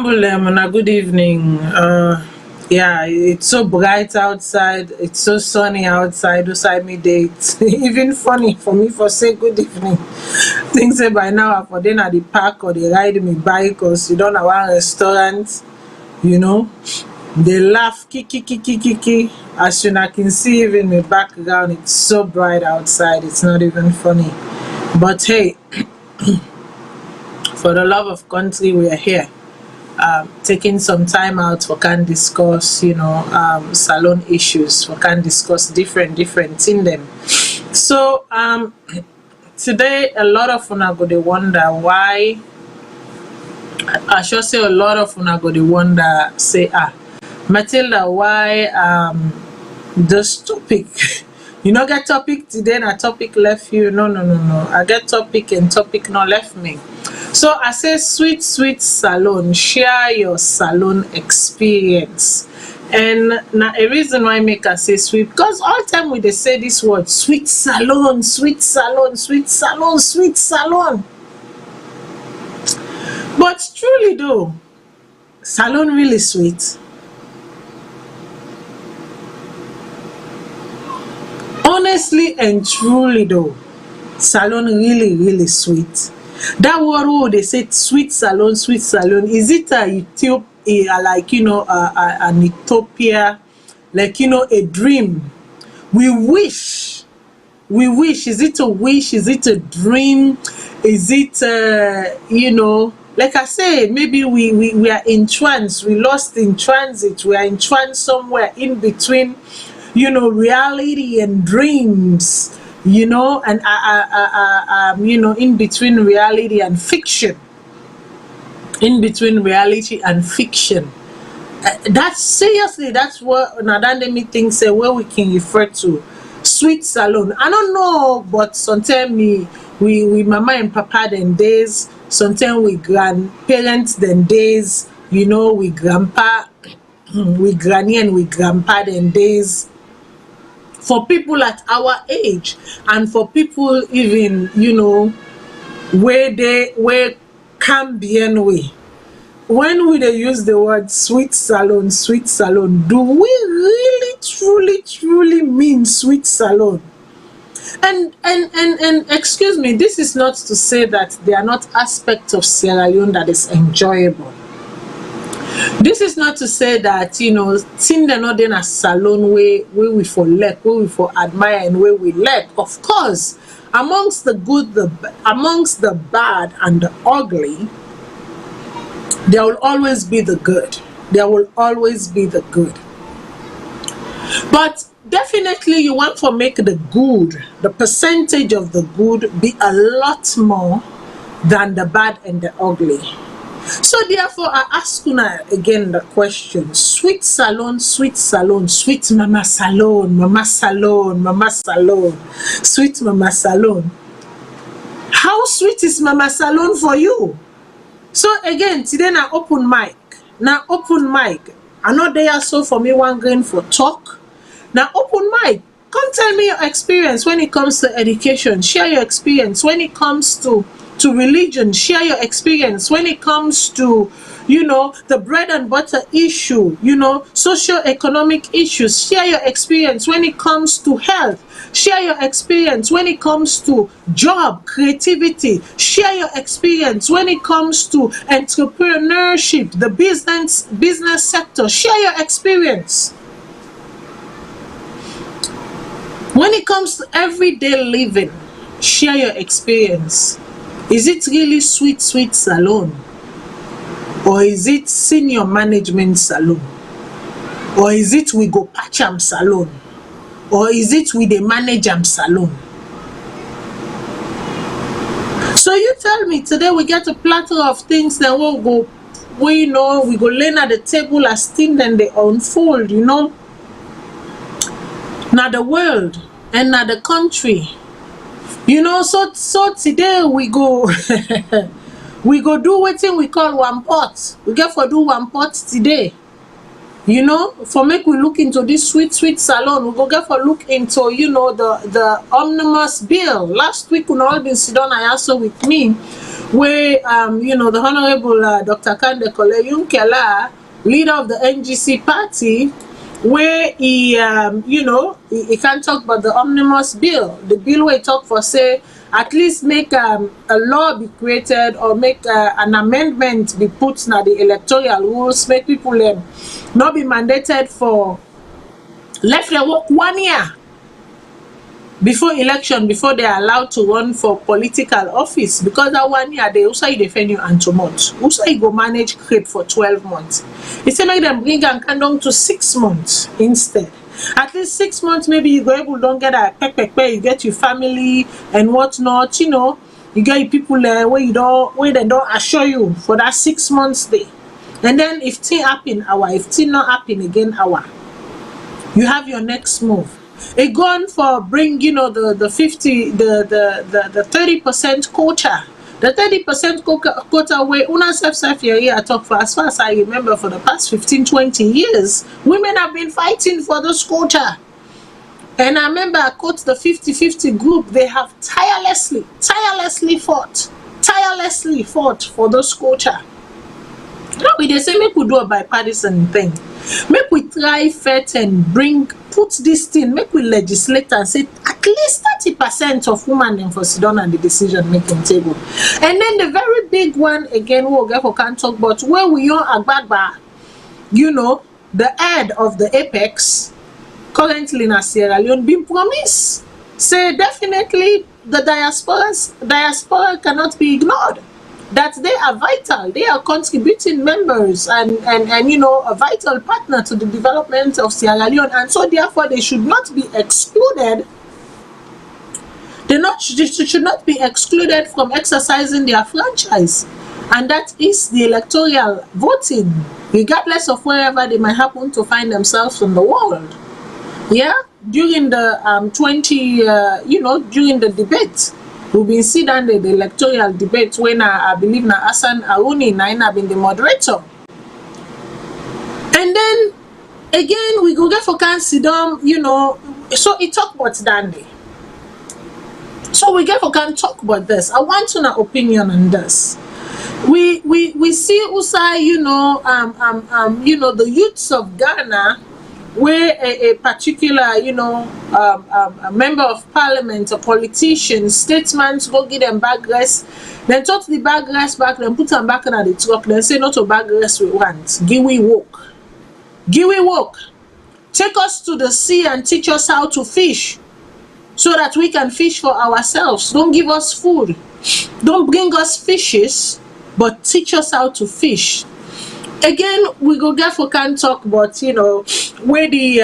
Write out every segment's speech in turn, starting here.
Una good evening. Yeah, it's so bright outside. It's so sunny outside. Outside me day. It's even funny for me for say good evening. Think say by now I for then at the park or they ride me bike or sit down at one restaurant. You know, they laugh kiki kiki kiki. As you can see, even the background, it's so bright outside. It's not even funny. But hey, for the love of country, we are here. Taking some time out for can discuss, salon issues, for can discuss different in them. So today a lot of una go dey wonder why. I should say a lot of una go dey wonder say Matilda, why this topic you no get topic today na topic left you. No, I get topic and topic not left me. So I say sweet salon, share your salon experience. And now a reason why I make I say sweet, because all time we they say this word sweet salon, sweet salon, sweet salon, sweet salon. But truly though, salon really sweet. Honestly and truly though, salon really sweet. That word who they say sweet salon, is it a Ethiopia, like an utopia, like a dream? We wish. Is it a wish? Is it a dream? Is it like I say, maybe we are in trance, we lost in transit, we are in trance somewhere in between, reality and dreams. And in between reality and fiction. That's seriously, that's what Nadandemi thinks where we can refer to sweet salon. I don't know, but sometimes we mama and papa then days, sometimes we grandparents then days, we grandpa, we granny and we grandpa then days. For people at our age and for people even, where can be anyway. When we they use the word sweet salon, do we really truly mean sweet salon? And excuse me, this is not to say that there are not aspects of Sierra Leone that is enjoyable. This is not to say that thing they're not in a salon where we for like, where we for admire and where we like. Of course, amongst the good, amongst the bad and the ugly, there will always be the good. But definitely you want to make the good, the percentage of the good be a lot more than the bad and the ugly. So therefore, I ask you again the question: sweet salon, sweet mama salon, sweet mama salon. How sweet is mama salon for you? So again, today na open mic. I know they are so for me one grain for talk. Now open mic. Come tell me your experience when it comes to education. Share your experience when it comes to religion. Share your experience when it comes to the bread and butter issue, socio-economic issues. Share your experience when it comes to health. Share your experience when it comes to job creativity. Share your experience when it comes to entrepreneurship, the business sector. Share your experience when it comes to everyday living. Share your experience. Is it really sweet salon? Or is it senior management salon? Or is it we go patch am salon? Or is it we dey manage am salon? So you tell me today we get a platter of things that we go learn at the table as things then they unfold, Now the world and now the country. So today we go we go do wetin we call one pot. We get for do one pot today. For make we look into this sweet salon. We go get for look into the omnibus bill. Last week when all been sit down and also with me where the Honorable Dr. Kande Kole Yunkela, leader of the NGC party, where he can talk about the omnibus bill, the bill where he talk for say at least make a law be created or make an amendment be put na the electoral rules, make people not be mandated for left them work 1 year before election, before they are allowed to run for political office, because that 1 year they also defend you and 2 months. Also you go manage crepe for 12 months. It's make them bring and come down to 6 months instead. At least 6 months, maybe you go able don't get a you get your family and whatnot, you get your people where they don't assure you for that 6 months day. And then if thing happen if thing not happen again you have your next move. It gone for bring the 50 the 30% quota. The 30% quota where una self here talk for as far as I remember for the past 15-20 years, women have been fighting for this quota. And I remember I quote the 50-50 group, they have tirelessly fought for this quota. Now they say make we do a bipartisan thing. Make we try first and put this thing, make we legislate and say at least 30% of women in for sit down at the decision making table. And then the very big one again we'll get for can't talk about where we are Agbagba, the head of the apex currently in Sierra Leone been promised. Say definitely the diaspora cannot be ignored. That they are vital, they are contributing members and a vital partner to the development of Sierra Leone, and so therefore they should not be excluded. They should not be excluded from exercising their franchise, and that is the electoral voting, regardless of wherever they might happen to find themselves in the world. Yeah, during the during the debate. We've been sitting down the electoral debate when I believe na Hassan Aruni have been the moderator. And then again we go get for can sit down, so it talk about Dandy. So we get for can talk about this. I want to know opinion on this. We see Usai, the youths of Ghana, where a particular, a member of parliament, a politician, statesman go give them bag rest, then talk the bag rest back, then put them back in the truck, then say not to bag rest we want. Give we walk. Take us to the sea and teach us how to fish so that we can fish for ourselves. Don't give us food. Don't bring us fishes, but teach us how to fish. Again, we go get for can talk about where the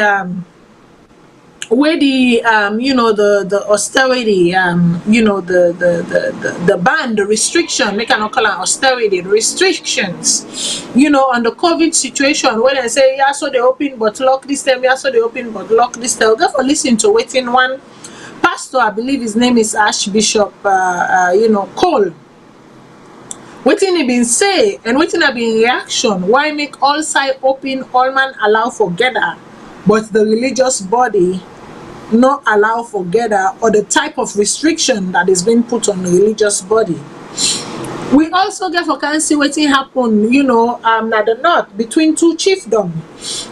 the austerity the ban, the restriction, make an call austerity, the restrictions on the COVID situation, when they say yeah so they open but lock this time, yeah so they open but lock this time. We'll go for listen to waiting one pastor, I believe his name is Archbishop Cole. Wetin he been say and wetin have been reaction, why make all side open, all man allow for gather, but the religious body not allow for gather, or the type of restriction that is being put on the religious body. We also get for can see wetin happen, at the north between two chiefdom,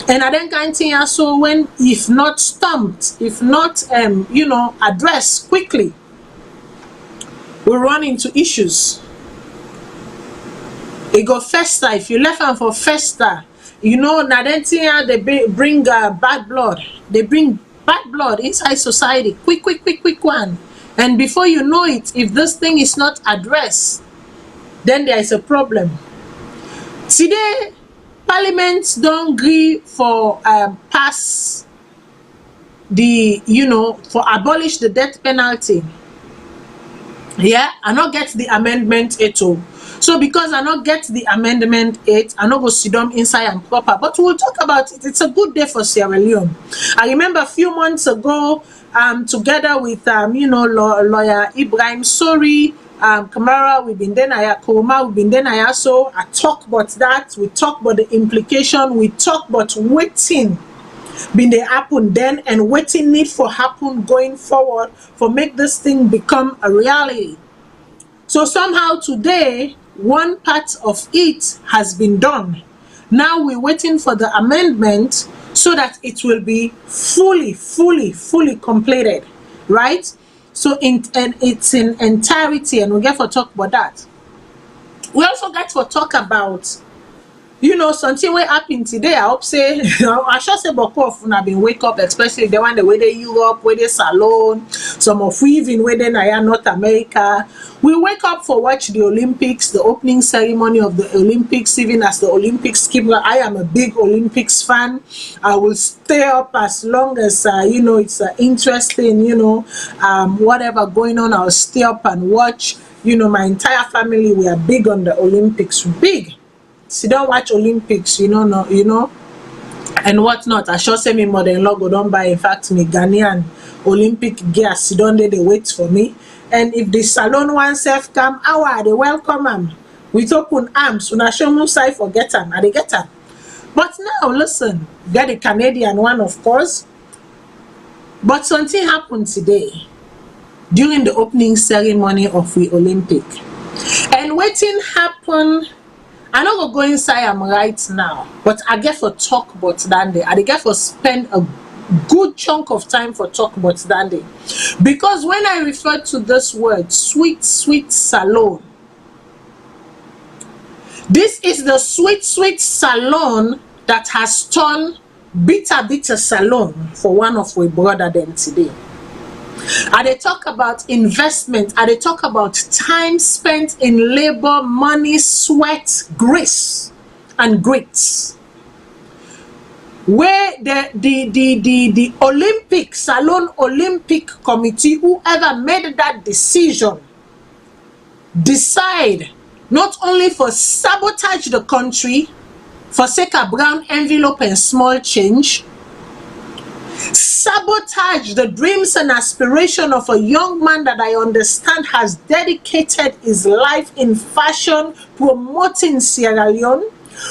and I then can see also when if not stumped, if not addressed quickly, we run into issues. It go fester. If you left them for fester, Nadentia they bring bad blood. They bring bad blood inside society. Quick one. And before you know it, if this thing is not addressed, then there is a problem. Today, parliaments don't agree for pass the for abolish the death penalty. Yeah, I not get the amendment at all. So because I not get the amendment 8, I not go sit down inside and proper. But we'll talk about it. It's a good day for Sierra Leone. I remember a few months ago, together with lawyer Ibrahim Sori, Kamara, we've been there, Kuruma, we've been there, so I talk about that. We talk about the implication. We talk about waiting been they happen then and waiting need for happen going forward for make this thing become a reality. So somehow today, one part of it has been done. Now we're waiting for the amendment so that it will be fully completed, right? So and it's in entirety, and we get to talk about that. We also get to talk about, you know, something wey happen today. I hope say I sure say boku of una been wake up, especially the one wey dey Europe, wey dey Salone, some of we even wey dey na North America. We wake up for watch the Olympics, the opening ceremony of the Olympics. Even as the Olympics keep, I am a big Olympics fan. I will stay up as long as you know, it's interesting, you know, whatever going on, I'll stay up and watch. You know, my entire family, we are big on the Olympics, big. Sit down watch Olympics, you know, no, you know, and whatnot. I sure say me mother-in-law go don buy, in fact, me Ghanaian Olympic gear. Sit down there, they wait for me. And if the Salone one self come, how are they welcome am with open arms? Una show me side forget am, I dey get am. But now listen, get the Canadian one, of course. But something happened today during the opening ceremony of the Olympic. And wetin happen, I no go inside am right now, but I get for talk about that day. I dey get for spend a good chunk of time for talk about that day. Because when I refer to this word, sweet Salone, this is the sweet Salone that has turned bitter Salone for one of we brother them today. I dey talk about investment. I dey talk about time spent in labor, money, sweat, grace, and grit. Where the Olympic, Salone Olympic Committee, whoever made that decision, decide not only for sabotage the country, for sake of brown envelope and small change, sabotage the dreams and aspiration of a young man that I understand has dedicated his life in fashion, promoting Sierra Leone.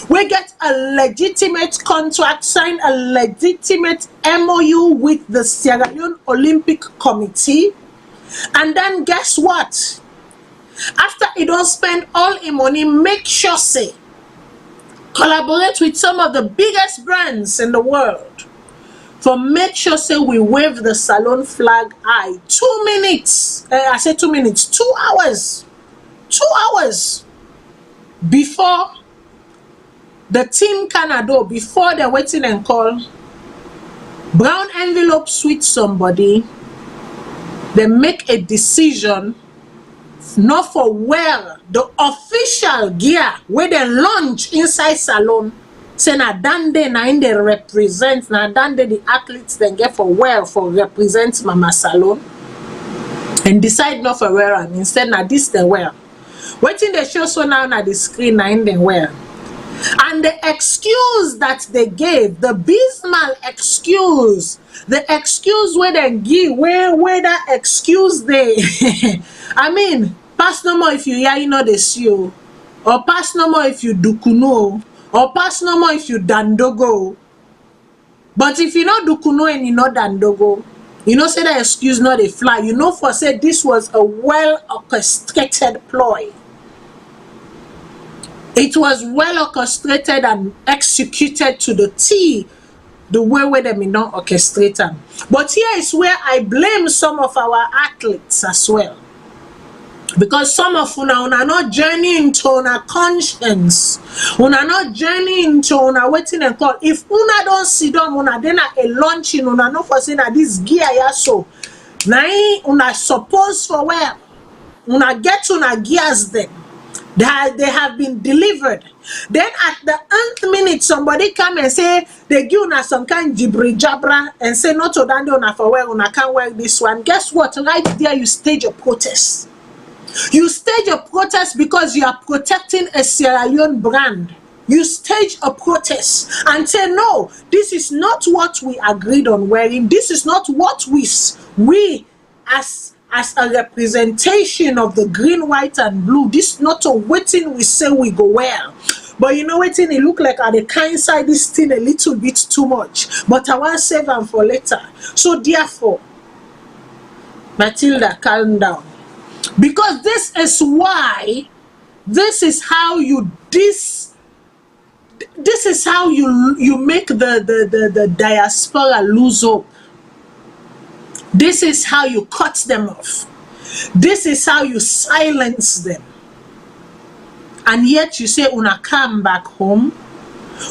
We get a legitimate contract, sign a legitimate MOU with the Sierra Leone Olympic Committee. And then guess what? After he don't spend all his money, make sure say collaborate with some of the biggest brands in the world for make sure say we wave the Salone flag high. 2 minutes, I say 2 minutes, 2 hours, 2 hours before the team Canada, before they're waiting and call, brown envelope sweet somebody, they make a decision not for wear the official gear where they launch inside Salone. Say na dande na in they represent, na dande the athletes then get for wear for represent Mama Salone, and decide not for wear and instead na this they wear. Waiting they show so now na the screen na in they wear. And the excuse that they gave, the abysmal excuse, the excuse where they give, where that excuse they I mean, pass no more if you hear you know the CEO, or pass no more if you dukuno, or pass no more if you dandogo. But if you know dukuno and you know dandogo, you know say that excuse not a fly. You know for say this was a well orchestrated ploy. It was well orchestrated and executed to the T, the way where they may not orchestrate them. But here is where I blame some of our athletes as well. Because some of una not journeying to una conscience, una not journeying to una waiting and call. If una don't sit down, una then a launching, una no for saying that this gear ya so. Now una suppose for where una get una gears them. They have been delivered. Then at the nth minute, somebody come and say they give una some kind jibri jabra and say not to dande una for where una can't wear this one. Guess what? Right there you stage a protest. You stage a protest because you are protecting a Sierra Leone brand. You stage a protest and say, no, this is not what we agreed on wearing. This is not what we as a representation of the green, white, and blue. This is not a waiting we say we go wear. But you know waiting it look like at the kind side this thing a little bit too much. But I want to save them for later. So therefore, Matilda, calm down. Because this is why, this is how you this is how you make the diaspora lose hope. This is how you cut them off. This is how you silence them. And yet you say una come back home,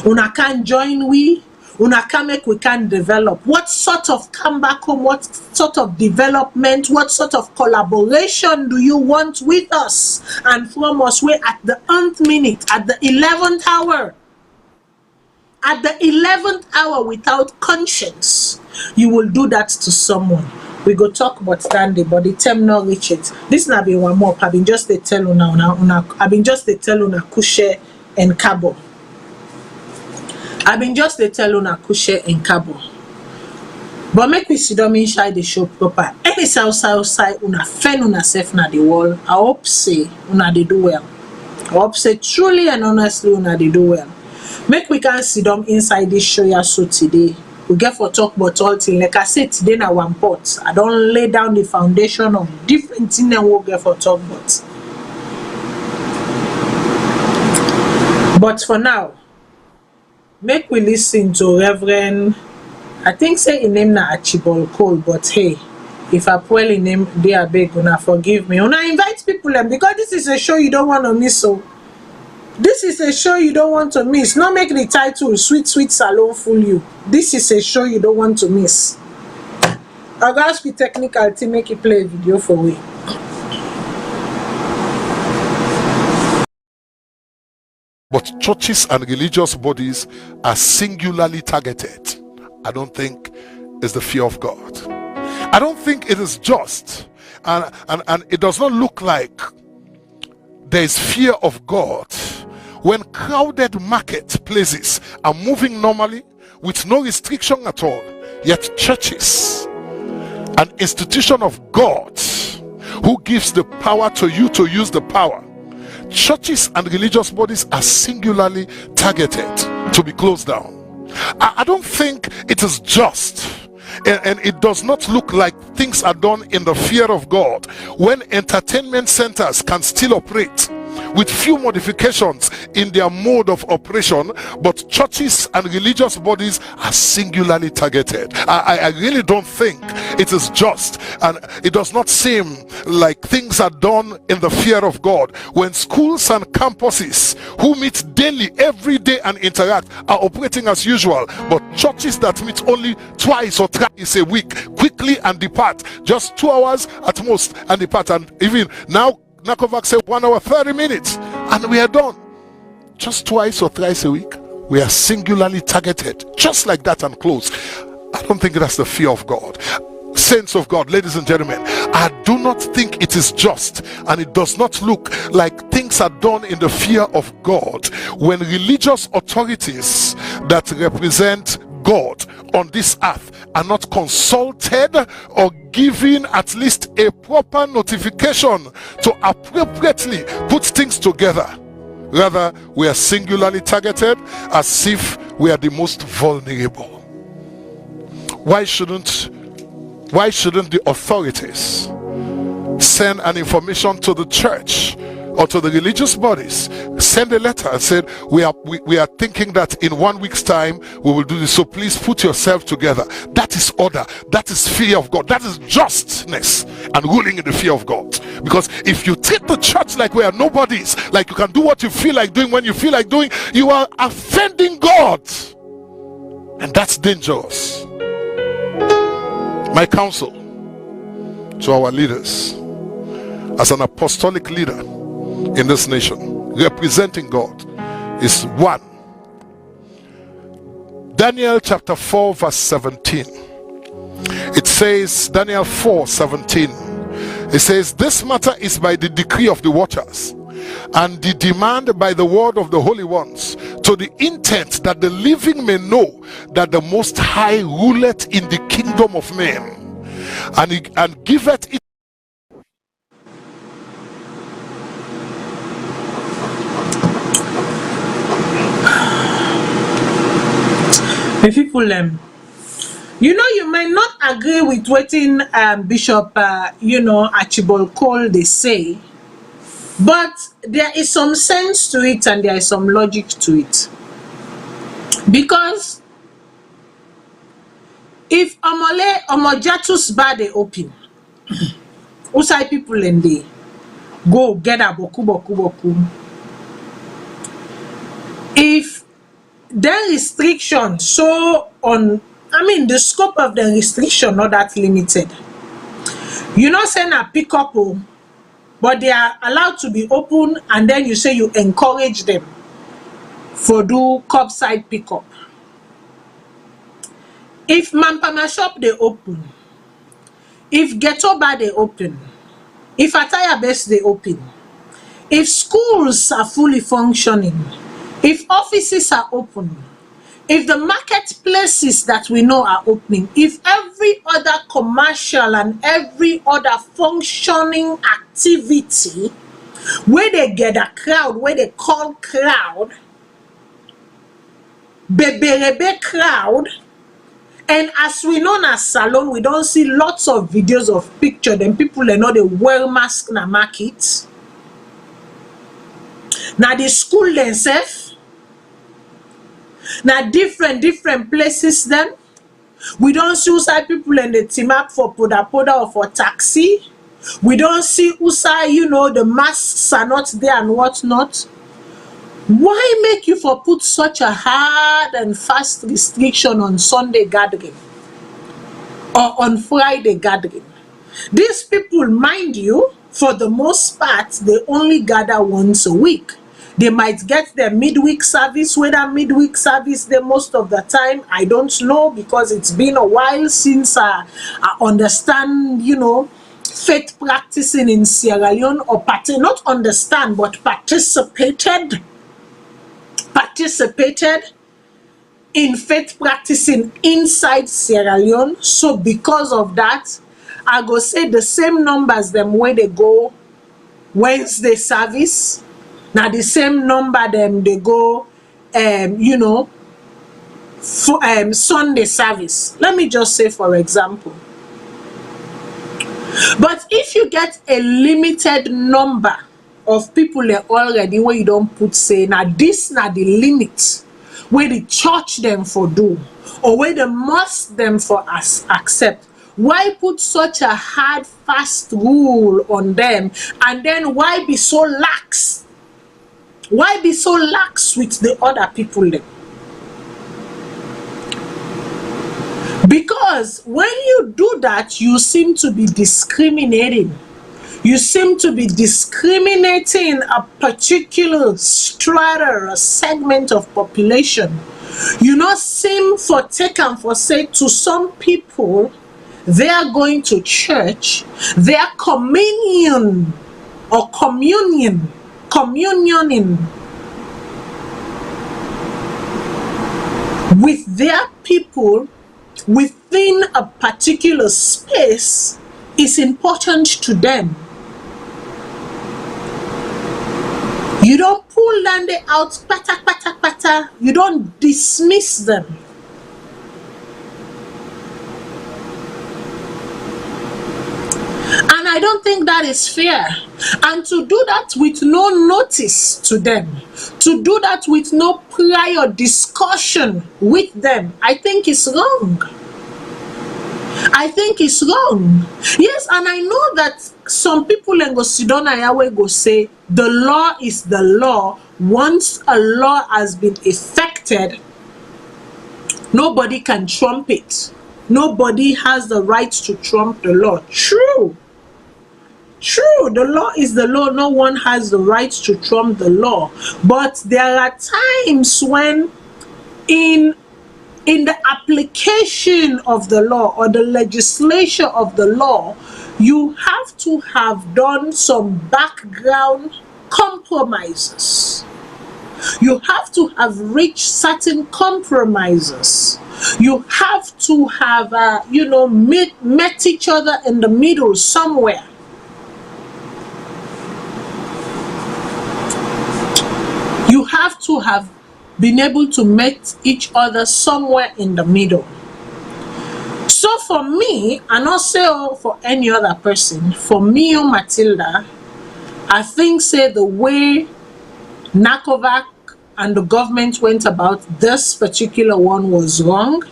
una can join we, una can make we can develop. What sort of come back home, what sort of development, what sort of collaboration do you want with us and from us? We're at the nth minute, at the 11th hour. At the 11th hour, without conscience, you will do that to someone. We go talk about Sunday, but the term not reach it. This na be one more. I've been just a tell una I've been just a tell una kushe and cabo. I've been just a tell una kushe and cabo. But make we sit down inside the show proper. Any outside una fen una self na the wall. I hope say una they do well. I hope say truly and honestly una they do well. Make we can sit down inside this show ya so today. We get for talk about all things. Like I said today na one pot. I don't lay down the foundation of different things and we'll get for talk about. But for now, make we listen to Reverend, I think say in name na Archibald Cole, but hey, if I pull in name, they are big, una forgive me. Una invite people because this is a show you don't want to miss. So this is a show you don't want to miss. Not make the title Sweet Sweet Salone fool you. This is a show you don't want to miss. I'll go ask the technical team make you play a video for we. But churches and religious bodies are singularly targeted. I don't think it's the fear of God. I don't think it is just. And it does not look like there is fear of God when crowded marketplaces are moving normally with no restriction at all, yet churches, an institution of God who gives the power to you to use the power, churches and religious bodies are singularly targeted to be closed down. I don't think it is just, and it does not look like things are done in the fear of God when entertainment centers can still operate with few modifications in their mode of operation, but churches and religious bodies are singularly targeted. I really don't think it is just, and it does not seem like things are done in the fear of God when schools and campuses who meet daily, every day and interact are operating as usual, but churches that meet only twice or thrice a week quickly and depart, just 2 hours at most and depart. And even now Nakovac said 1 hour 30 minutes and we are done. Just twice or thrice a week we are singularly targeted, just like that, and close. I don't think that's the fear of God. Saints of God, ladies and gentlemen, I do not think it is just, and it does not look like things are done in the fear of God when religious authorities that represent God on this earth are not consulted or given at least a proper notification to appropriately put things together. Rather, we are singularly targeted as if we are the most vulnerable. Why shouldn't the authorities send an information to the church or to the religious bodies, send a letter and said, we are thinking that in 1 week's time we will do this, so please put yourself together. That is order, that is fear of God, that is justness and ruling in the fear of God. Because if you treat the church like we are nobodies, like you can do what you feel like doing when you feel like doing, you are offending God, and that's dangerous. My counsel to our leaders as an apostolic leader in this nation representing God is 1, Daniel chapter 4 verse 17. It says, Daniel 4:17, it says, this matter is by the decree of the watchers and the demand by the word of the holy ones, to the intent that the living may know that the Most High ruleth in the kingdom of men, and giveth it. The people You might not agree with wetin Bishop Archibald Cole dey say, but there is some sense to it and there is some logic to it. Because if Omojatus bar dey open, outside people and dey go gather boku boku boku. If the restriction the scope of the restriction not that limited. You not say na pick up, but they are allowed to be open, and then you say you encourage them for do curbside pickup. If Mampama shop they open, if ghetto bar they open, if attire base they open, if schools are fully functioning, if offices are open, if the marketplaces that we know are opening, if every other commercial and every other functioning activity where they get a crowd, where they call crowd, beberebe crowd, and as we know as Salone, we don't see lots of videos of picture, then people are not the wear mask na market. Now the school themselves, now different places then. We don't see outside people and the team up for poda or for taxi. We don't see outside, the masks are not there and whatnot. Why make you for put such a hard and fast restriction on Sunday gathering or on Friday gathering? These people, mind you, for the most part, they only gather once a week. They might get their midweek service, whether midweek service they most of the time, I don't know, because it's been a while since I understand, faith practicing in Sierra Leone, or not understand, but participated in faith practicing inside Sierra Leone. So because of that, I go say the same numbers them where they go Wednesday service. Now the same number them they go for Sunday service. Let me just say for example. But if you get a limited number of people there already where you don't put say now this now the limit where the church them for do or where the mosque them for accept, why put such a hard fast rule on them, and then why be so lax? Why be so lax with the other people then? Because when you do that, you seem to be discriminating. You seem to be discriminating a particular strata, a segment of population. You not seem for take and for say to some people, they are going to church, their communion or communioning with their people within a particular space is important to them. You don't pull them out, pata, pata, pata. You don't dismiss them. And I don't think that is fair. And to do that with no notice to them, to do that with no prior discussion with them, I think it's wrong. I think it's wrong. Yes, and I know that some people in Gosidona Yahweh go say the law is the law. Once a law has been effected, nobody can trump it. Nobody has the right to trump the law. True. True, the law is the law. No one has the right to trump the law. But there are times when in the application of the law or the legislation of the law, you have to have done some background compromises. You have to have reached certain compromises. You have to have, met each other in the middle somewhere. You have to have been able to meet each other somewhere in the middle. So for me, and also for any other person, for me or Matilda, I think say the way NACOVAC and the government went about this particular one was wrong.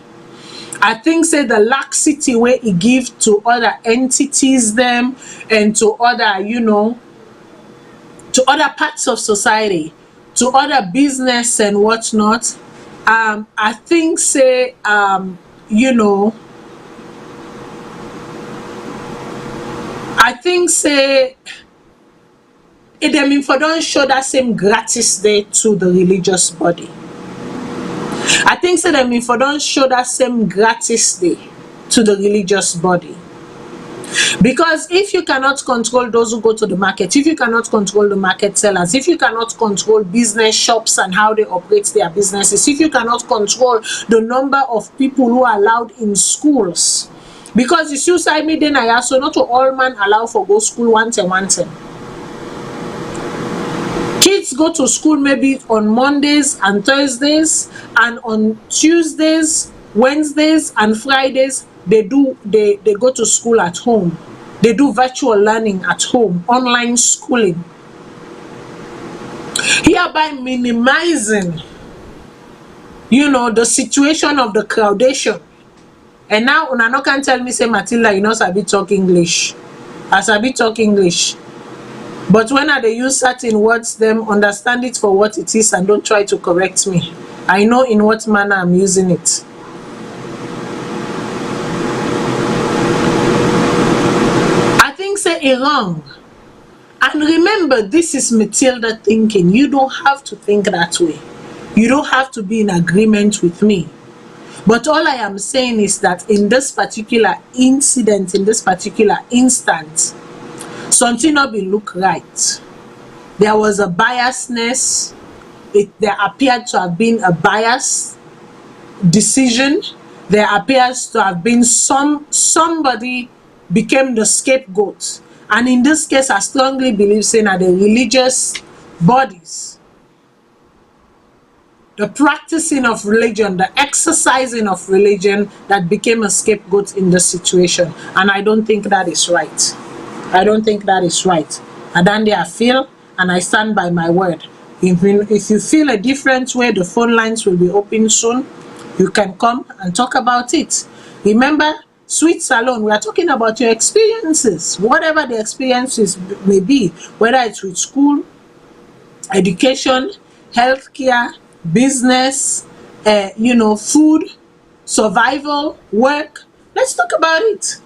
I think say the laxity where it give to other entities them and to other, to other parts of society, to other business and whatnot. I think say I think say it dem for don't show that same gratis day to the religious body. I think say dem for don't show that same gratis day to the religious body. Because if you cannot control those who go to the market, if you cannot control the market sellers, if you cannot control business shops and how they operate their businesses, if you cannot control the number of people who are allowed in schools, because the suicide me then I also not to all man allow for go school one time. Kids go to school maybe on Mondays and Thursdays, and on Tuesdays, Wednesdays and Fridays they go to school at home. They do virtual learning at home, online schooling, hereby minimizing the situation of the crowdation. And now una no can tell me say Matilda you know sabi talk English. I sabi talk English. But when I dey use certain words, them understand it for what it is and don't try to correct me. I know in what manner I'm using it. I think say it wrong. And remember, this is Matilda thinking. You don't have to think that way. You don't have to be in agreement with me. But all I am saying is that in this particular incident, in this particular instance, something not be look right. There was a biasness. There appeared to have been a biased decision. There appears to have been somebody became the scapegoat. And in this case, I strongly believe saying that the religious bodies, the practicing of religion, the exercising of religion that became a scapegoat in this situation. And I don't think that is right. I don't think that is right. And then I feel, and I stand by my word. If you feel a different way, the phone lines will be open soon. You can come and talk about it. Remember, Sweet Salone, we are talking about your experiences, whatever the experiences may be, whether it's with school, education, healthcare, business, food, survival, work. Let's talk about it.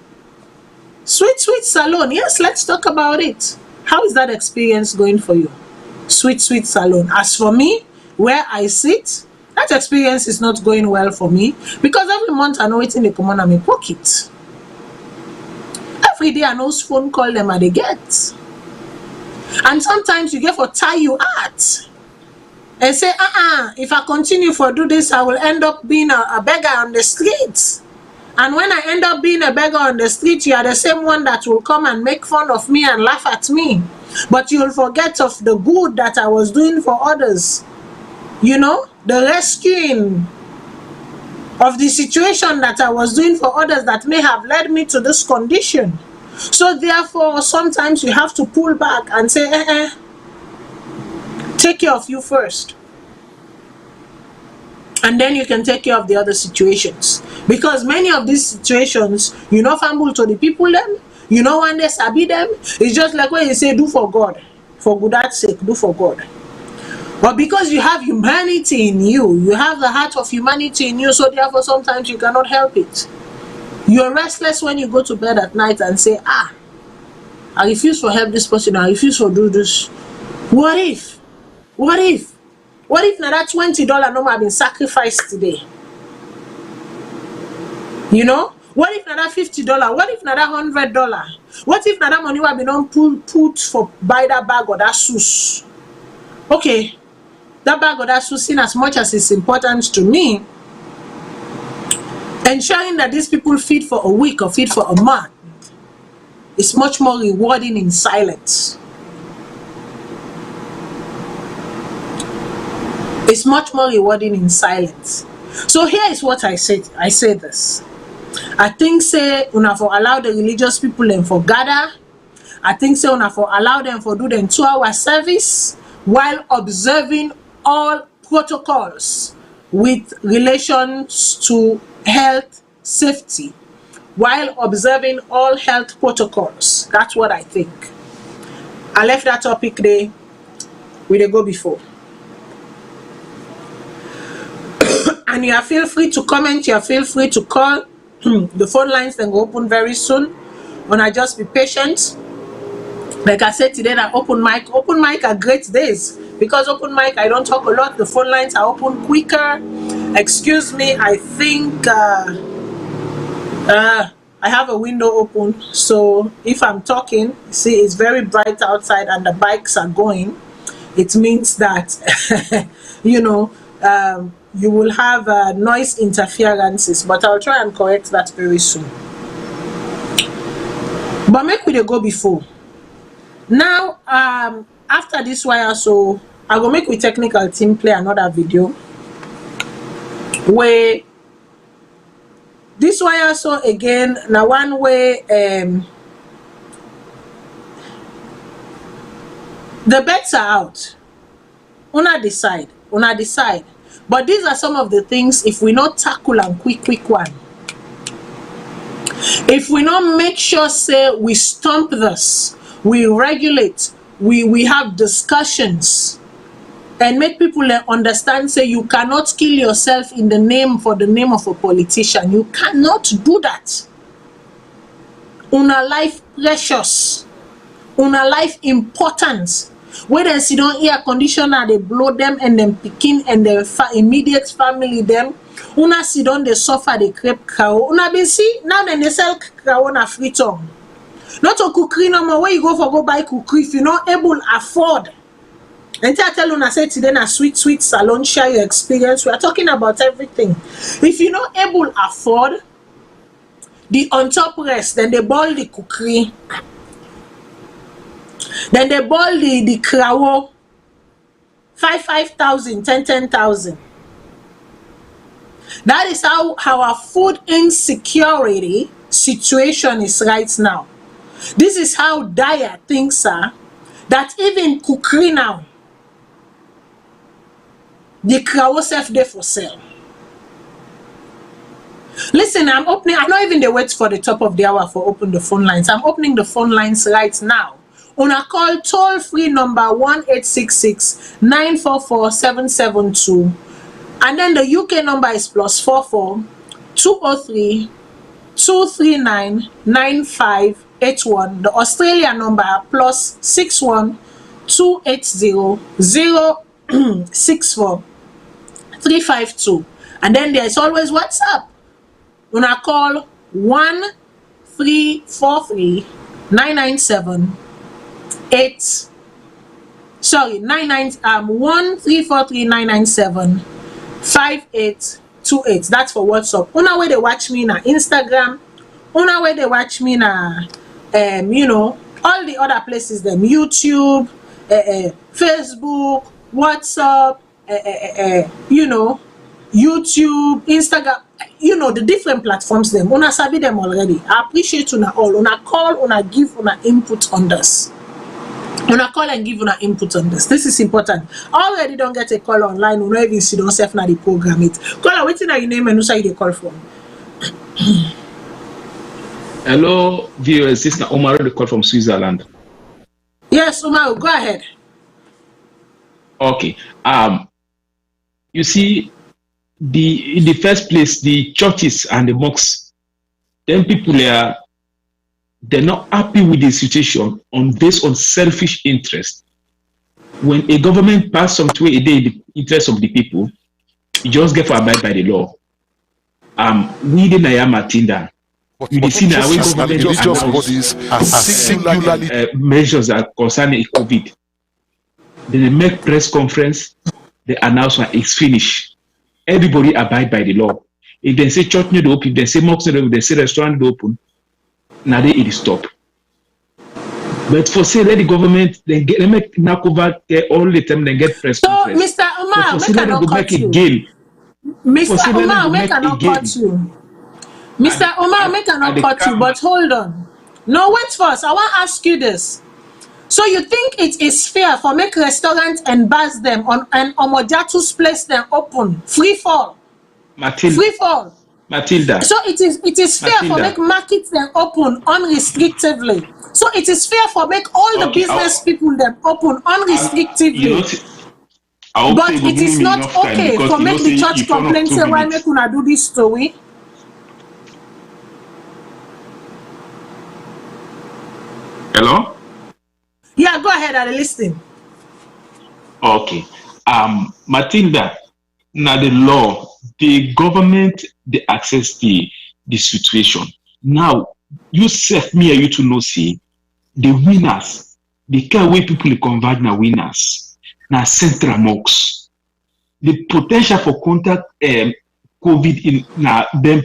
Sweet Salone, yes, let's talk about it. How is that experience going for you? Sweet Salone. As for me, where I sit, that experience is not going well for me, because every month I know it's in the common in my pocket. Every day I know phone call them and they get. And sometimes you get for tie you out and say, if I continue for do this, I will end up being a beggar on the streets. And when I end up being a beggar on the street, you are the same one that will come and make fun of me and laugh at me. But you'll forget of the good that I was doing for others. The rescuing of the situation that I was doing for others that may have led me to this condition. So therefore, sometimes you have to pull back and say, take care of you first. And then you can take care of the other situations. Because many of these situations, fumble to the people them, when they sabi them, it's just like when you say, do for God. For God's sake, do for God. But because you have humanity in you, you have the heart of humanity in you, so therefore sometimes you cannot help it. You're restless when you go to bed at night and say, I refuse to help this person, I refuse to do this. What if now that $20 no have been sacrificed today? What if now that $50? What if now that $100? What if now that money have been put for buy that bag or that shoes? Okay, that bag or that shoes, in as much as it's important to me, ensuring that these people feed for a week or feed for a month is much more rewarding in silence. It's much more rewarding in silence. So here is what I said. I say this. I think say una for allow the religious people them for gather. I think say una for allow them for do them 2-hour service while observing all protocols with relations to health safety. While observing all health protocols. That's what I think. I left that topic there. We dey go before. And you are feel free to comment, you are feel free to call. The phone lines then go open very soon. When I just be patient. Like I said today, that open mic are great days. Because open mic, I don't talk a lot. The phone lines are open quicker. Excuse me, I think I have a window open, so if I'm talking, see it's very bright outside and the bikes are going. It means that you know, you will have noise interferences, but I'll try and correct that very soon. But make we dey go before. Now, after this wire, so I go make with technical team play another video where this wire so again now one way the bets are out. Una decide. But these are some of the things if we not tackle and quick one. If we not make sure say we stomp this, we regulate, we have discussions and make people understand say you cannot kill yourself in the name of a politician. You cannot do that. Una life precious. Una life important. When they sit down air conditioner, they blow them and then picking and their immediate family them. Una sit down, they suffer the crepe cow. Una be see now then they sell cow on a free tongue. Not a cookery no more. Where you go buy cookery if you're not able to afford. Until I tell you, I say today na sweet salon, share your experience. We are talking about everything. If you're not able to afford the on top rest, then they boil the cookery. Then they boil the krawo. 5,000, 10,000. That is how our food insecurity situation is right now. This is how dire things are. That even cookery now, the krawo self there for sale. Listen, I'm not even the wait for the top of the hour for open the phone lines. I'm opening the phone lines right now. Una call toll free number 1-866-944-772. And then the UK number is +44 203 239 9581. The Australia number +61 280 064 352. And then there is always WhatsApp. Una call 1343 997 1343 997 5828. That's for WhatsApp. Una way they watch me na Instagram. Una way they watch me na you know, all the other places them YouTube, Facebook, WhatsApp, you know, YouTube, Instagram, you know, the different platforms them. Una sabi them already. I appreciate una all. Una call, una give una input on this. Una call and give una input on this. This is important. Already don't get a call online. Una even see don't self na the program it. Call waiting na your name and who say you call from. Hello, viewers. This is Omar, the call from Switzerland. Yes, Omar, go ahead. Okay. You see, in the first place, the churches and the mosques, then people they're not happy with the situation based on selfish interest. When a government passes something in the interest of the people, you just get to abide by the law. We the Nayamatinda. You see now religious bodies are singularly measures that concern COVID. Then they make press conference, the announcement is finished. Everybody abide by the law. If they say church need to open, if they say mosque need to open, they say restaurant need to open, now they it stop. But for say let the government they make knock over all the time they get press conference. So Mr. Omar, make I not cut you. Mr. Omar, make I not cut you. Mr. Omar, make I not cut you, but hold on. No, wait first. I want to ask you this. So you think it is fair for make restaurants and bars them on and Omojatu's place them open free fall? Free fall. Matilda. So it is fair for make markets them open unrestrictively. So it is fair for make all the business people them open unrestrictively. But it is not okay for make the church complain say why make una do this story. Hello? Yeah, go ahead, I'm listening. Okay. Matilda, now the law, the government, they access the situation. Now, you self me and you to know see the winners, the kind way people convert now winners, now central mocks. The potential for contact COVID in now them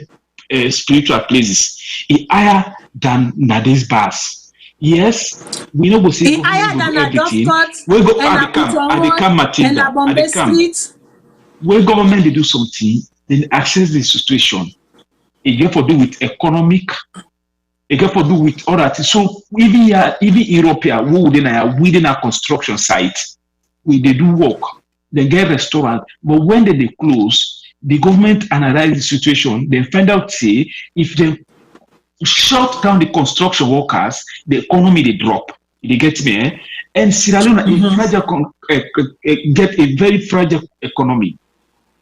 spiritual places is higher than these bars. Yes, we know we say higher than everything. We go at the camp, Matilda. At the camp. When government they do something, then access the situation. It get to do with economic. It get to do with other things. So even European, within a construction site, we they do work. They get restaurant, but when they close, the government analyze the situation. They find out say if they shut down the construction workers, the economy they drop. They get me, eh? And Sierra Leone get a very fragile economy.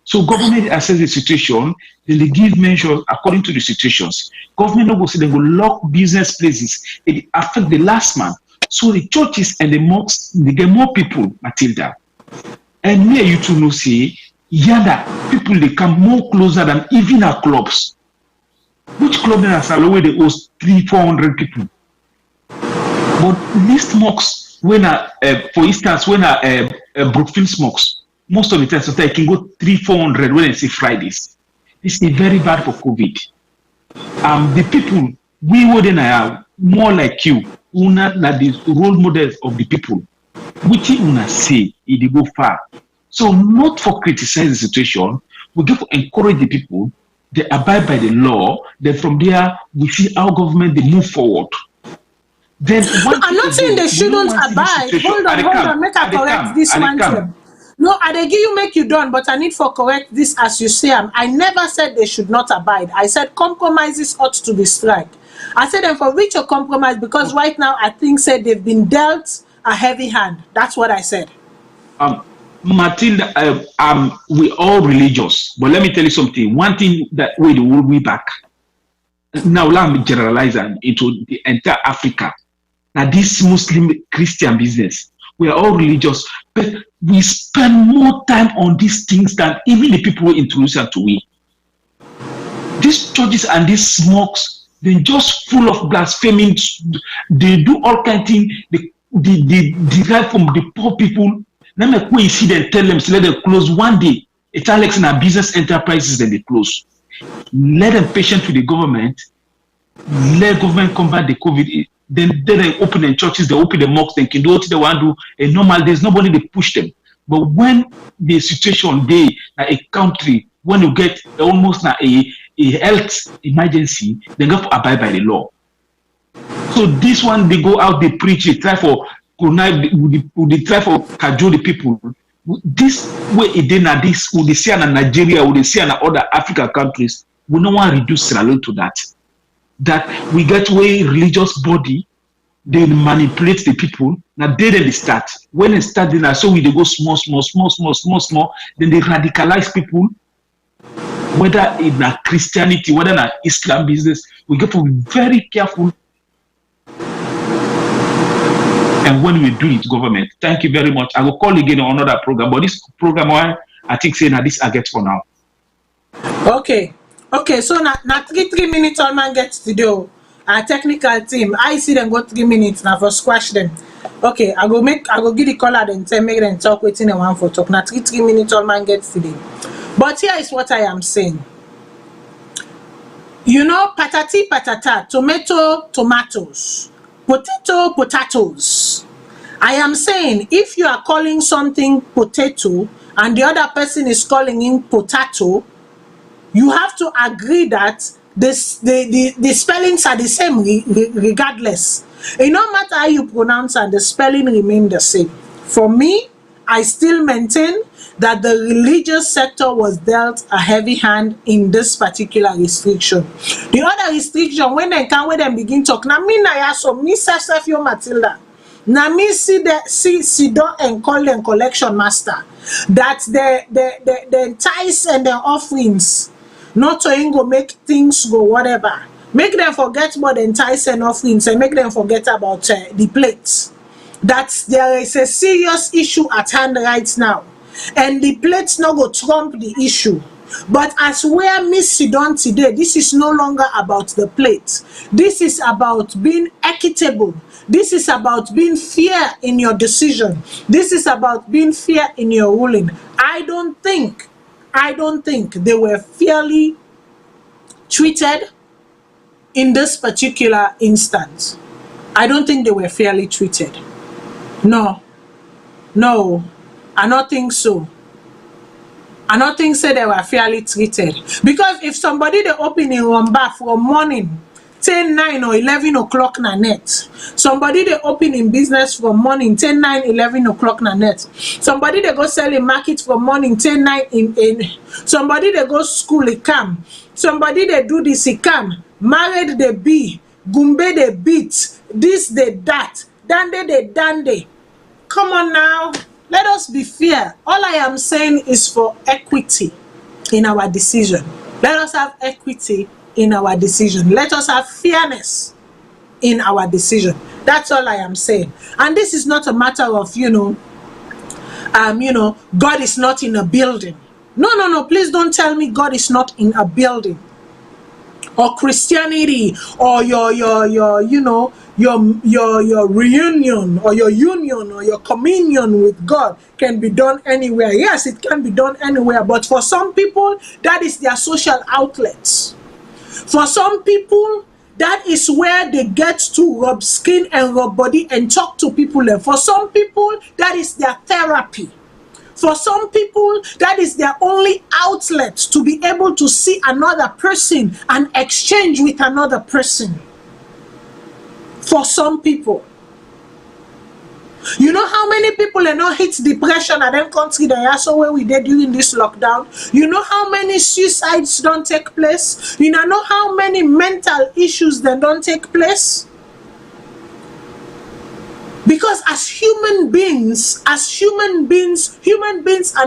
So government assess the situation, then they give measures according to the situations. Government will say they will lock business places. It affect the last man. So the churches and the mosques, they get more people, Matilda. And me and you two know say, yada people they come more closer than even our clubs. Which club in Salone they host 300-400 people? But these mosques, when for instance, when Brookfield smokes, most of the time, so it can go 300-400 when I say Fridays. This is very bad for COVID. The people we wouldn't have more like you, una like the role models of the people. Which una say it go far. So not for criticize the situation, we give to encourage the people. They abide by the law. Then from there, we see our government they move forward. Then I'm not saying they shouldn't abide. Hold on, make I correct this one thing. No, I dey give you make you done, but I need for correct this as you say. I never said they should not abide. I said compromises ought to be struck. I said them for reach a compromise because right now I think said they've been dealt a heavy hand. That's what I said. Matilda, we all religious, but let me tell you something. One thing that way the world we back. Now let me generalize into the entire Africa. Now this Muslim Christian business, we are all religious, but we spend more time on these things than even the people who introduce them to we. These churches and these smokes, they're just full of blaspheming. They do all kind of things. They derive from the poor people. Now when you see them, tell them to let them close one day. It's Alex in our business enterprises that they close. Let them patient with the government. Let government combat the COVID. Then they open the churches, they open the mosques, they can do what they want to do. And normal, there's nobody to push them. But when the situation they a country, when you get almost a health emergency, they have to abide by the law. So this one they go out, they preach, they try for they try for cajole the people. This way it did not this would they see in Nigeria, would they see in other African countries, we don't want to reduce Salone to that. That we get way religious body, they manipulate the people. Now they start. When they start, then so we they go small, then they radicalize people. Whether in a Christianity, whether in a Islam business, we get to be very careful. And when we do it, government, thank you very much. I will call again on another program, but this program, I think saying that this I get for now. Okay, so now 3 minutes all man gets to do. Our technical team, I see them go 3 minutes now for squash them. Okay, I go give the caller then tell make them talk waiting and one for talk. Now 3 minutes all man gets to do. But here is what I am saying. You know, patati patata, tomato, tomatoes, potato, potatoes. I am saying if you are calling something potato and the other person is calling it potato, you have to agree that The spellings are the same regardless. It no matter how you pronounce and the spelling remain the same. For me, I still maintain that the religious sector was dealt a heavy hand in this particular restriction. The other restriction, when them begin talk, na me na ya so me self yo Matilda. Na me see don and call them collection master that the tithes and the offerings not to go make things go whatever. Make them forget more than tithes and offerings and make them forget about the plates. That there is a serious issue at hand right now. And the plates not go trump the issue. But as where Miss Sidon today, this is no longer about the plate. This is about being equitable. This is about being fair in your decision. This is about being fair in your ruling. I don't think they were fairly treated in this particular instance. I don't think they were fairly treated. No, I don't think so. I don't think so they were fairly treated. Because if somebody they open in Rumba from morning 10, 9 or 11 o'clock na net. Somebody they open in business from morning 10, 9, 11 o'clock na net. Somebody they go sell in market from morning 10, 9 in somebody they go school it come. Somebody they do this it come. Married they be. Gumbe they beat. This they that. Dande they dande. Come on now. Let us be fair. All I am saying is for equity in our decision. Let us have equity in our decision. Let us have fairness in our decision. That's all I am saying. And this is not a matter of, God is not in a building. No. Please don't tell me God is not in a building. Or Christianity, or your reunion, or your union, or your communion with God can be done anywhere. Yes, it can be done anywhere. But for some people, that is their social outlets. For some people, that is where they get to rub skin and rub body and talk to people. And for some people, that is their therapy. For some people, that is their only outlet to be able to see another person and exchange with another person. For some people. You know how many people are not hit depression at them country that also where we did during this lockdown? You know how many suicides don't take place? You know how many mental issues that don't take place? Because as human beings are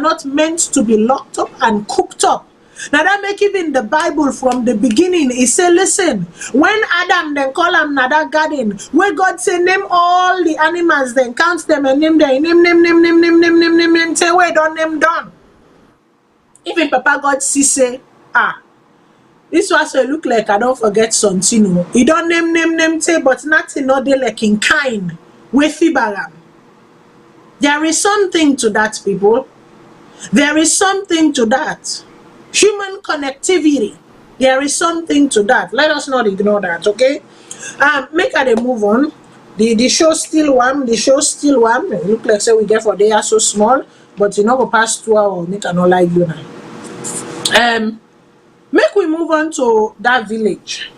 not meant to be locked up and cooked up. Now that make even the Bible from the beginning, it say, listen, when Adam then call him that garden, where God say name all the animals, then count them and name them, name, say wait, don't name done. Even Papa God say, this was a look like I don't forget something. He don't name, say, but nothing not they like in kind. There is something to that, people. There is something to that. Human connectivity. There is something to that. Let us not ignore that, okay? Make a move on. The show still warm. The show still warm. It look like say we get for they are so small, but you know go past 2 hours. Make an like you now. Make we move on to that village.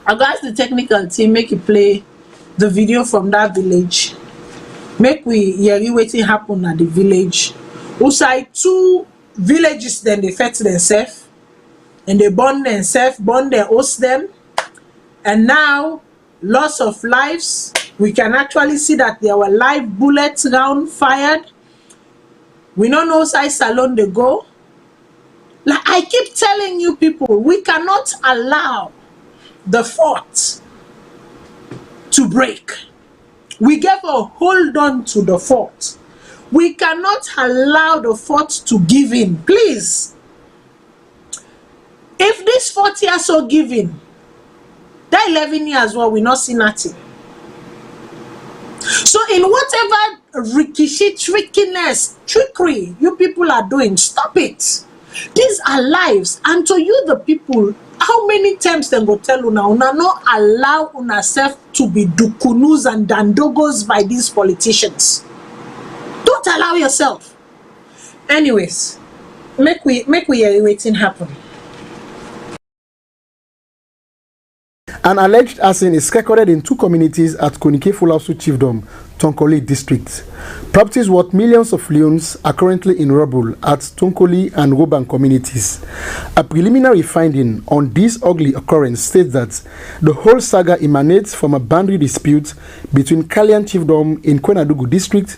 I got the technical team make you play the video from that village. Make we hear waiting happen at the village. Outside 2 villages, then they fed themselves and they burn themselves, burn their host them, and now loss of lives. We can actually see that there were live bullets round fired. We don't know side Salone they go. Like I keep telling you people, we cannot allow the fort to break. We get to hold on to the fort. We cannot allow the fort to give in. Please. If this 40 years so giving, that 11 years well, we not see nothing. So in whatever rikishi, trickery you people are doing, stop it. These are lives. And to you the people, how many times them go tell una not allow una self to be dukunus and dandogos by these politicians. Don't allow yourself. Anyways, make we hear waiting happen. An alleged arson is recorded in 2 communities at Konike Fulausu Chiefdom, Tonkoli district. Properties worth millions of leones are currently in rubble at Tonkoli and Roban communities. A preliminary finding on this ugly occurrence states that the whole saga emanates from a boundary dispute between Kalian Chiefdom in Kwenadugu district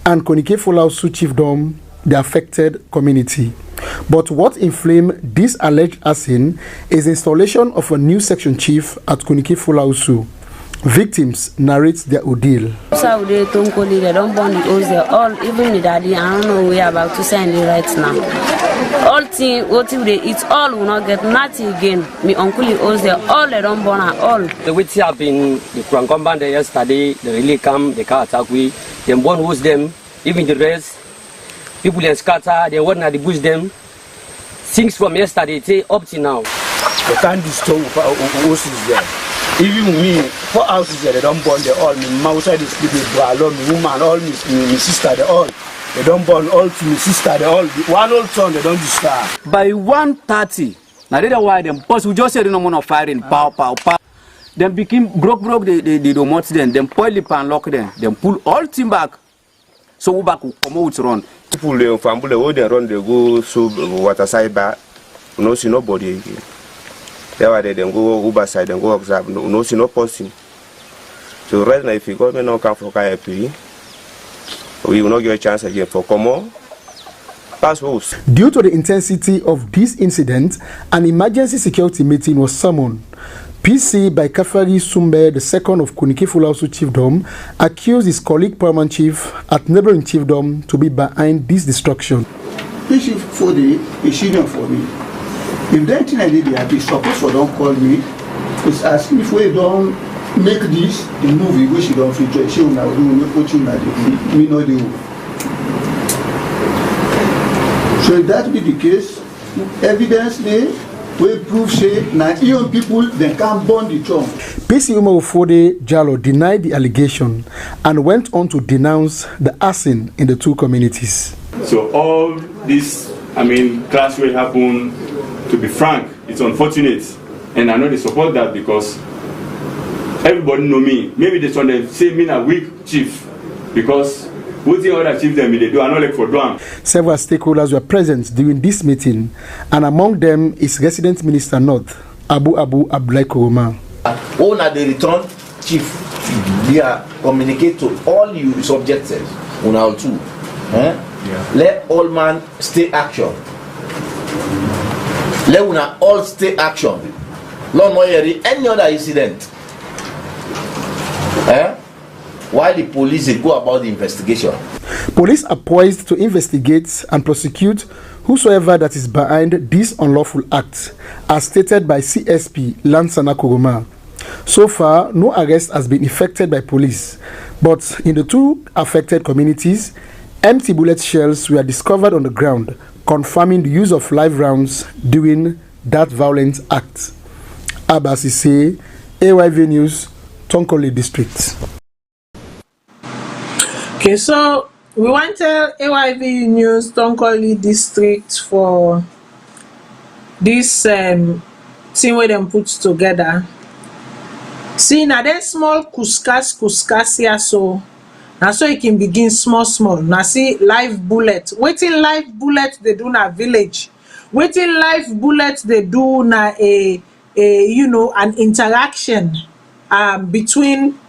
and Konike Fulausu Chiefdom, the affected community. But what inflamed this alleged arson is the installation of a new section chief at Konike Fulausu. Victims narrate their ordeal. So they don't burn the house there. All, even the daddy, I don't know where about to send it right now. All thing, what they eat, all will not get nothing again. Me uncle house there, all they don't burn at all. The witch have been the Krankomban there yesterday, they really come, the car attack we, them one was them, even the rest. People in scatter, they want to bush them. Things from yesterday, say up to now. They can't destroy houses there. Even me, 4 houses there, they don't burn them all. My outside is sleeping, alone, my woman, all my sister, they don't burn all to my sister, they all. One old son, they don't destroy. By 1:30, now they don't why them. Plus, we just said no more firing, pow, pow, pow. Them became broke, they don't want them. Them poil it and lock them. Them pull all team back. So we back come out run. People they run, they go so water side back. No see nobody again. They were there, then go Uber side, then go observe. No see no person. So right now, if you government not come for KIP, we will not give a chance again for Como. Due to the intensity of this incident, an emergency security meeting was summoned. PC by Kafari Sumbe, the second of Konike Fulausu Chiefdom, accused his colleague paramount chief at neighboring chiefdom to be behind this destruction. PC for the issue for me. If that thing I did, they supposed to don't call me. It's asking if we don't make this the movie which you don't feature. She will now do what you know. Me know the. So if that be the case, evidence may. We prove say now young people they can't burn the church. PC Umaru Fode Jalo denied the allegation and went on to denounce the arson in the 2 communities. So all this, clash will happen. To be frank, it's unfortunate, and I know they support that because everybody know me. Maybe they want to say me a weak chief because what the other chief them they do, I know like for Duam. Several stakeholders were present during this meeting, and among them is Resident Minister North, Abu Abdulai Koroma. Owner the return chief, we are communicate to all you subjects, on our two. Let all man stay action. Let una all stay action. Not more any other incident. While the police go about the investigation. Police are poised to investigate and prosecute whosoever that is behind this unlawful act, as stated by CSP Lansana Koroma. So far, no arrest has been effected by police, but in the 2 affected communities, empty bullet shells were discovered on the ground, confirming the use of live rounds during that violent act. Abbas Isse, AYV News, Tonkoli District. Okay, so we want to tell AYV News Tonkoli District for this thing where them put together. See, now then small kuskas here, so now so it can begin small. Now see live bullet. Waiting live bullet they do na village. Waiting live bullet they do na a an interaction between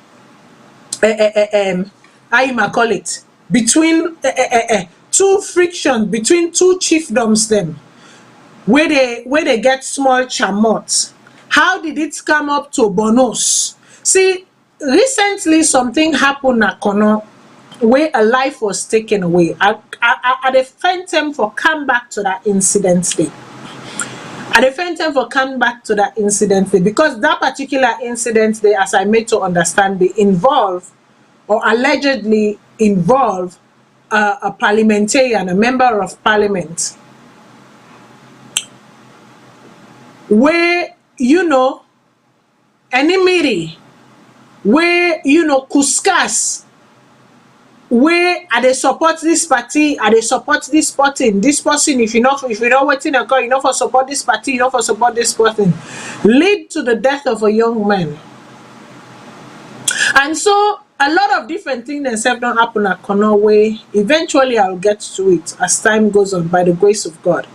how you might call it, between 2 friction between 2 chiefdoms them where they get small chamot. How did it come up to Bonos? See, recently something happened at Kono where a life was taken away. I defend them for come back to that incident day. I defend them for come back to that incident day because that particular incident day, as I made to understand, they involve or allegedly involve a parliamentarian, a member of parliament, where enmity, where kuskas where I dey support this party, I dey support this person. This person, if you know wetin dem call, you know for support this party, you know for support this person, lead to the death of a young man. And so a lot of different things themselves don't happen at Kono way. Eventually I'll get to it as time goes on by the grace of God.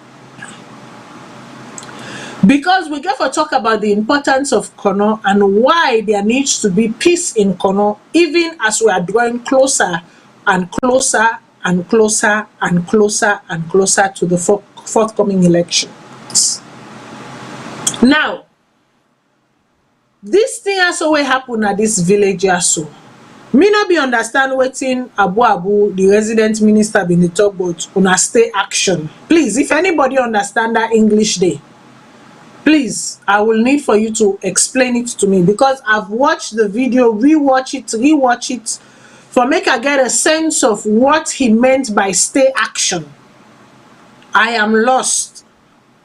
Because we get to talk about the importance of Kono and why there needs to be peace in Kono, even as we are drawing closer and closer and closer and closer and closer to the forthcoming elections. Now, this thing has always happened at this village also. Me not be understand wetin Abu, the resident minister, been the talk about una stay action. Please, if anybody understand that English day, please, I will need for you to explain it to me, because I've watched the video, rewatch it, for make I get a sense of what he meant by stay action. I am lost,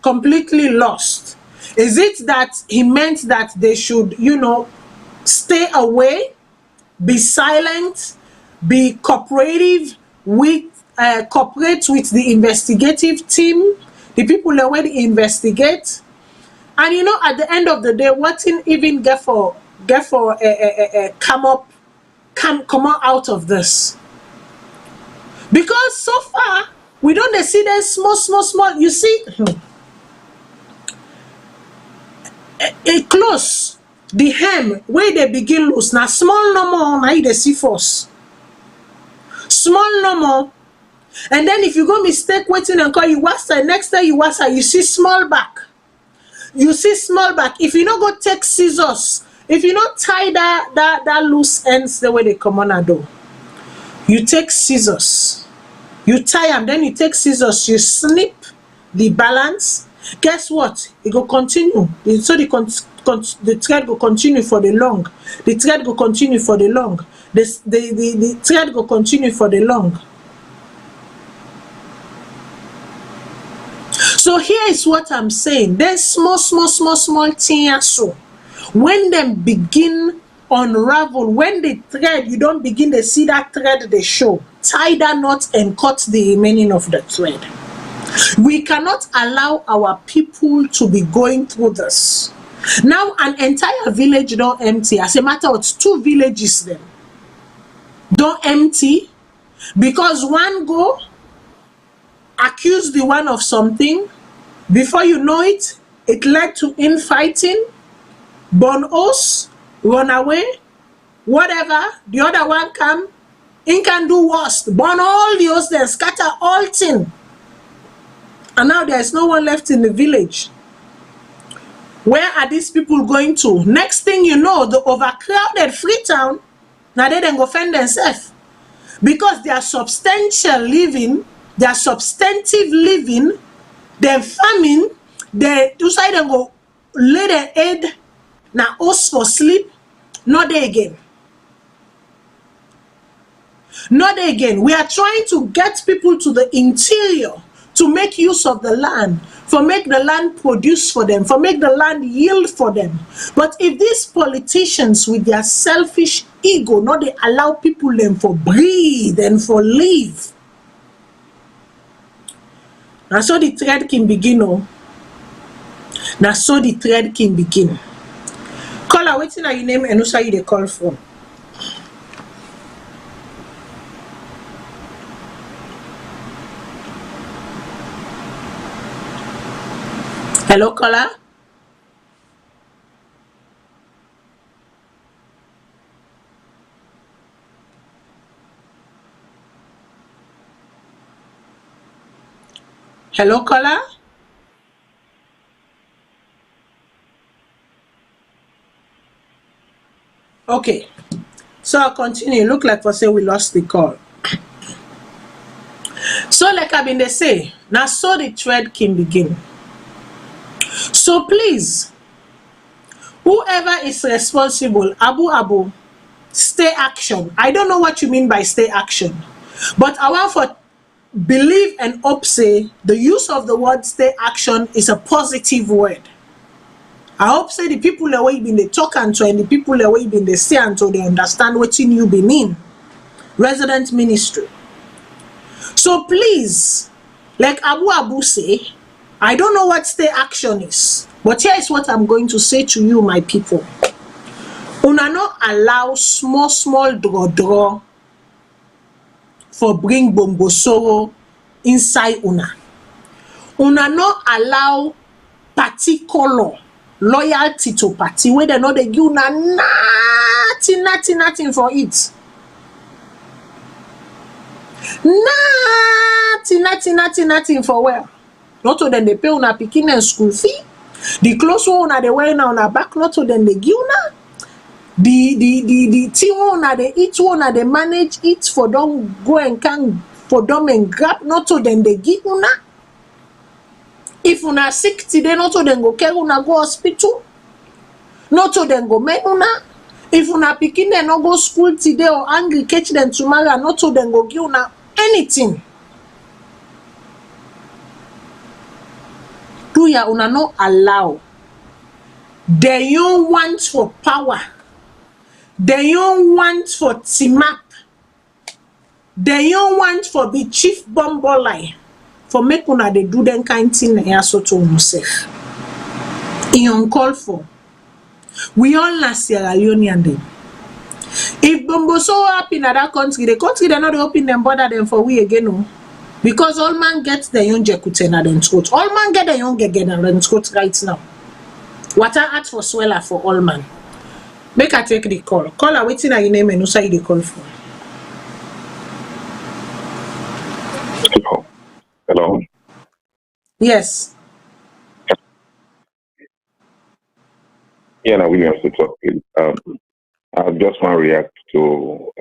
completely lost. Is it that he meant that they should, stay away, be silent, be cooperative with, cooperate with the investigative team, the people that will investigate? And at the end of the day, what didn't even get for come out of this? Because so far we don't see them small. You see, it close the hem where they begin loose. Now small no more, now they see force. Small no more. And then if you go mistake waiting and call you wasa, next time you wasa, you see small back. You see small back. If you not go take scissors, if you not tie that loose ends the way they come on a door, you take scissors, you tie them, then you take scissors, you snip the balance. Guess what? It go continue. So the thread will continue for the long. The thread will continue for the long. The thread will continue for the long. So here is what I'm saying. There's small things. So when them begin unravel, when the thread, you don't begin to see that thread they show. Tie that knot and cut the remaining of the thread. We cannot allow our people to be going through this. Now an entire village don't empty. As a matter of 2 villages then don't empty because one go accuse the one of something. Before you know it, it led to infighting, burn us, run away, whatever. The other one come, in can do worse, burn all the hosts, then scatter all thing. And now there is no one left in the village. Where are these people going to? Next thing you know, the overcrowded Freetown, now they then go fend themselves. Because they are substantial living, they are substantive living, they're famine, they decide to go lay their head now us for sleep, not there again. Not there again. We are trying to get people to the interior to make use of the land, for make the land produce for them, for make the land yield for them. But if these politicians with their selfish ego, not they allow people them for breathe and for live, now so the thread can begin. Oh, now so the thread can begin. Caller, waiting at your name and also you they call from. Hello, caller. Hello, caller. Okay, so I'll continue. Look like for say we lost the call. So like I've been they say, now so the thread can begin. So please, whoever is responsible, Abu, stay action. I don't know what you mean by stay action, but I want for believe and hope say the use of the word stay action is a positive word. I hope say the people that we been they talk and the people that we been they say and they understand what you be mean. resident ministry. So please, like Abu say, I don't know what state action is, but here is what I'm going to say to you, my people. Una not allow small draw for bring bombo soro inside una. Una not allow party color, loyalty to party, where they know they give una nothing for it. Nothing for where? Not to them they pay una pikin and school fee. The clothes una they wear now on her back, not to them they give una. The thing una they eat una they manage it for them go and can for them and grab, not to them they give una. If una sick today, not to them go carry una go hospital. Not to them go make una. If una pikin they not go school today or angry catch them tomorrow, not to them go give una anything. Do ya una not allow. They don't want for power. They don't want for team up. They don't want for the chief bomber line. For make una they do them kind thing here so to himself. He uncalled for. We all na Sierra Leone and them. If Bombo so happy in that country, the country they not open them border them for we again. No. Because all man gets the young Jekuten and throat. All man get the young again and throat right now. What I ask for sweller for all man. Make I take the call. Call her waiting at your name and who say the call for. Hello. Yes. Yeah, now Williams to talk. I just want to react to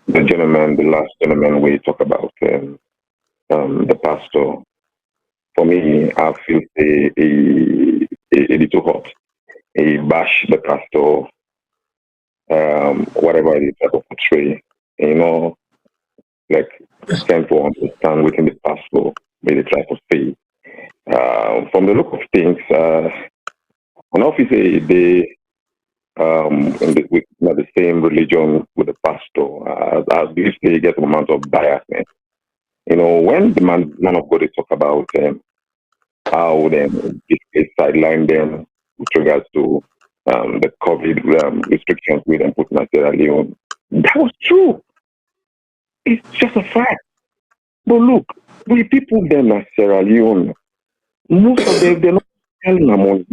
the gentleman, the last gentleman we talk about the pastor. For me, I feel a little hot. He bash the pastor, whatever it is that they portray. You know, like trying to understand within the pastor, may they try to say. From the look of things, an officer they with not the same religion with the pastor. I believe they get an amount of biasness. You know, when the man of God they talk about how them sideline them with regards to the COVID restrictions we then put in Sierra Leone, that was true. It's just a fact. But look, we people them in Sierra Leone, most of them they're not selling their money.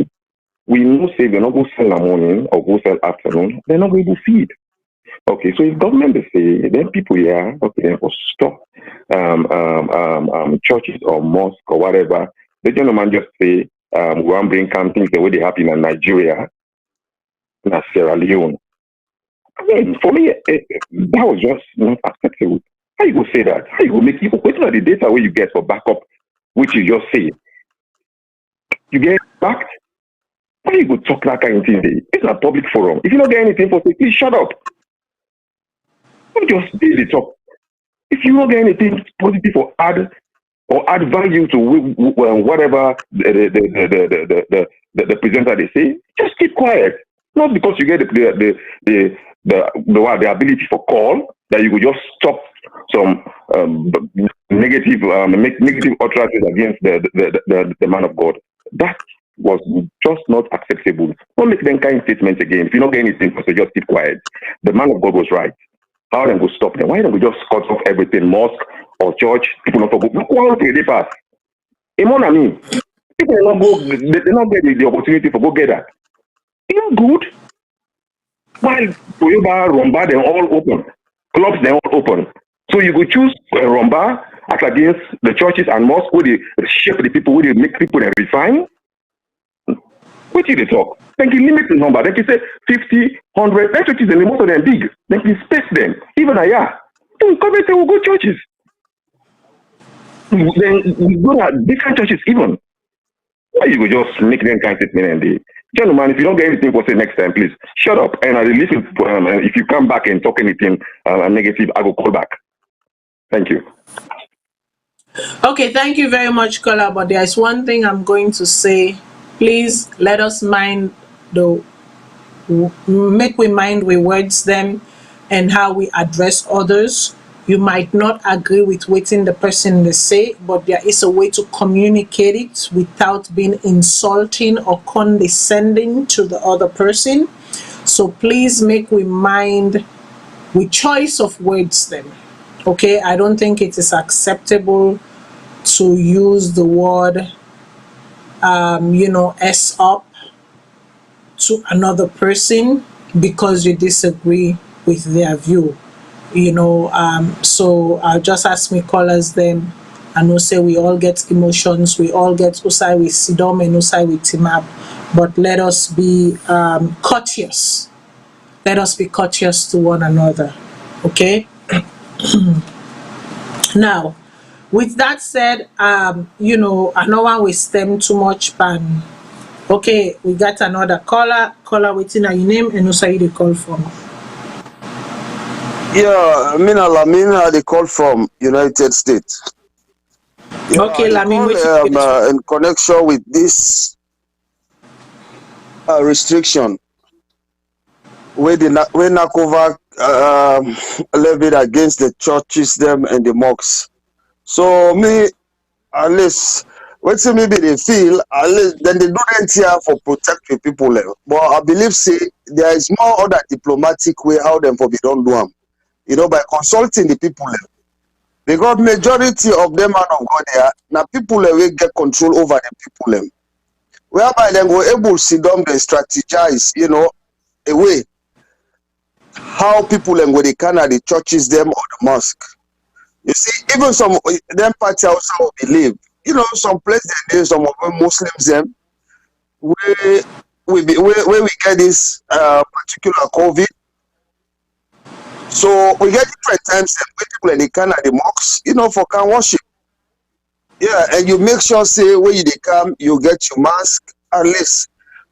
We know say they're not going to sell in the morning or go sell afternoon, they're not going to feed. Okay, so if government they say, then people here, okay, then for stop churches or mosque or whatever, the gentleman just say, we want to bring some things the way they happen in Nigeria, in Sierra Leone. I mean, for me, that was just not acceptable. How you go say that? How you go make you wait on the data where you get for backup, which you just say. You get backed? How you go talk that kind of thing? It's a public forum. If you don't get anything for say, please shut up. Don't just say the talk. If you don't get anything positive or add value to whatever the presenter they say, just keep quiet. Not because you get the ability for call that you could just stop some negative utterances against the man of God. That was just not acceptable. Don't make them kind of statements again. If you don't get anything, so just keep quiet. The man of God was right. How then go stop them? Why don't we just cut off everything, mosque or church? People not go. Why don't they pass? People not go. They not get the opportunity for go get that. It's good. While Toyoba, Romba, they're all open. Clubs, they're all open. So you could choose Romba as against the churches and mosques where they shape the people, where they make people and refine. What did they talk? They can limit the number. They can say 50, 100. That churches, and most of them big. They can space them. Even Then come and say, we'll go churches. Then we go to different churches even. Why you go just make them kind of statement and the gentleman, if you don't get anything for say next time, please shut up. And I listen. If you come back and talk anything negative, I will call back. Thank you. Okay, thank you very much, Kola. But there is one thing I'm going to say. Please let us mind make we mind we words them. and how we address others. You might not agree with what the person they say, but there is a way to communicate it without being insulting or condescending to the other person. So please make we mind with choice of words then. Okay, I don't think it is acceptable to use the word S up to another person because you disagree with their view. So I'll just ask me callers them. I know say we all get emotions, we all get usai with Sidom and usai with Timab, but let us be courteous. Let us be courteous to one another. Okay? Now, with that said, I don't want to stem too much pan. Okay, we got another caller. Caller waiting on your name and also you the call from. Yeah, Lamina, they call from United States. Yeah, okay, Lamin, in connection with this restriction, when Nakova levied against the churches, them and the mosques. So me, at least, maybe they feel, at least, then they do it here for protect the people. But I believe, there is more other diplomatic way how them for we don't do them. By consulting the people. Because majority of them out of God there, now people will get control over the people. Whereby they go able to sit down and strategize, a way how people they can at the churches them or the mosque. You see, even some them party also believe, some places there's some of them Muslims them where we get this particular COVID. So we get different times when people in the can at the mosques, for can worship. Yeah, and you make sure say when you come, you get your mask, at least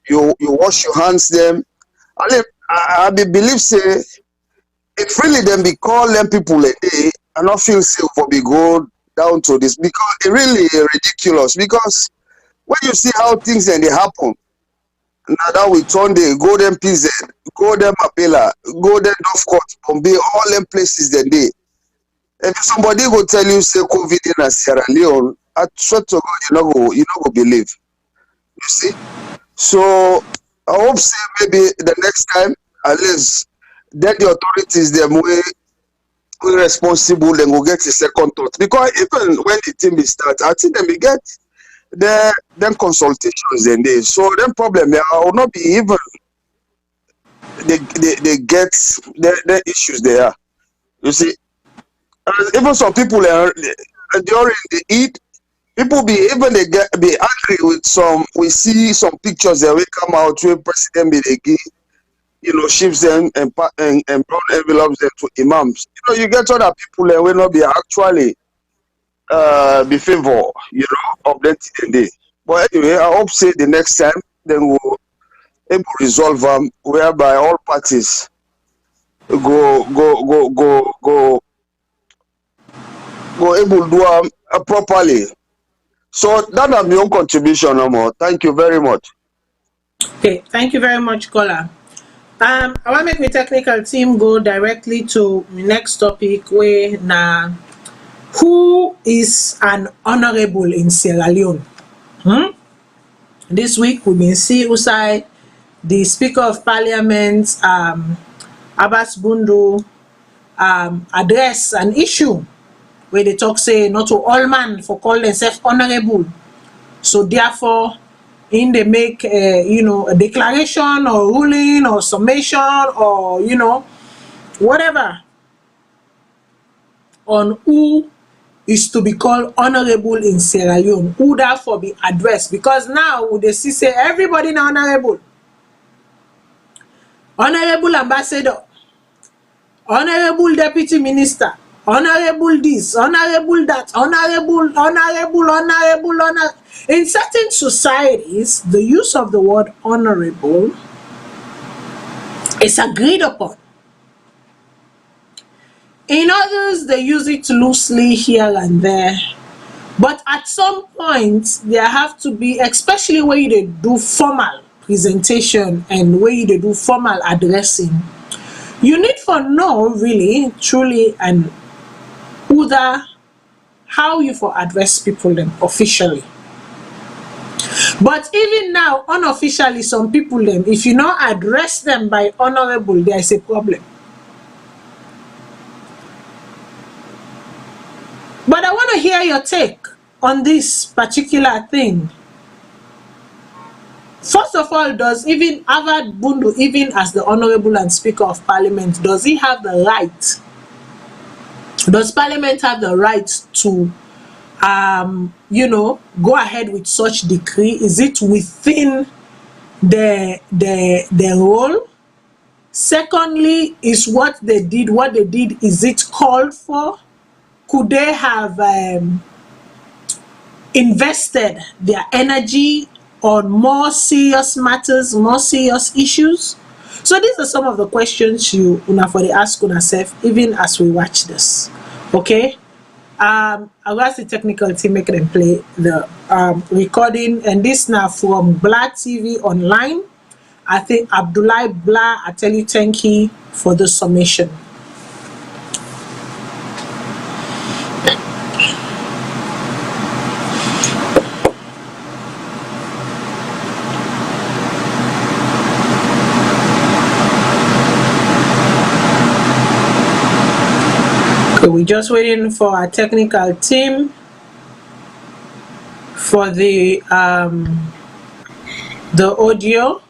you wash your hands them. I believe say it really then be call them people a day and not feel safe for be go down to this because it really ridiculous because when you see how things then they happen. Now that we turn the Golden PZ, Golden Mapela, Golden Northcourt, Bombay, all them places that day. If somebody go tell you say COVID in Sierra Leone, I swear to God, you not go believe. You see? So I hope say maybe the next time, at least then the authorities them way responsible, then go get a second thought. Because even when the team is start, I think them we get them consultations and they so them problem will not be even they get the issues there. You see, even some people during the Eid, people be angry with some. We see some pictures that will come out where President be they give, ships them and brown envelopes them to imams. You get other people that will not be actually be favor, of that day. But anyway, I hope say the next time then we'll able to resolve them whereby all parties go able to do them properly. So that is my own contribution no more. Thank you very much. Okay, thank you very much, caller. I want to make my technical team go directly to the next topic where now who is an honorable in Sierra Leone? This week we've been seeing Usai, the Speaker of Parliament, Abbas Bundu, address an issue where they talk say not to all man for call themselves honorable. So therefore, in they make a declaration or ruling or summation or whatever on who is to be called honorable in Sierra Leone, who therefore be addressed because now they see say everybody now honorable ambassador, honorable deputy minister, honorable this, honorable that, honorable. In certain societies, the use of the word honorable is agreed upon. In others, they use it loosely here and there. But at some point, there have to be, especially when they do formal presentation and when they do formal addressing, You need for know really, truly, and other how you for address people them officially. But even now, unofficially, some people them, if you not address them by honorable, there is a problem. But I want to hear your take on this particular thing. First of all, does even Avad Bundu, even as the Honorable and Speaker of Parliament, does he have the right? Does Parliament have the right to, you know, go ahead with such decree? Is it within the role? Secondly, is what they did, is it called for? Could they have invested their energy on more serious matters, more serious issues? So these are some of the questions you una for the ask yourself even as we watch this. Okay. I'll ask the technical team make them play the recording, and this now from Blah TV Online. I think Abdullah Blah, I tell you thank you for the summation. We're just waiting for our technical team for the audio.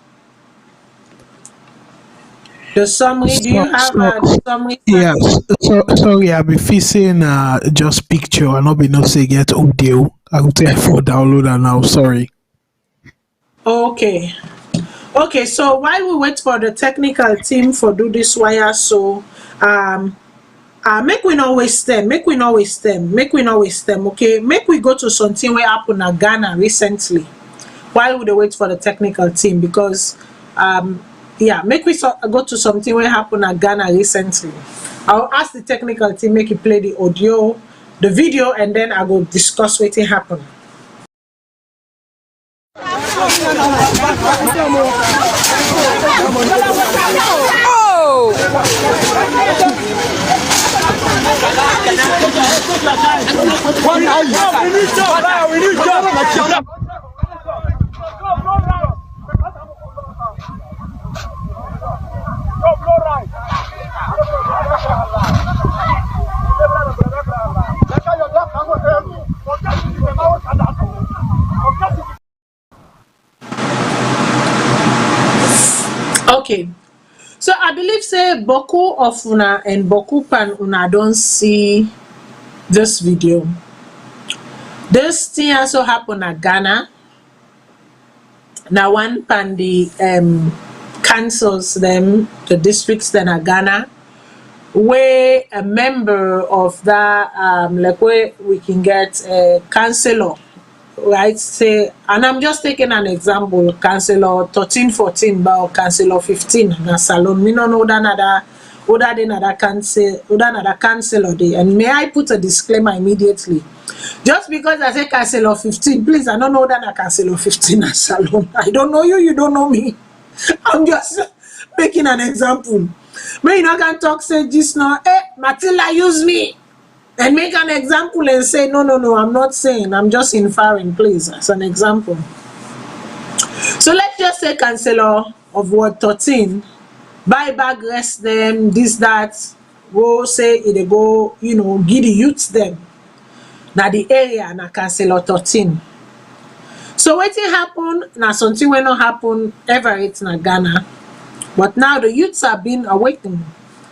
The summary, do you have the summary? Yes. So sorry, I'll be facing just picture and not be no say get audio. I will take for download and now. Sorry. Okay. Okay, so while we wait for the technical team for do this wire, so make we not waste them, okay? Make we go to something where happened in Ghana recently while we wait for the technical team, because yeah, make we go to something where happened in Ghana recently. I'll ask the technical team make you play the audio, the video, and then I will discuss what happened. Okay, so I believe say Boku of una and Boku Pan una don't see this video. This thing also happened at Ghana. Now one pan the councils them, the districts then at Ghana, where a member of that like where we can get a councillor, right? Say, and I'm just taking an example, councillor 13, 14, but councillor 15 na Salone. Me no know that another councillor there. And may I put a disclaimer immediately? Just because I say councillor 15, please, I don't know that a councillor 15 na Salone. I don't know you, you don't know me. I'm just making an example. But you know, can talk say just now, Matilda use me and make an example and say no, I'm not saying, I'm just inferring, please, as an example. So let's just say councillor of Ward 13 buy back, rest them, this, that, go say they go, you know, give the youths them. Now the area na councillor 13. So what happen? Now something will not happen ever it's na Ghana. But now the youths have been awakened.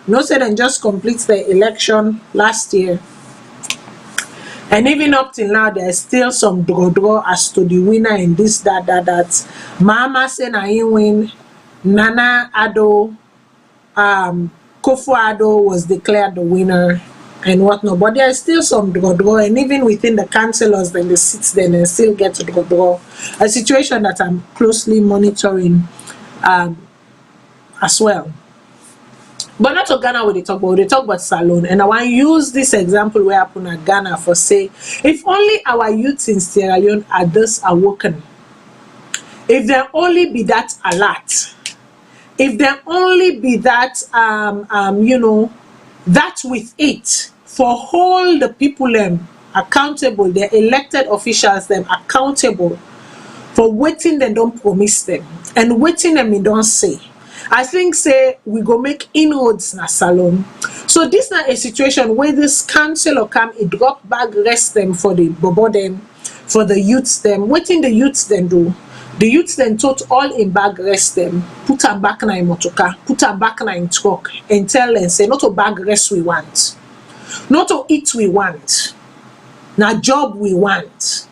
No say they just complete the election last year. And even up till now, there's still some draw as to the winner in this, that. Mama say na he win. Nana Ado, Kofu Ado was declared the winner and whatnot. But there's still some draw, and even within the councillors, then the seats, then they still get draw. A situation that I'm closely monitoring as well. But not to Ghana where they talk about Salone. And I want to use this example where I put at Ghana for say, if only our youths in Sierra Leone are thus awoken, if there only be that alert, if there only be that that with it, for hold the people accountable, the elected officials them accountable for waiting they don't promise them and waiting them don't say. I think say we go make inroads na Salone. So this not a situation where this council come a drop bag rest them for the bobo them, for the youths them. Waiting the youths then do. The youths then told all in bag rest them, put her back na in motoka, put her back na in truck, and tell them say not to bag rest we want, not to eat we want, na job we want,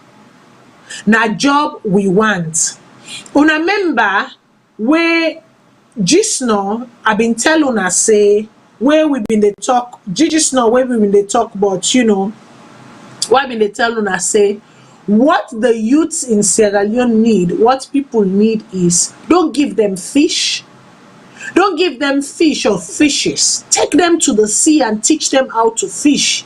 na job we want. Una member where just now I've been telling una say where we been the talk just now where we been the talk about why been they tell una say what the youths in Sierra Leone need, what people need is don't give them fish. Don't give them fish or fishes. Take them to the sea and teach them how to fish.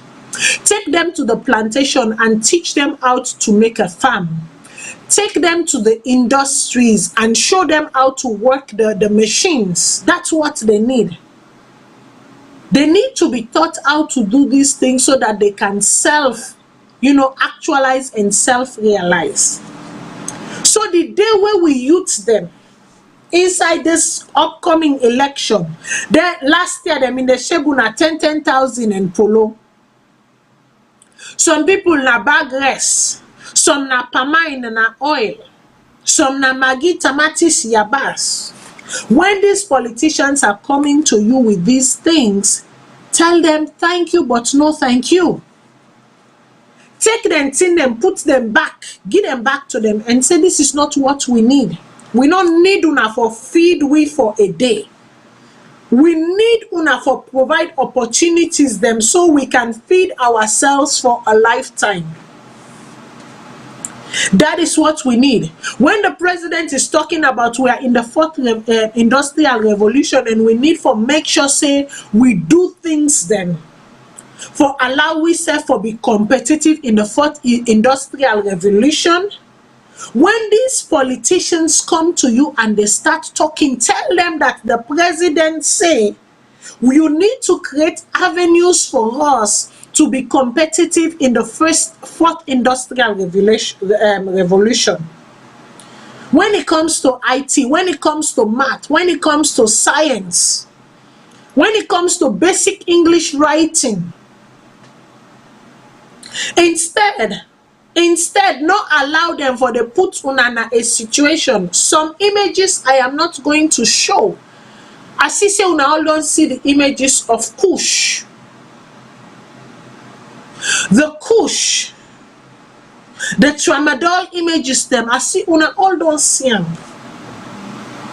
Take them to the plantation and teach them how to make a farm. Take them to the industries and show them how to work the machines. That's what they need. They need to be taught how to do these things so that they can actualize and self-realize. So the day where we youth them inside this upcoming election, last year them in the Shebuna 10,000 and polo. Some people na bag rest, some na pamine na oil, some na magi tamatis yabas. When these politicians are coming to you with these things, tell them thank you but no thank you. Take them, tin them, put them back, give them back to them and say this is not what we need. We don't need una for feed we for a day. We need una for provide opportunities them so we can feed ourselves for a lifetime. That is what we need. When the president is talking about we are in the fourth industrial revolution and we need for make sure say we do things then for allow we say for be competitive in the fourth industrial revolution. When these politicians come to you and they start talking, tell them that the president say you need to create avenues for us to be competitive in the fourth industrial revolution. When it comes to IT, when it comes to math, when it comes to science, when it comes to basic English writing, Instead, not allow them for the put unana a situation. Some images I am not going to show. I see say una all don't see the images of Kush. The Kush, the tramadol images them. I see una all don't see them.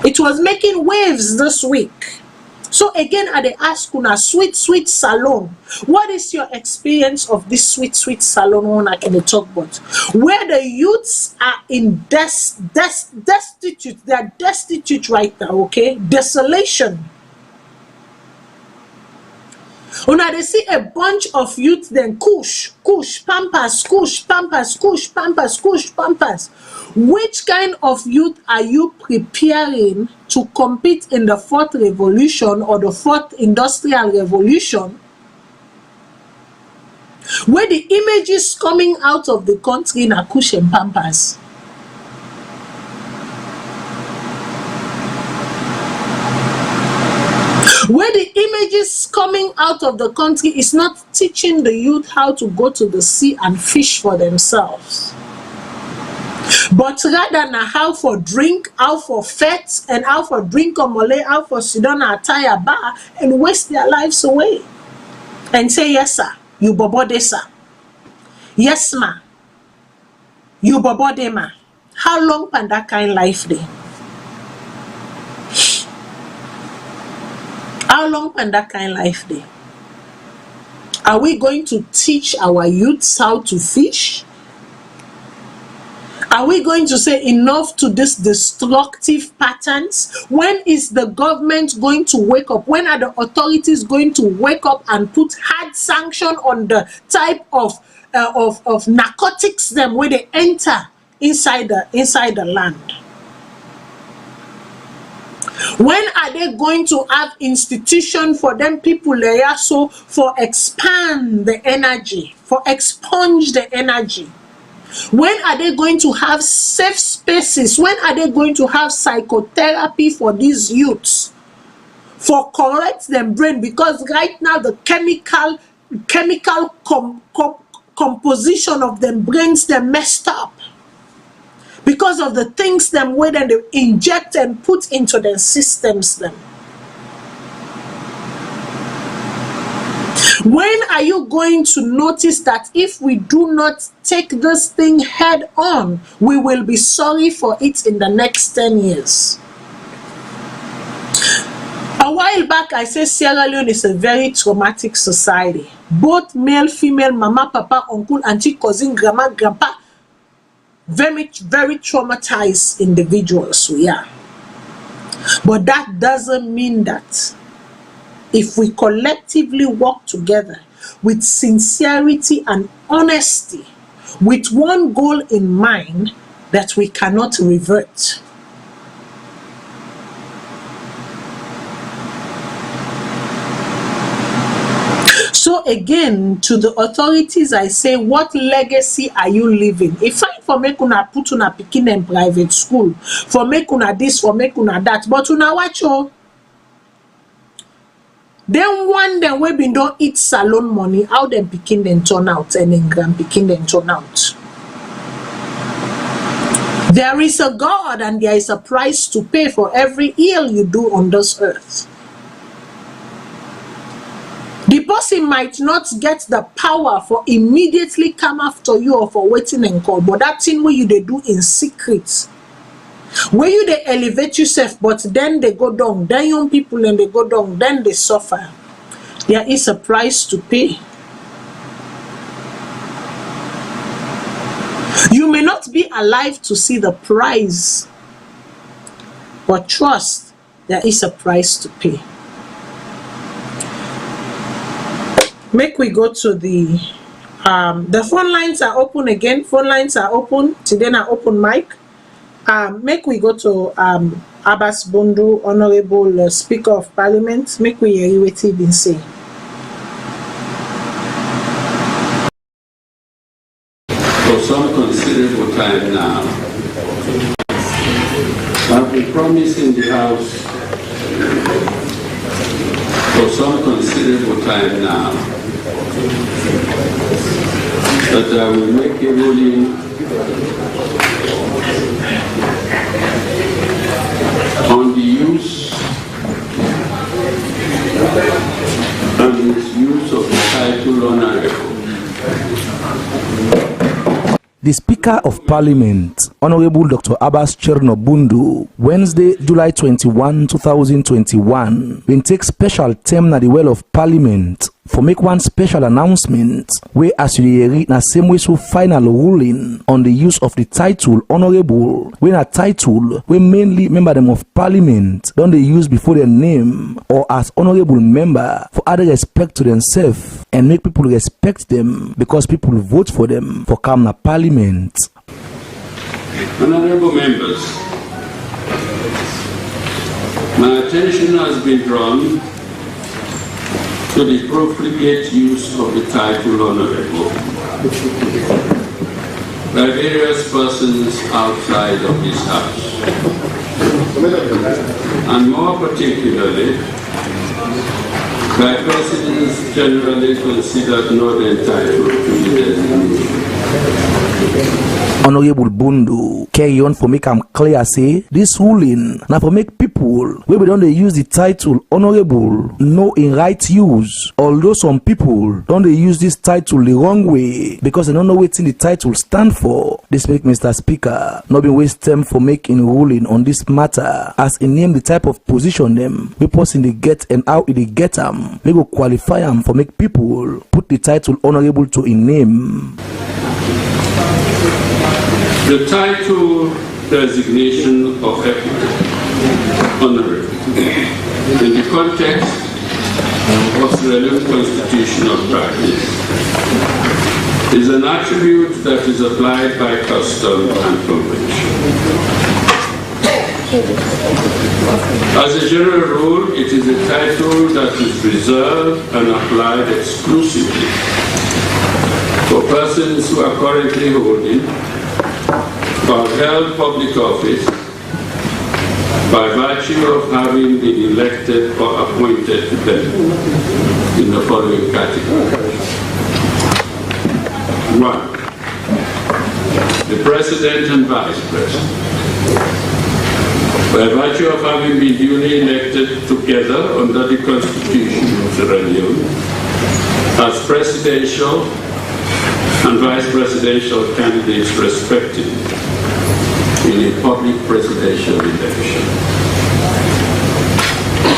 It was making waves this week. So again, I ask una sweet Salone. What is your experience of this sweet Salone one I can talk about? Where the youths are in destitute, they are destitute right now, okay? Desolation. Una they see a bunch of youth then kush, pampers. Which kind of youth are you preparing to compete in the fourth revolution or the fourth industrial revolution? Where the images coming out of the country na kush and pampers. Where the images coming out of the country is not teaching the youth how to go to the sea and fish for themselves, but rather na how for drink, how for fete, and how for drink omole, how for sit down at tire bar and waste their lives away and say yes sir, you bobo de sir, yes ma, you bobo de ma. How long can that kind life dey? How long can that kind life dey? Are we going to teach our youths how to fish? Are we going to say enough to this destructive patterns? When is the government going to wake up? When are the authorities going to wake up and put hard sanction on the type of narcotics them where they enter inside the land? When are they going to have institution for them people there so for expand the energy, for expunge the energy? When are they going to have safe spaces? When are they going to have psychotherapy for these youths? For correct them brain, because right now the chemical composition of them brains, they're messed up because of the things them way that they inject and put into their systems them. When are you going to notice that if we do not take this thing head on, we will be sorry for it in the next 10 years? A while back, I said Sierra Leone is a very traumatic society. Both male, female, mama, papa, uncle, auntie, cousin, grandma, grandpa, very traumatized individuals we are. But that doesn't mean that if we collectively work together with sincerity and honesty, with one goal in mind, that we cannot revert. So again, to the authorities, I say, what legacy are you leaving? If I for make una put una pikin in private school, for make una this, for make una that, but una watch oh. Then one day we been don't eat Salone money, how them pikin them turn out and then grand pikin them turn out. There is a God and there is a price to pay for every ill you do on this earth. The person might not get the power for immediately come after you or for waiting and call, but that thing where you they do in secret, where you they elevate yourself, but then they go down, then young people and they go down, then they suffer. There is a price to pay. You may not be alive to see the price, but trust, there is a price to pay. Make we go to the phone lines are open again. Phone lines are open. Today na open mic. Make we go to Abbas Bundu, Honorable Speaker of Parliament. Make we hear what he been say. For some considerable time now, I've been promising the House for some considerable time now that I will make a ruling on the use and misuse of the title honorable. The Speaker of Parliament, Honorable Dr. Abbas Cherno Bundu, Wednesday, July 21, 2021, will take special time at the Well of Parliament for make one special announcement where as you read na same way so final ruling on the use of the title honorable, when a title where mainly member them of Parliament don't they use before their name or as honorable member for other respect to themselves and make people respect them because people vote for them for come na Parliament. Honorable members, my attention has been drawn to the profligate use of the title honorable by various persons outside of this house, and more particularly by persons generally considered not entitled to the designation. Honorable Bundu carry on for make am clear say this ruling now for make people where we don't they use the title honorable know in right use, although some people don't they use this title the wrong way because they don't know what the title stand for. This make Mr. Speaker not be waste time for making ruling on this matter as in name the type of position them we person they get and how they get them they go qualify them for make people put the title honorable to a name. The title designation of honorable in the context of Sierra Leone constitutional practice is an attribute that is applied by custom and convention. As a general rule, it is a title that is reserved and applied exclusively for persons who are currently holding or held public office by virtue of having been elected or appointed to them in the following categories. 1. The President and Vice President. By virtue of having been duly elected together under the Constitution of Sierra Leone as presidential and vice presidential candidates respectively in a public presidential election.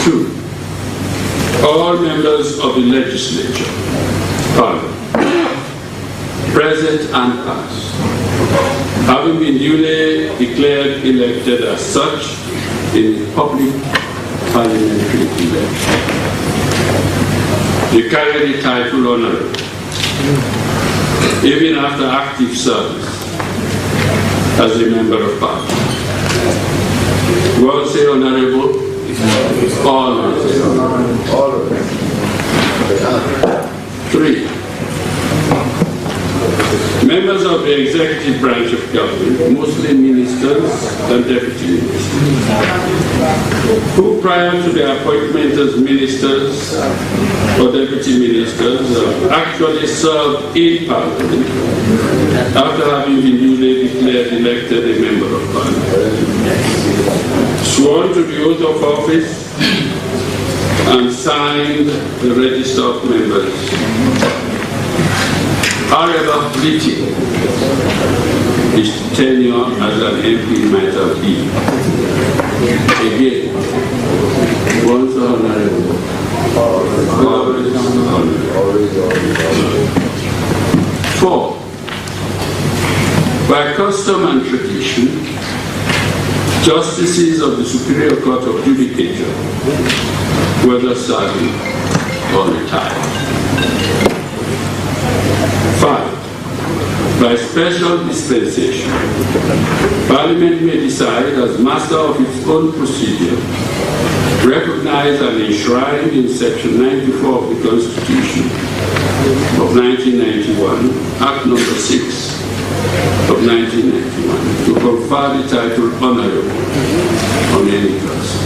2. All members of the legislature, Parliament, present and past, having been duly declared elected as such in public parliamentary election. You carry the title honorable, even after active service as a member of parliament. You all say honorable? Always. 3. Members of the executive branch of government, mostly ministers and deputy ministers, who prior to their appointment as ministers or deputy ministers actually served in parliament after having been duly declared elected a member of parliament, sworn to the oath of office and signed the register of members. However fleeting his tenure as an MP might have been. Again, once honorable, always honorable. 4. By custom and tradition, justices of the Superior Court of Judicature, whether serving or retired. 5. By special dispensation, Parliament may decide as master of its own procedure, recognized and enshrined in Section 94 of the Constitution of 1991, Act No. 6 of 1991, to confer the title honorable on any person.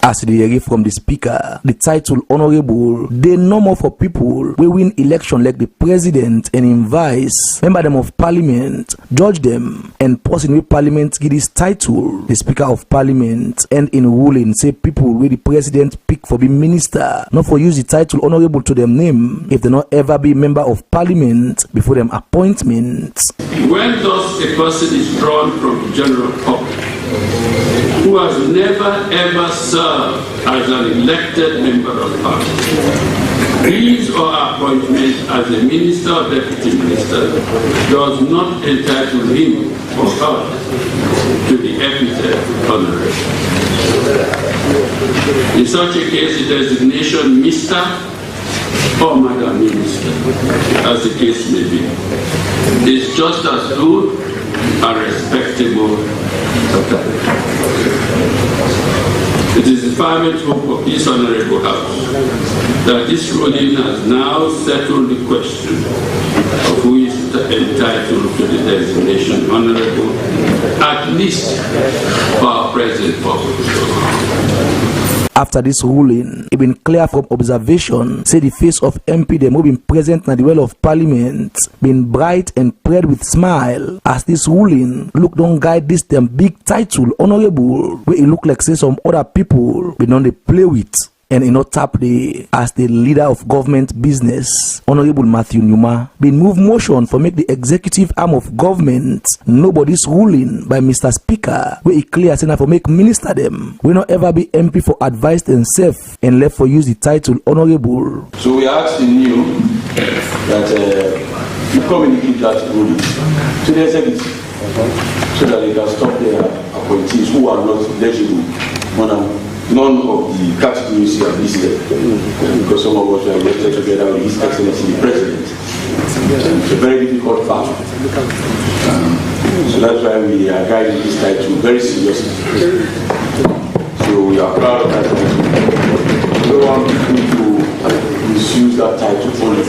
As they hear from the speaker, the title honorable, they no more for people we win election like the president and in vice, member them of parliament, judge them, and person with parliament give this title, the speaker of parliament, and in ruling say people with the president pick for be minister, not for use the title honorable to them name, if they not ever be member of parliament before them appointment. When thus a person is drawn from the general public, who has never ever served as an elected member of parliament, his or her appointment as a minister or deputy minister does not entitle him or her to the epithet honorable. In such a case, the designation Mr. or Madam Minister, as the case may be, is just as good and respectable. It is the fervent hope of this honorable house that this ruling has now settled the question of who is entitled to the designation honorable, at least for our present purpose. After this ruling, it been clear from observation, say the face of MP them who been present in the well of parliament been bright and prayed with smile as this ruling look don't guide this them big title honorable where it look like say some other people been on the play with and in not tap the as the leader of government business. Honorable Matthew Numa been move motion for make the executive arm of government nobody's ruling by Mr. Speaker where it clear say for make minister them will not ever be MP for advice themselves and left for use the title honorable. So we are asking you that you communicate that ruling to the executive so that they can stop their appointees who are not legible. None of the categories you have listed, because some of us were elected together with His Excellency the President. It's a very difficult fact. So that's why we are guiding this title very seriously. So we are proud of that title. We don't want people to misuse that title only,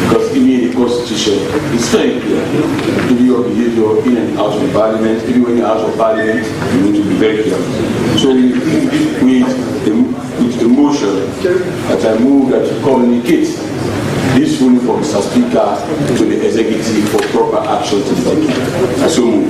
because even in the Constitution, it's very clear. To be your behavior in and out of Parliament, even when you're out of Parliament, you need to be very careful. So with the motion that I move that you communicate this ruling from Mr. Speaker to the executive for proper action to take. I so move.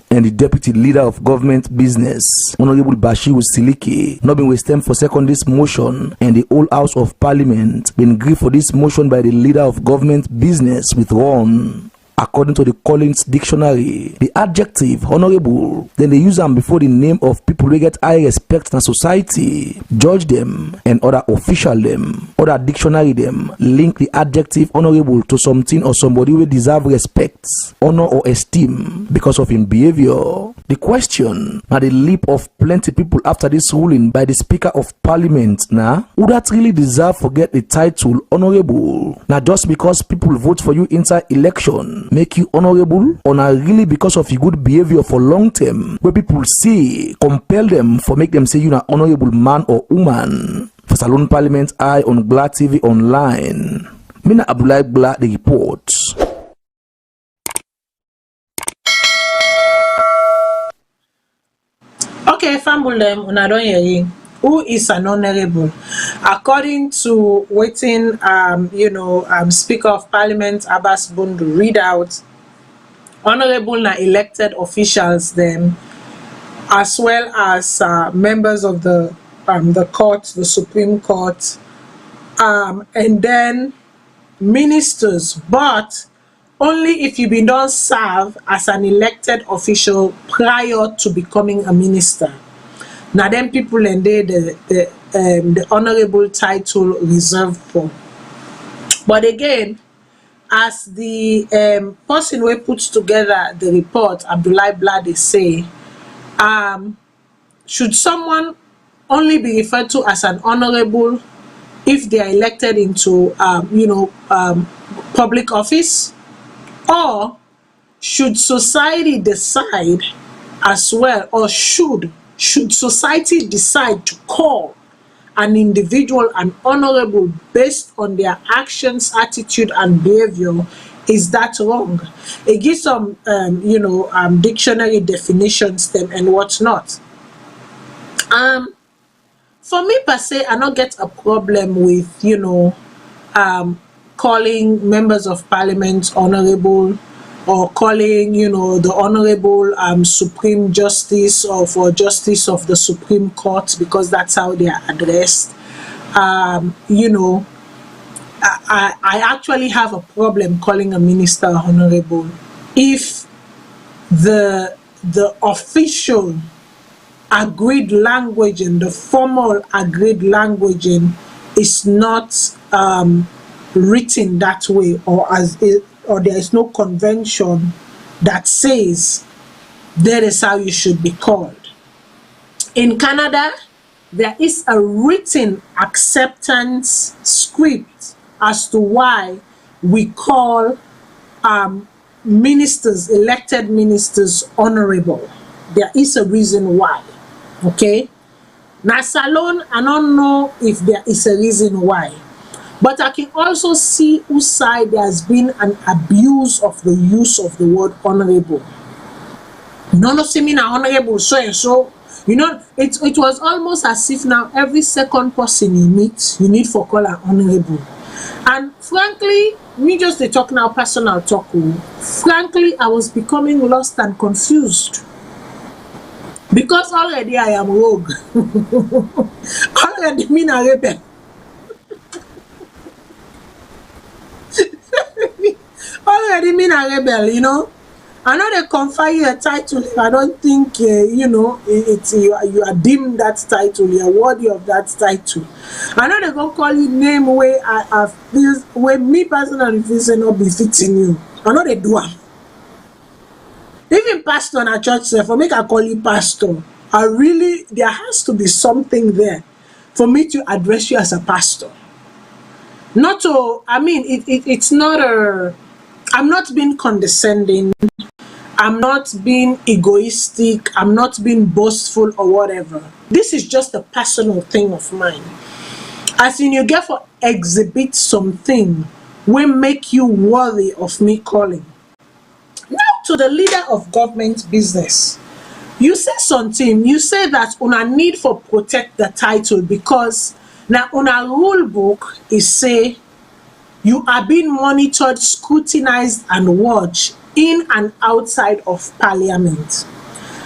And the deputy leader of government business, Honorable Bashiru Silike, not been wasted for second this motion, and the whole House of Parliament been grieved for this motion by the leader of government business with Ron. According to the Collins Dictionary, the adjective honorable, then they use them before the name of people who get high respect in society, judge them, and other official them, other dictionary them, link the adjective honorable to something or somebody who deserve respect, honor or esteem because of his behavior. The question, now the leap of plenty people after this ruling by the Speaker of Parliament, would that really deserve to get the title honorable? Now just because people vote for you inside election, make you honorable, or not really because of your good behavior for long term, where people say compel them for make them say you're an honorable man or woman. For Salone Parliament, I on Glad TV Online. Mina Abdullah Glad the report. Okay, Fambulem, una hear you. Who is an honorable? According to waiting, Speaker of Parliament Abbas Bundu read out, honorable na elected officials them, as well as members of the court, the Supreme Court, and then ministers, but only if you been done serve as an elected official prior to becoming a minister. Now then people and they the honorable title reserved for. But again, as the person who puts together the report, Abdullah Blade say, should someone only be referred to as an honorable if they are elected into public office, or should society decide as well, or should society decide to call an individual an honorable based on their actions, attitude, and behavior? Is that wrong? It gives some, dictionary definitions them and whatnot. For me per se, I don't get a problem with calling members of parliament honorable, or calling, the Honorable Supreme Justice or Justice of the Supreme Court, because that's how they are addressed. I actually have a problem calling a minister honorable if the official agreed language and the formal agreed languaging is not written that way, or there is no convention that says that is how you should be called. In Canada, there is a written acceptance script as to why we call ministers, elected ministers, honorable. There is a reason why. Okay? Now, Salone, I don't know if there is a reason why. But I can also see whose side there has been an abuse of the use of the word honorable. None of me now honorable so and so. It was almost as if now every second person you meet, you need for call an honorable. And frankly, we just talk now personal talk. Frankly, I was becoming lost and confused. Because already I am rogue. Already mean a rebel. Already mean a rebel, I know they confer you a title. I don't think you are deemed that title. You are worthy of that title. I know they gonna call you name where I feel, where me personally feel say not be fitting you. I know they do am. Even pastor in a church say, for make I call you pastor, there has to be something there for me to address you as a pastor. Not to, it's not I'm not being condescending. I'm not being egoistic, I'm not being boastful or whatever. This is just a personal thing of mine. As in, you get for exhibit something will make you worthy of me calling. Now to the leader of government business. You say something, you say that una need for protect the title because now una rule book is say you are being monitored, scrutinized and watched in and outside of parliament.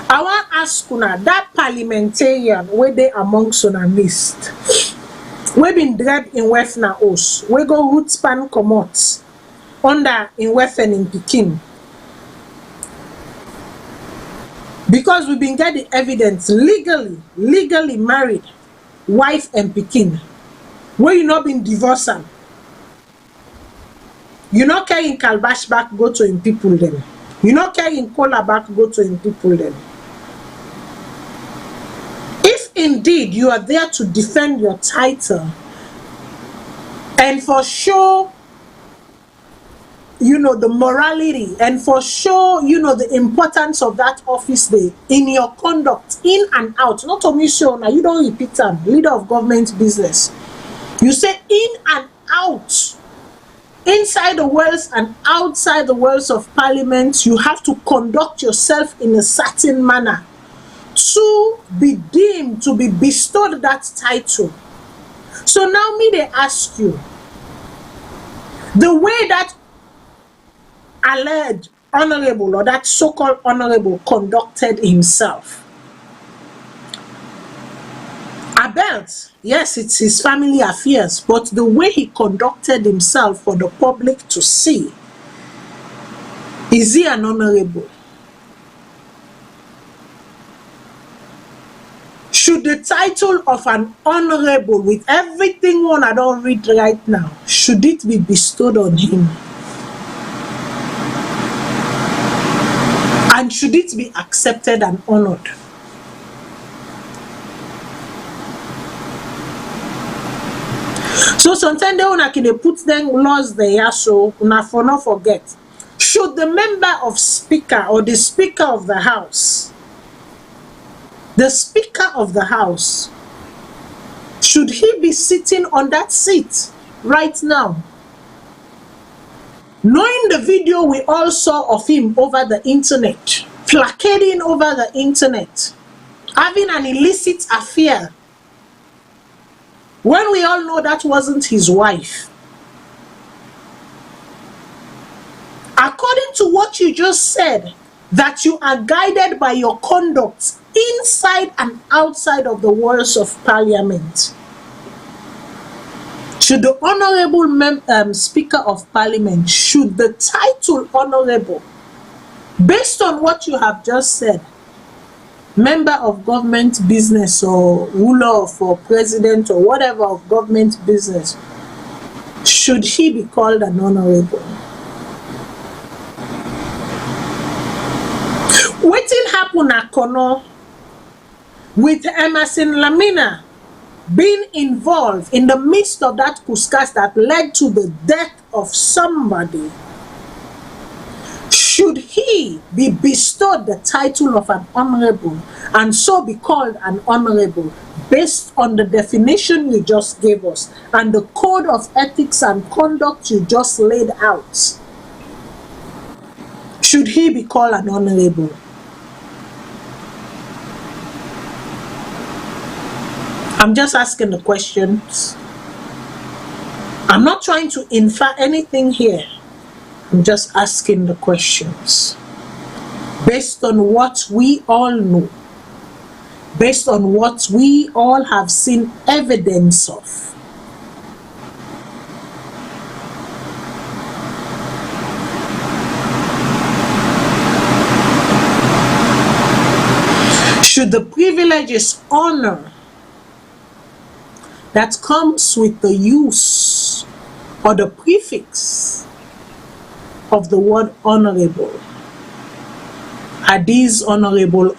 I want ask una that parliamentarian where they amongst una list. We been dragged in West na us. We go root span comot under in Wefen in Pekin. Because we've been getting evidence legally married, wife and Pekin. Where you not been divorced. You not carrying calabash back, go to in people them. You not carrying cola back, go to in people them. If indeed you are there to defend your title and for sure, you know, the morality and for sure, you know, the importance of that office day in your conduct, in and out, not only show, now you don't repeat them, leader of government business. You say in and out, inside the walls and outside the walls of parliament, you have to conduct yourself in a certain manner to be deemed, to be bestowed that title. So now me they ask you, the way that alleged honorable or that so-called honorable conducted himself, Abelt, yes, it's his family affairs, but the way he conducted himself for the public to see, is he an honorable? Should the title of an honorable, with everything one I don't read right now, should it be bestowed on him? And should it be accepted and honored? So sometimes they wanna put them laws there, so una for not forget. Should the member of speaker or the speaker of the house, should he be sitting on that seat right now? Knowing the video we all saw of him over the internet, placarding over the internet, having an illicit affair, when we all know that wasn't his wife. According to what you just said, that you are guided by your conduct inside and outside of the walls of parliament. Should the honorable speaker of parliament, should the title honorable, based on what you have just said, member of government business or ruler of or president or whatever of government business, should he be called an honorable? Wetin happen at Kono with Emerson Lamina being involved in the midst of that kuskas that led to the death of somebody? Should he be bestowed the title of an honorable and so be called an honorable based on the definition you just gave us and the code of ethics and conduct you just laid out? Should he be called an honorable? I'm just asking the questions. I'm not trying to infer anything here. I'm just asking the questions. Based on what we all know. Based on what we all have seen evidence of. Should the privileges, honor that comes with the use or the prefix of the word honorable, are these honorable?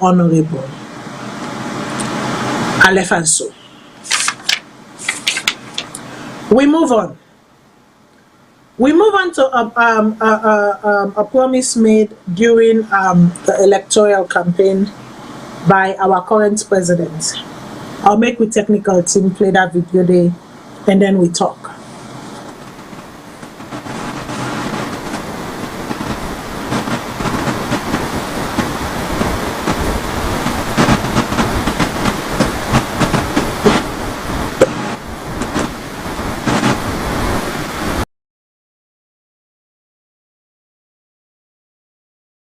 Alefanso. We move on. We move on to a promise made during the electoral campaign by our current president. I'll make with technical team play that video there, and then we talk.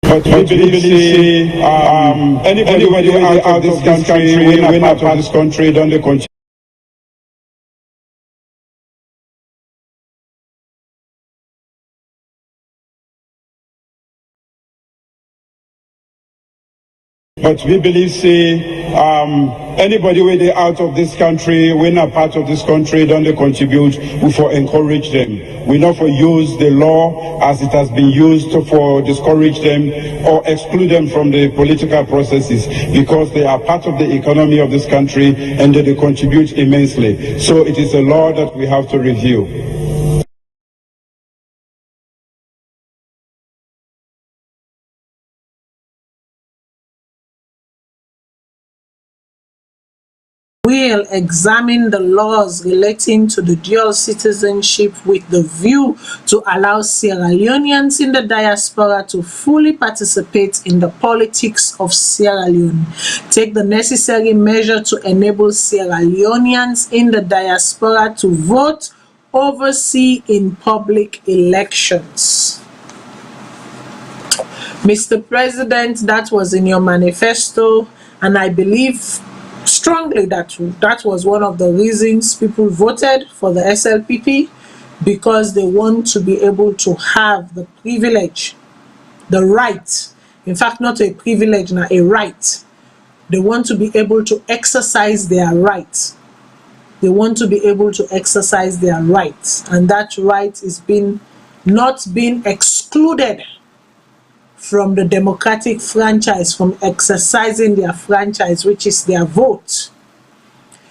But we believe anybody out of this country, when out of this country, don't they continue? But we believe, anybody when they out of this country, when a part of this country, don't they contribute, we for encourage them. We not for use the law as it has been used for discourage them or exclude them from the political processes, because they are part of the economy of this country and they contribute immensely. So it is a law that we have to review. Will examine the laws relating to the dual citizenship with the view to allow Sierra Leoneans in the diaspora to fully participate in the politics of Sierra Leone. Take the necessary measure to enable Sierra Leoneans in the diaspora to vote, oversee in public elections. Mr. President, that was in your manifesto, and I believe strongly that was one of the reasons people voted for the SLPP, because they want to be able to have the privilege, the right, in fact not a privilege, now a right. They want to be able to exercise their rights. They want to be able to exercise their rights, and that right is not being excluded from the democratic franchise, from exercising their franchise, which is their vote.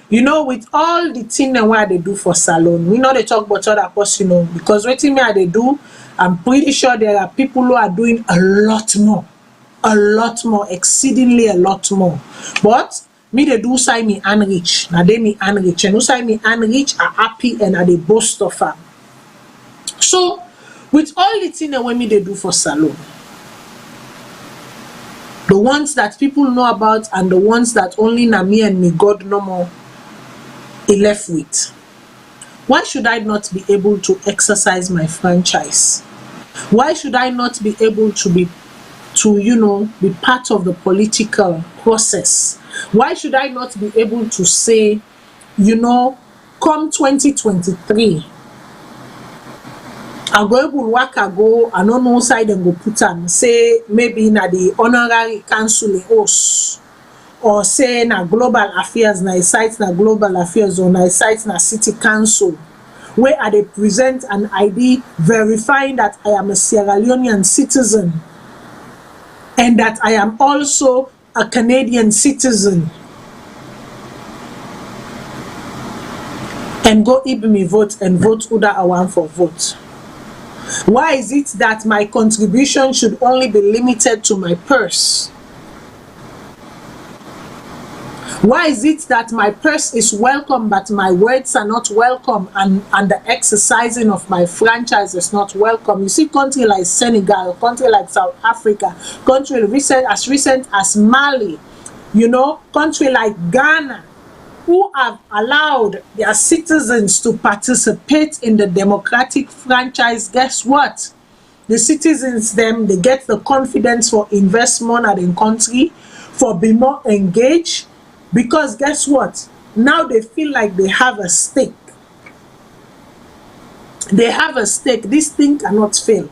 You know, with all the thing and what they do for Salone, we know they talk about other person, you know, because what they do, I'm pretty sure there are people who are doing a lot more, exceedingly a lot more. But me they do say me unrich, now they me unrich, and who say me unrich are happy and are they boast of them. So with all the thing and what me they do for Salone, the ones that people know about and the ones that only na me and me God no more he left with. Why should I not be able to exercise my franchise? Why should I not be able to be part of the political process? Why should I not be able to say, come 2023, I go able work ago, I don't know side and go put on, say maybe na the honorary council in host, or say na global affairs, na site na global affairs, or na site na city council, where I they present an ID verifying that I am a Sierra Leonean citizen and that I am also a Canadian citizen, and go give me vote and vote who that I want for vote. Why is it that my contribution should only be limited to my purse? Why is it that my purse is welcome but my words are not welcome, and the exercising of my franchise is not welcome? You see, country like Senegal, country like South Africa, country as recent as Mali, country like Ghana, who have allowed their citizens to participate in the democratic franchise, guess what? The citizens, they get the confidence for investment at the country, for being more engaged, because guess what? Now they feel like they have a stake. They have a stake. This thing cannot fail.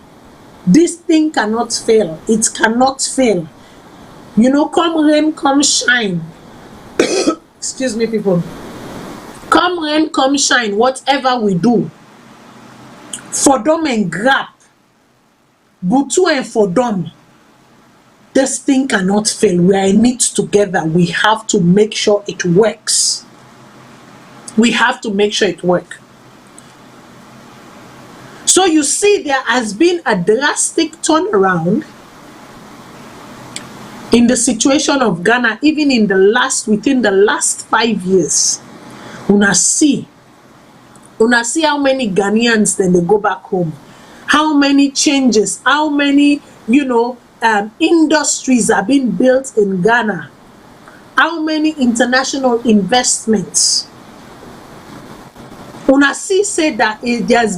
This thing cannot fail. It cannot fail. Come rain, come shine. Excuse me, people. Come rain, come shine, whatever we do, for them and grab, Butu and for them, this thing cannot fail. We are in it together. We have to make sure it works. We have to make sure it works. So you see, there has been a drastic turnaround in the situation of Ghana, even within the last 5 years. Una see how many Ghanaians then they go back home, how many changes, how many industries are being built in Ghana, how many international investments. Una see say that it has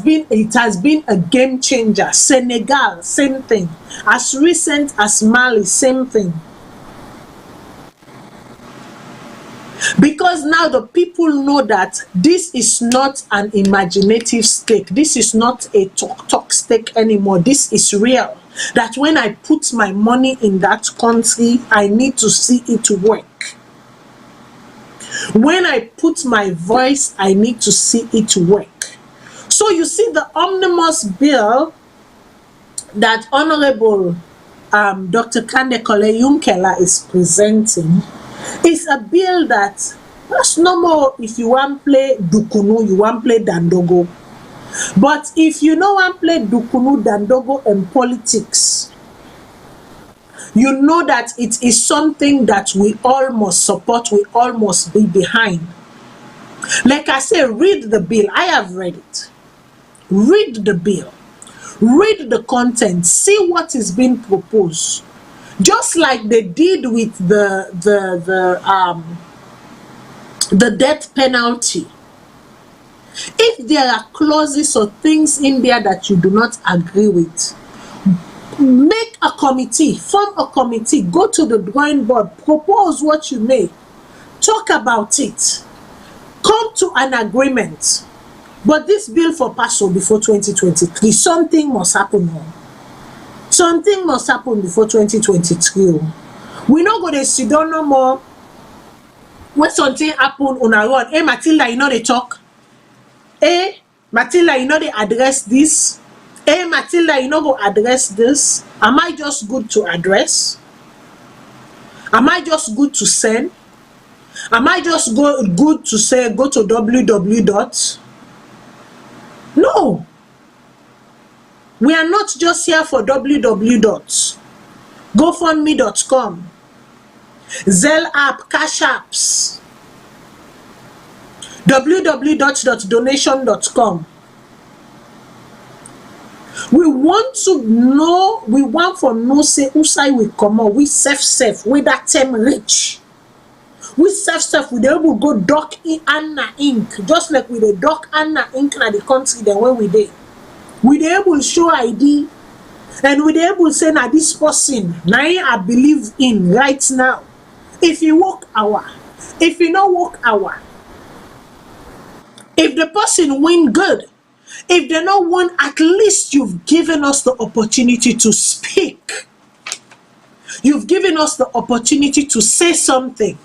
been a game changer. Senegal, same thing. As recent as Mali, same thing. Because now the people know that this is not an imaginative stake. This is not a talk stake anymore. This is real. That when I put my money in that country, I need to see it work. When I put my voice, I need to see it work. So you see, the omnibus bill that Honorable Dr. Kande Kole-Yunkela is presenting is a bill that that's no more if you want play Dukunu, you want play Dandogo. But if you know want play Dukunu, Dandogo and politics, you know that it is something that we all must support, we all must be behind. Like I say, read the bill. I have read it. Read the bill. Read the content. See what is being proposed. Just like they did with the death penalty. If there are clauses or things in there that you do not agree with, make a committee, form a committee, go to the drawing board, propose what you may, talk about it, come to an agreement. But this bill for pass before 2023, something must happen. Something must happen before 2023. We not going to sit down no more. When something happen on our own, hey Matilda, you know they talk. Hey Matilda, you know they address this. Hey Matilda, you know go address this. Am I just good to address? Am I just good to send? Am I just good to say go to www. No. We are not just here for www.gofundme.com, Zelle app, Cash apps, www.donation.com. We want to know, we want for no say who side we come on, we self, we that term rich. We self, we able go dock in Anna Inc. Just like with the dock Anna Inc. na the country then when we did. We dey able show ID and we dey able say na this person na I believe in right now. If you work hour, if you no work hour, if the person win good, if they not won, at least you've given us the opportunity to speak. You've given us the opportunity to say something.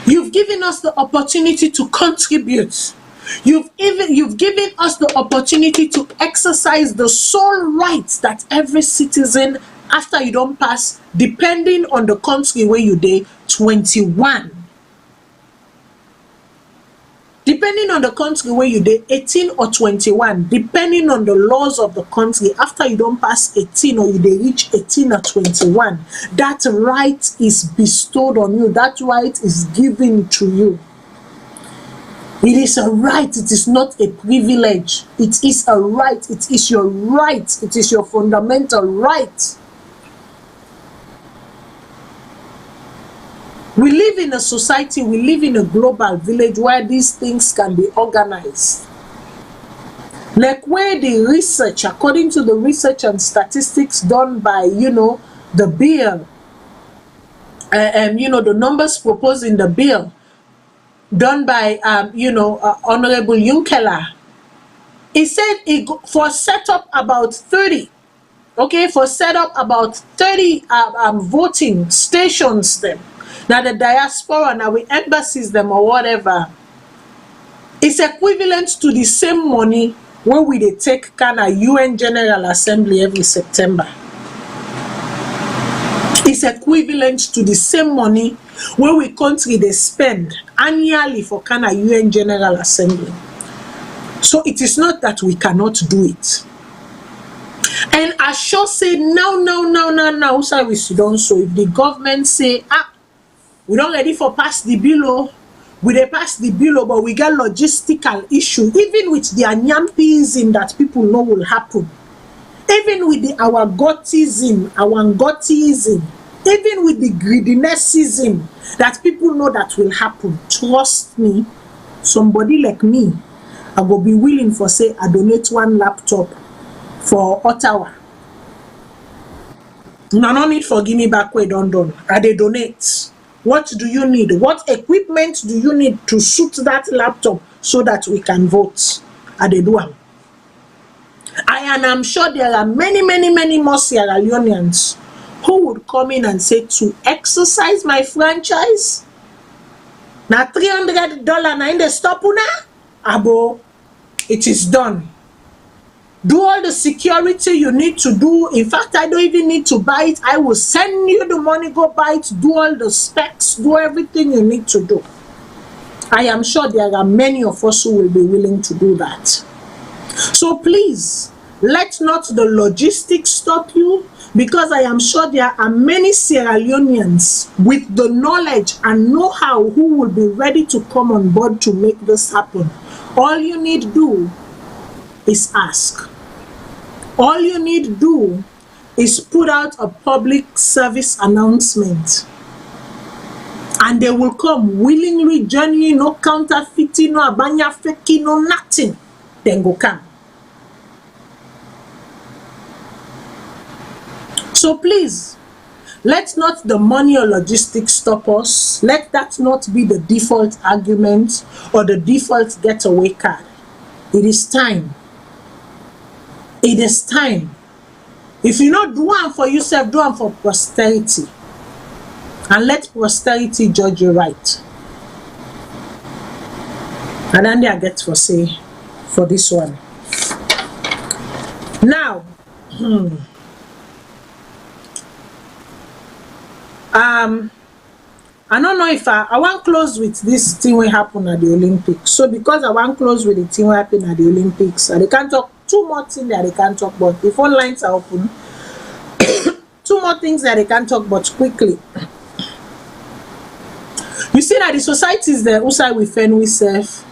You've given us the opportunity to contribute. You've given us the opportunity to exercise the sole rights that every citizen, after you don't pass, depending on the country where you dey, 21. Depending on the country where you dey, 18 or 21, depending on the laws of the country, after you don't pass 18 or you dey reach 18 or 21, that right is bestowed on you. That right is given to you. It is a right. It is not a privilege. It is a right. It is your right. It is your fundamental right. We live in a society, we live in a global village where these things can be organized. Like where the research, according to the research and statistics done by, the bill, the numbers proposed in the bill, done by, Honorable Yunkela, he said for set up about 30, okay, for set up about 30 voting stations them. Now the diaspora, now we embassies them or whatever, it's equivalent to the same money when we dey take Ghana UN General Assembly every September. It's equivalent to the same money wey we country dey spend annually for kind of UN General Assembly. So it is not that we cannot do it. And I sure say now, so we sit down. So if the government say, we don't ready for pass the bill, we dey pass the bill, but we get logistical issue, even with the anyampism that people know will happen, even with the our gotism, even with the greedinessism that people know that will happen. Trust me, somebody like me, I go be willing for say I donate 1 laptop for Ottawa. No need for give me back way done. I dey donate. What do you need? What equipment do you need to suit that laptop so that we can vote? I dey do am. And I'm sure there are many more Sierra Leoneans who would come in and say, to exercise my franchise, na $300 na in the stop una? Abo, it is done. Do all the security you need to do. In fact, I don't even need to buy it. I will send you the money, go buy it, do all the specs, do everything you need to do. I am sure there are many of us who will be willing to do that. So please, let not the logistics stop you, because I am sure there are many Sierra Leoneans with the knowledge and know-how who will be ready to come on board to make this happen. All you need to do is ask. All you need to do is put out a public service announcement, and they will come willingly, genuine, no counterfeiting, no abanya faking, no nothing. Then go come. So please, let not the money or logistics stop us. Let that not be the default argument or the default getaway card. It is time. It is time. If you not do one for yourself, do one for posterity. And let posterity judge you right. And then I get for say for this one. Now, I don't know if I want close with this thing will happen at the Olympics. So because I want close with the thing will happen at the Olympics, they can't talk two more things that they can't talk about. The phone lines are open. Two more things that they can't talk about quickly. You see that the societies there outside we find we serve,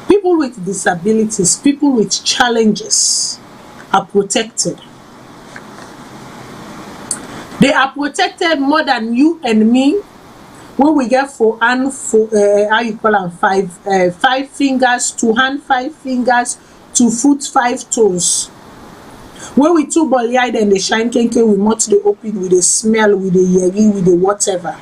people with disabilities, people with challenges are protected. They are protected more than you and me. When we get for hand, for how you call them, five fingers, to hand 5 fingers, to foot 5 toes. When we two body eye and the shine kenke, we mouth the open with the smell, with the yeri, with the whatever.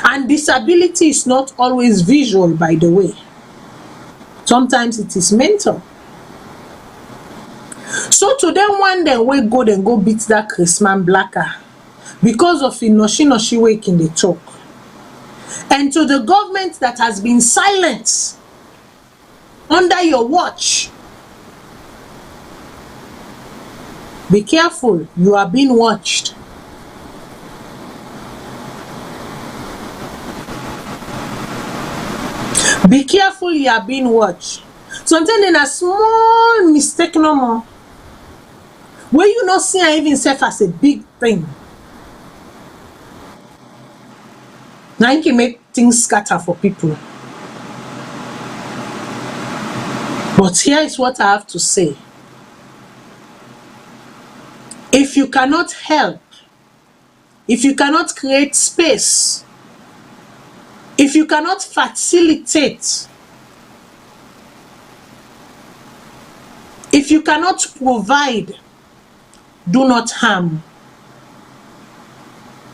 And disability is not always visual, by the way. Sometimes it is mental. So to them one day we go beat that Christmas blacker because of the noshi wake in the talk. And to the government that has been silent under your watch, be careful, you are being watched. Be careful, you are being watched. Sometimes in a small mistake no more, where you not see even self as a big thing, now you can make things scatter for people. But here is what I have to say. If you cannot help, if you cannot create space, if you cannot facilitate, if you cannot provide, do not harm.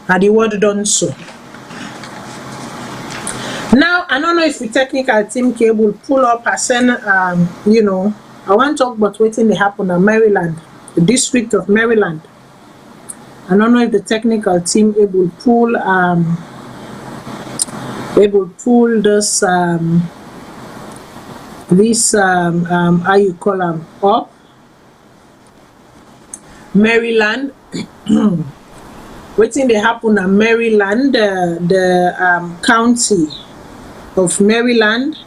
And the word done so. Now, I don't know if the technical team cable pull up and send, you know, I want to talk about what they happen in Maryland, the District of Maryland. I don't know if the technical team able pull this how you call them up. Maryland. wetin dey happen in Maryland, the county of Maryland.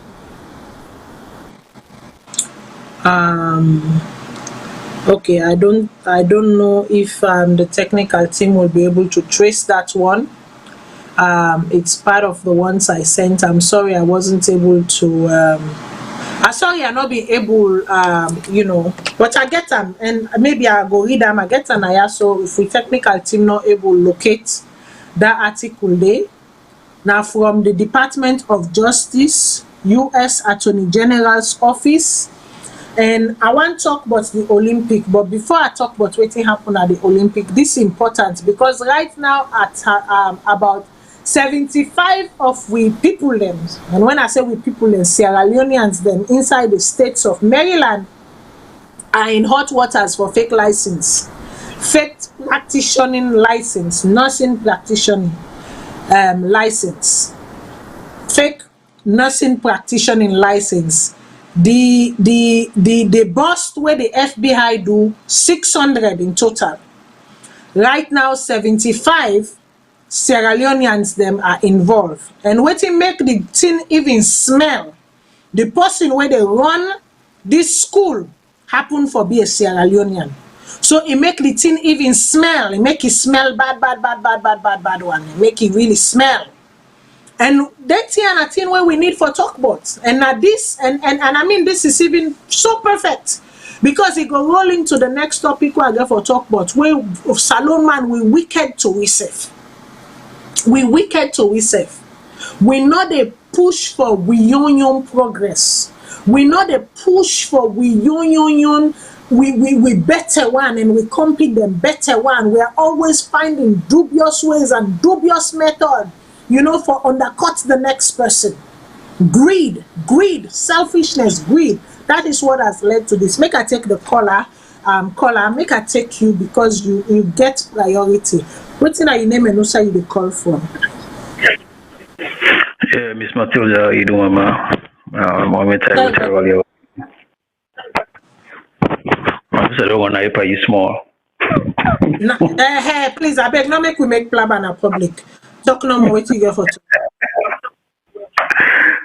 Okay, I don't know if the technical team will be able to trace that one. It's part of the ones I sent. I'm sorry I wasn't able to. I'm sorry I not be able, but I get them, and maybe I go read them. I get them. So if the technical team not able to locate that article there, now from the Department of Justice, U.S. Attorney General's Office. And I want to talk about the Olympic, but before I talk about what happened at the Olympic, this is important because right now at about 75 of we people them, and when I say we people them, Sierra Leoneans them inside the states of Maryland are in hot waters for fake license, fake practicing license, nursing practicing license, fake nursing practicing license. The bust where the FBI do 600 in total. Right now 75 Sierra Leoneans them are involved. And wetin make the thing even smell, the person where they run this school happen for be a Sierra Leonean. So it make the thing even smell. It make it smell bad one. It make it really smell. And that's a thing where we need for talk about. And now this, and I mean this is even so perfect because it go roll into the next topic where I get for talk about where Salone man we wicked to we safe. We wicked to we safe. We not a push for we union progress. We not a push for we union we better one and we compete them better one. We are always finding dubious ways and dubious methods, for undercut the next person. Greed, selfishness, greed. That is what has led to this. Make I take the caller, make I take you because you get priority. What's in your name and also you the call from? Yeah, Miss Matilda, how you doing, ma? I'm I don't want to pay you small. Hey, please, I beg, no make we make plan in public. Talk no more, wait till you for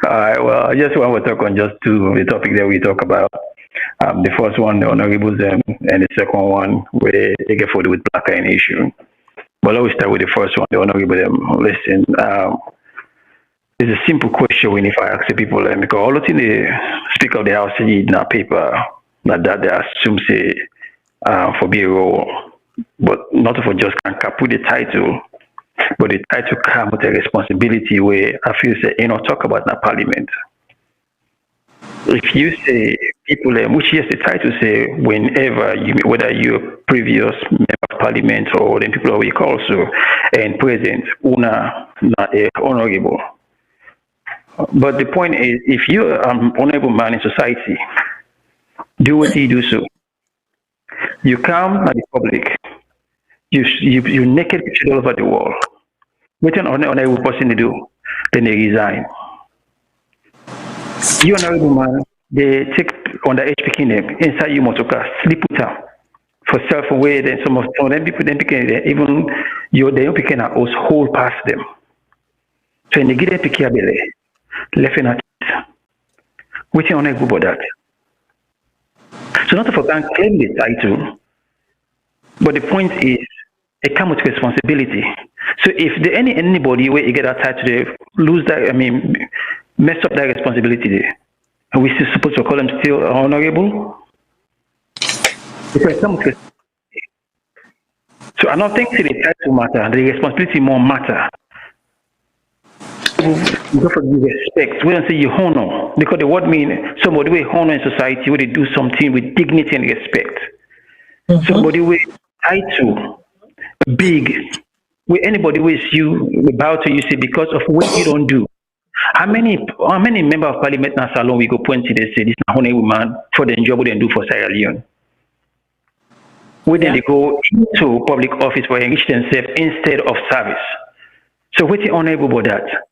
All right, well, I just want to talk on just two the topic that we talk about. The first one, the honorables, and the second one, where they get for with black and issue. But let me start with the first one, the honorable them. Listen, it's a simple question if I ask the people, because all the thing the Speaker of the House read in a paper, that they assume say for be a role, but not for just can put the title, but the title come with a responsibility where I feel say talk about in parliament. If you say people, which yes, the title say whenever whether you're previous member of parliament or the people we call so and present, una honorable. But the point is, if you're an honorable man in society, do what you do so. You come at the public, you naked picture all over the world. What an honorable person to do? Then they resign. You honorable man, they take underage picking them inside you motorcar, sleep with them for self-aware. Then some of them people then picking even they don't picking a whole past them. So when they get a picking belly, left in a which you honorable about that. So not to forget claim the title, but the point is it comes with responsibility. So if anybody where you get that title, they lose that, mess up that responsibility there. Are we still supposed to call them still honorable? Because it comes with so I don't think the title matter, the responsibility more matter. You have to respect. We don't say you honor, because the word means somebody will honor in society where they do something with dignity and respect. Somebody with title, big, where anybody with you bow to you say because of what you don't do. How many member of parliament in Salone we go point to they say this honorable man for the job they do for Sierra Leone? Where then they go into public office for enrich themselves instead of service. So what's honorable about that?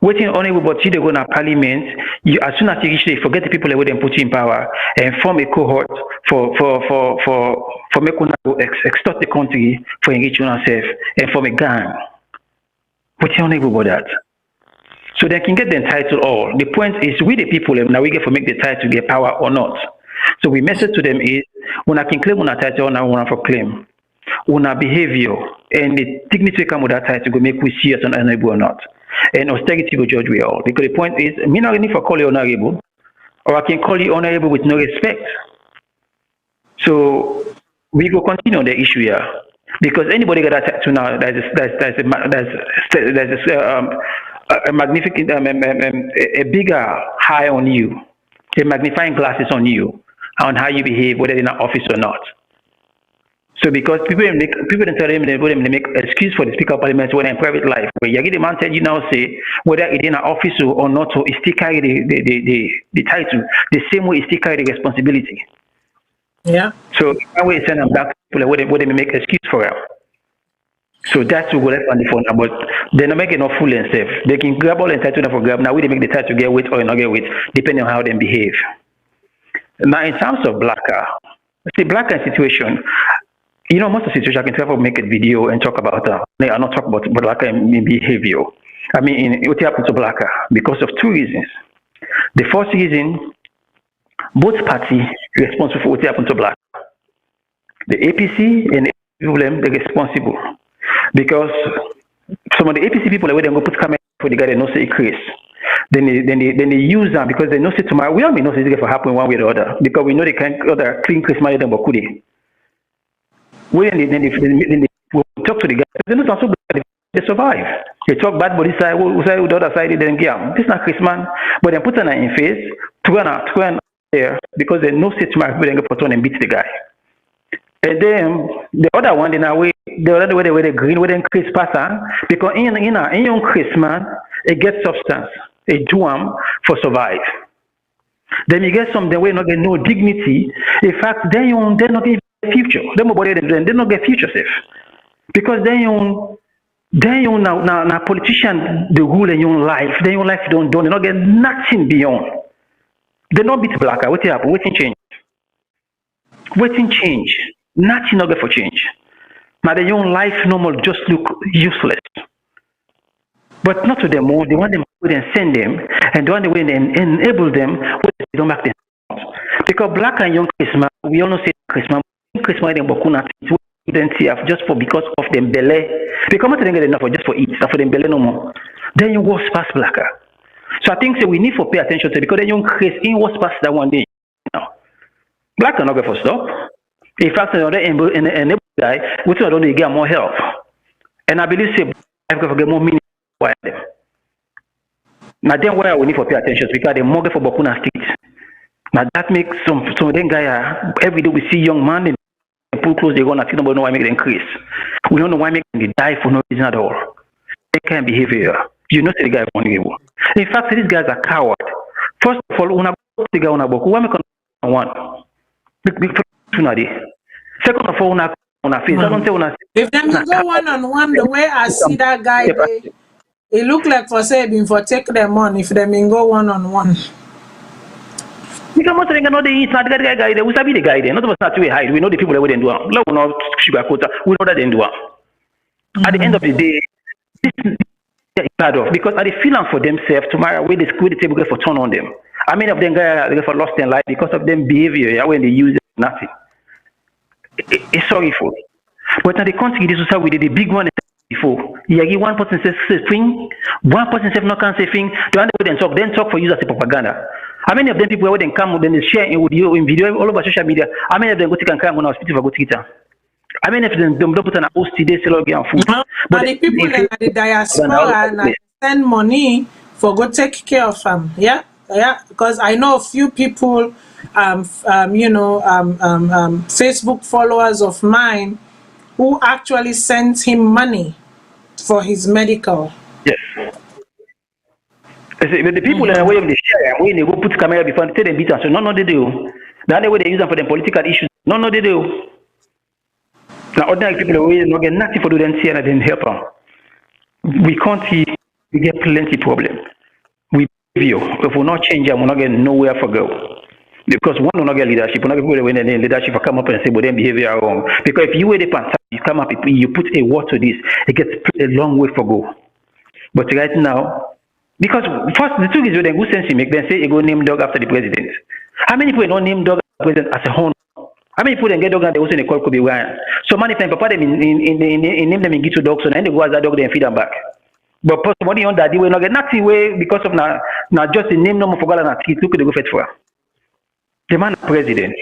Waiting on everybody to go to parliament, you as soon as you reach there, forget the people that would put you in power and form a cohort for make una go extort the country for enrich yourself and form a gang. Waiting on everybody that. So they can get the title all. The point is we the people now we get for make the title get power or not. So we message to them is when I can claim on a title now one for claim. Una behavior and the dignity come with that title go make we serious and honorable or not. And austerity will judge we all. Because the point is, me not need for call you honorable, or I can call you honorable with no respect. So we go continue on the issue here. Because anybody got that tattoo now, there's a magnificent, a bigger high on you, a magnifying glasses on you, on how you behave, whether in an office or not. So because people don't tell them they make excuse for the Speaker of Parliament when in private life. Where you get the man tell you now say whether it's in an office or not, so it still carry the title the same way it still carry the responsibility. Yeah. So that way send them back to people where they make excuse for them. So that's what we're on the phone now, but they're not making enough fool and safe. They can grab all the title for grab. Now we make the title get weight or not get weight, depending on how they behave. Now in terms of Blacker, see Blacker situation. You know, most of the situation I can try to make a video and talk about I'm not talk about Blacker and behavior. I mean, what happened to Blacker? Because of two reasons. The first reason, both parties responsible for what happened to Blacker. The APC and the problem they're responsible. Because some of the APC people where they go put camera for the guy they know say Chris. Then they use them because they know say tomorrow we all know say it's going to happen one way or the other. Because we know they can't other clean Chris money than Bokudi. When they talk to the guys, they know so they survive. They talk bad body side, who side the other side, they didn't get them. This is not Chris man, but they put on in face, twin there because they know say tomorrow they put on and beat the guy. And then the other one, in a way, the other way they were the green, where they Chris passer because in young Chris man, it gets substance, it do for survive. Then you get some the way not get no dignity. In fact, they're not getting future. They don't get future safe because then you now politician the rule in your life. Then your life don't they not get nothing beyond. They not beat Blacker. What happen? Waiting change. Nothing not get for change. Now the young life normal just look useless. But not to them more. They want them to send them and the only way they enable them they don't back them. Because Black and young Christmas, we all know say Christmas and Bokuna just for because of them belly. Because not get enough for just for eat, for them belly no more. Then you was past Blacker. So I think we need to pay attention to it because then young Chris in was past that one day. Now, Black are not going to stop. In fact, another enable guy, which I don't need to get more help. And I believe say I'm going to get more meaning for them. Now then where we need to pay attention because they more for Bokuna Street. Now that makes some of them guy every day we see young man and pull close they go and see nobody know why make them increase. We don't know why make them die for no reason at all. They can't behave here. You know the guy vulnerable. In fact, these guys are coward. First of all, una the guy una boku. Why make one? Second of all, una face. I don't say una. If them you go one on one, the way I see that guy, it look like for saving for take them on. If them go one on one. Because most of them know they not the guy there. We sabi the guy there. Not of us not to hide. We know the people that wouldn't do it. Love not sugar quota. We know that they do it. At the end of the day, this is bad off because at the feeling for themselves tomorrow where the table get for turn on them. I mean of them guys they get for lost their life because of them behavior when they use it, nothing. It's sorrowful. But now the country this is how we did the big one before. Yeah, one person says thing, one person says no can say thing, the other then talk for use as a propaganda. How many of them people when they come then they share in audio in video all over social media? How many of them go take and come on hospital for go take it? I mean, if they don't put an host today, sell out food. But the people in the diaspora and send money for go take care of them. Yeah. Because I know a few people, Facebook followers of mine who actually sent him money for his medical. Yes. But the people in the way of the share, when they go put camera before they tell them beat us, so no, they do. The other way they use them for the political issues, no, they do. Now, ordinary people will not get nothing for them here and then help them. We can't see we get plenty problem. We you if we not change them, we're not getting nowhere for go. Because one will not get leadership, we're not people when they leadership will come up and say, but then behavior are wrong. Because if you were the pants, you come up, you put a word to this, it gets a long way for go. But right now, because first the truth is when they go sense make them say you go name dog after the president. How many people don't name dog after the president as a honor? How many people then get dog and they also call Kobe Bryant? So many times papa them in name them in get to dogs so then they go as that dog then feed them back. But somebody on that way not get nothing way because of now just the name number for God and look at the go fit for. The man president,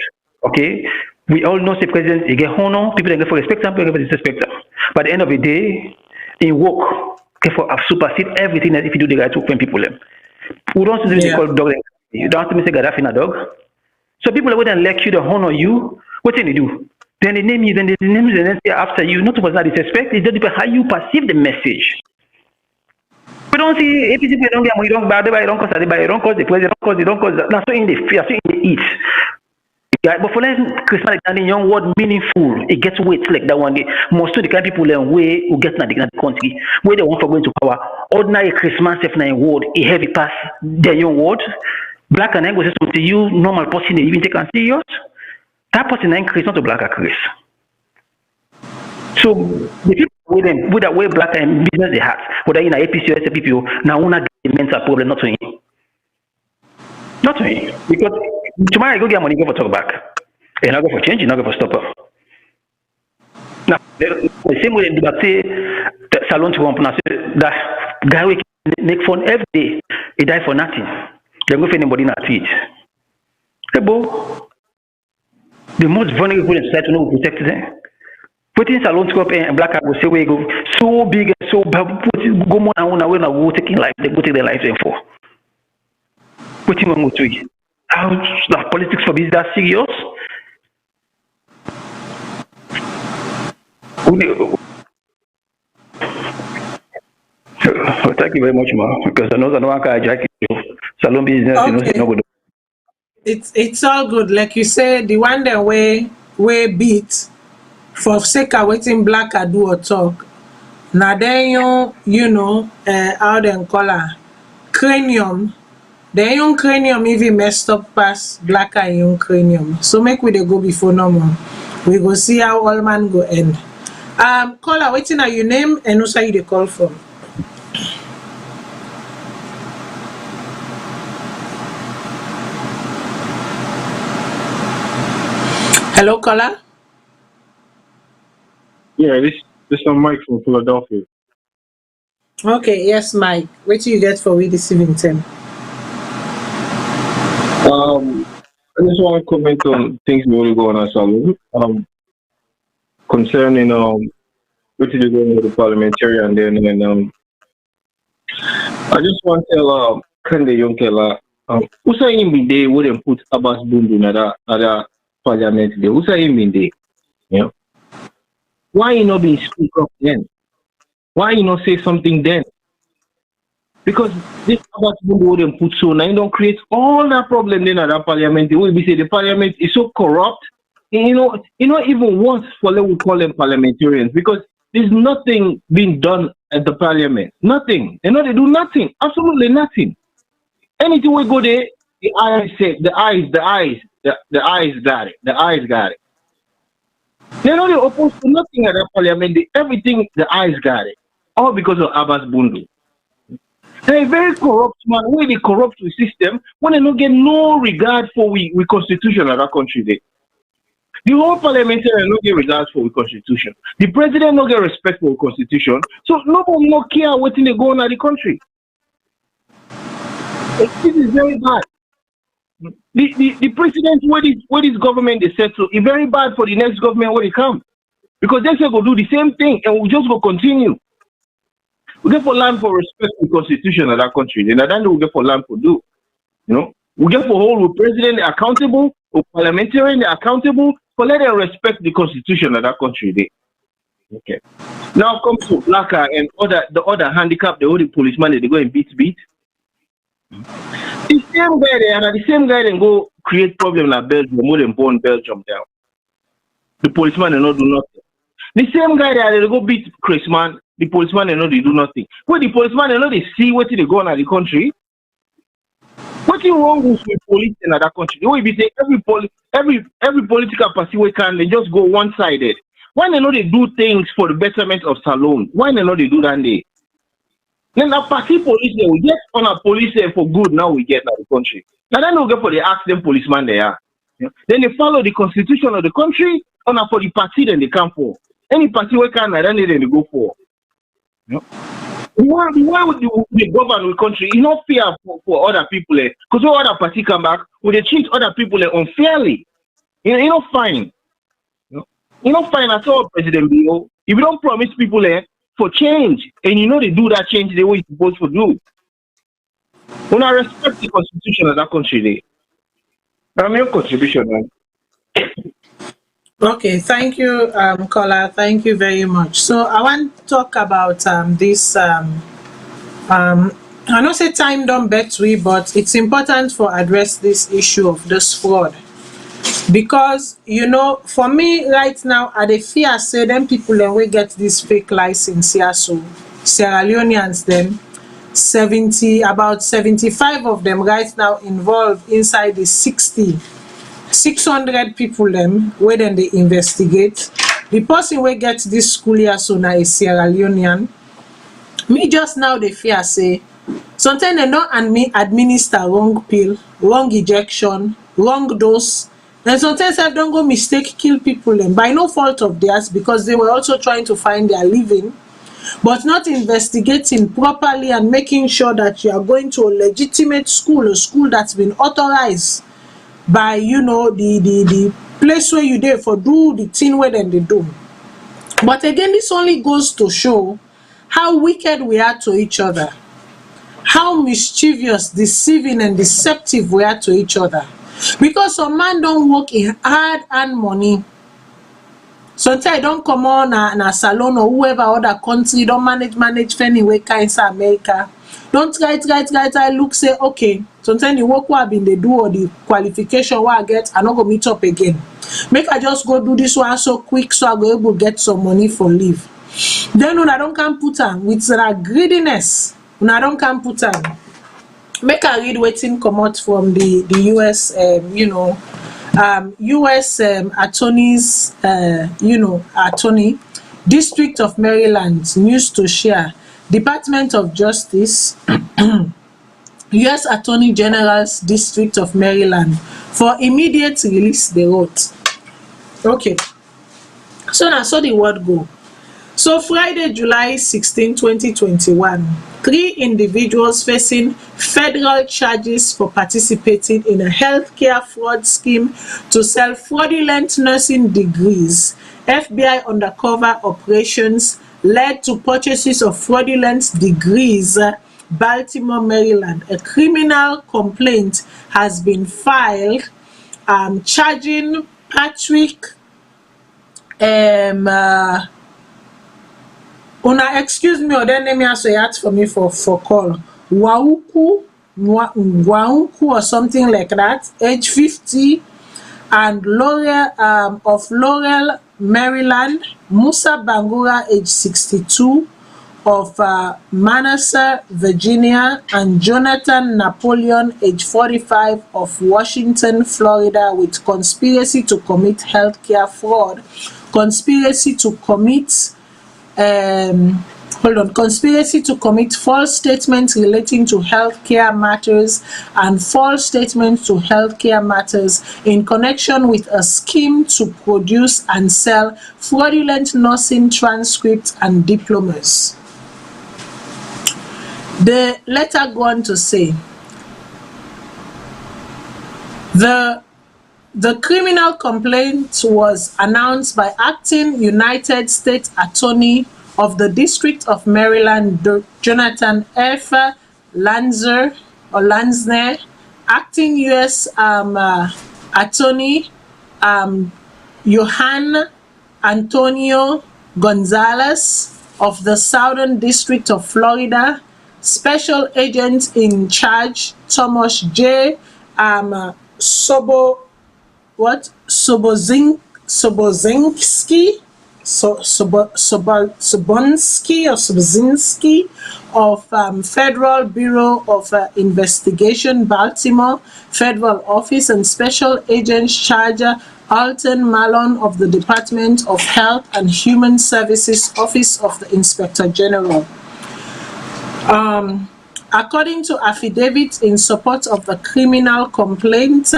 okay? We all know the president, he get honor, people don't get for respect him, people get for disrespect him. But at the end of the day, he work for supersede everything that if you do the right work when people them. Who don't see they call dog? You don't have to say Gaddafi in a dog. So people wouldn't elect you to honor you. What can they do? Then they name you, then they name you, and then say after you, not to not disrespect, it just depends how you perceive the message. We don't see APC people don't get money, don't buy, they don't cause the president, they don't cause that's so in the fear, so in the eat. Yeah, but for like Christmas, like the young word meaningful, it gets weight like that one day. Most of the kind of people in way who get in the country, where they want for going to power. Ordinary Christmas, if not word, a heavy pass, their young word. Black and English to you, normal person, they even take and serious. That person ain't Chris, not a black or Chris. So the people with that way black and business they have, whether in a APC or SPPO, now one get mental problem, not to him. Not to him. Because tomorrow I go get money, go for talk back. And I go for change, and I go for stop up. Now, the same way that say Salone to one that guy we make fun every day, he die for nothing. They go for anybody not feed. Hey, bo, the most vulnerable people in society know who protect them. Putting Salone to up and black will say we go so big and so bad, go more than 1 hour and go taking life, they go take their life in for. Putting on to it. How the politics for business that serious? Thank you very much, ma. Because I know that no one can jack you. Salone business, okay. You know, no good. It's all good. Like you say, the one that way beat for sake of waiting black I do or talk. Now then you know how them call her cranium. The young cranium even messed up past black and young cranium. So make we dey go before no more. We go see how all man go end. Caller, waiting are your name and also you dey call from. Hello, caller. Yeah, this is Mike from Philadelphia. Okay, yes, Mike. What do you get for we this evening, Tim? I just want to comment on things really going on, Salone. Concerning what is going with the parliamentarian then, and I just want to tell Kande Yonkela, who say him in day wouldn't put Abbas Bundu in other parliament day? Who say him in day? You know, why you not being speak up then? Why you not say something then? Because this Abbas Bundu wouldn't put so now you don't create all that problem then at that parliament. They will be say the parliament is so corrupt. You know even worse for what we call them parliamentarians because there's nothing being done at the parliament. Nothing. You know they do nothing. Absolutely nothing. Anything we go there, the eyes say the eyes got it. The eyes got it. They're not opposed to nothing at that parliament. Everything the eyes got it. All because of Abbas Bundu. They're very corrupt, man. When they corrupt the system, when they don't get no regard for we constitution of that country there. The whole parliamentarian don't get regard for the constitution. The president don't get respect for the constitution. So nobody no care what they go on in the country. This is very bad. The president where this government is set to is very bad for the next government when it comes. Because they say go do the same thing and we just go continue. We get for land for respect for the constitution of that country. Then that's what we get for land for do. You know? We get for hold the president accountable, or parliamentarian accountable, for let them respect the constitution of that country. They. Okay. Now comes to Blacker and the other handicap, the only policeman they go and beat. The same guy there, and the same guy then go create problem in Belgium, more than burn Belgium down. The policeman they not do nothing. The same guy there, they go beat Chris man, the policeman they know they do nothing. When the policeman they know they see what they go on at the country. What's wrong with police in that country? The way we say every political party we can they just go one sided. Why they know they do things for the betterment of Salone? Why they know they do that day? Then the party police they will get on a police for good now we get in the country. Now then we go for the ask them policeman they are. Then they follow the constitution of the country on for the party then they come for. Any party we can then they go for. Why would the govern the country? It's not fair for other people because when other party come back, would they treat other people unfairly? You know, fine. You know, fine at all, President Bio. If you don't promise people for change, and you know they do that change the way it's supposed to do. When I respect the constitution of that country, I'm your contribution, man. Okay, thank you, Kola. Thank you very much. So I want to talk about this. I know say time don't bet we, but it's important for address this issue of this fraud. Because you know, for me right now, I dey fear say them people when we get this fake license here, so Sierra Leoneans them about 75 of them right now involved inside the 600 people them where then they investigate. The person wey get this school here so now is Sierra Leonean. Me just now they fear say sometimes they don't administer wrong pill, wrong injection, wrong dose, and sometimes I don't go mistake kill people them by no fault of theirs because they were also trying to find their living, but not investigating properly and making sure that you are going to a legitimate school, a school that's been authorized by the place where you there for do the thing where then they do. But again, this only goes to show how wicked we are to each other, how mischievous, deceiving and deceptive we are to each other. Because some man don't work in hard earned money. Sometimes don't come on na Salone or whoever other country don't manage anyway kind of America. Don't try look say okay. Sometimes the work what been they do or the qualification what I get, I not go meet up again. Make I just go do this one so quick so I go able to get some money for leave. Then when I don't come put on with that greediness, when I don't come put on. Make I read waiting come out from the US US attorneys attorney District of Maryland news to share Department of Justice US Attorney General's District of Maryland for immediate release they wrote. Okay, so now so the word go. So Friday, July 16, 2021, 3 individuals facing federal charges for participating in a healthcare fraud scheme to sell fraudulent nursing degrees. FBI undercover operations led to purchases of fraudulent degrees. Baltimore, Maryland. A criminal complaint has been filed charging Patrick una excuse me or then name me also ask for me for call Nwauku or something like that, age 50, and Laurel of Laurel, Maryland. Musa Bangura, age 62, of Manassas, Virginia, and Jonathan Napoleon, age 45, of Washington, Florida, with conspiracy to commit healthcare fraud, conspiracy to commit conspiracy to commit false statements relating to healthcare matters and false statements to healthcare matters in connection with a scheme to produce and sell fraudulent nursing transcripts and diplomas. The letter go on to say the criminal complaint was announced by acting United States Attorney of the District of Maryland, Jonathan F. Lanzner, acting U.S. Attorney Johan Antonio Gonzalez of the Southern District of Florida, Special Agent in Charge Thomas J. Sobozinski, Sobzinski of Federal Bureau of Investigation, Baltimore, Federal Office, and Special Agent Charger Alton Malone of the Department of Health and Human Services, Office of the Inspector General. According to affidavits in support of the criminal complaint,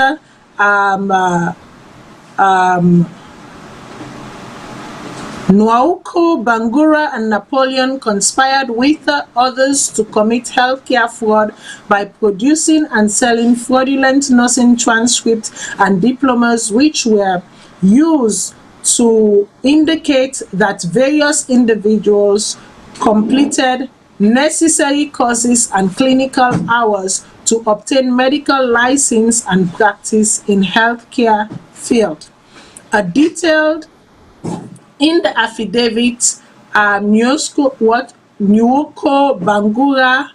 Nwauko, Bangura, and Napoleon conspired with others to commit healthcare fraud by producing and selling fraudulent nursing transcripts and diplomas, which were used to indicate that various individuals completed necessary courses and clinical hours to obtain medical license and practice in healthcare field. In the affidavit, Nwauko Bangura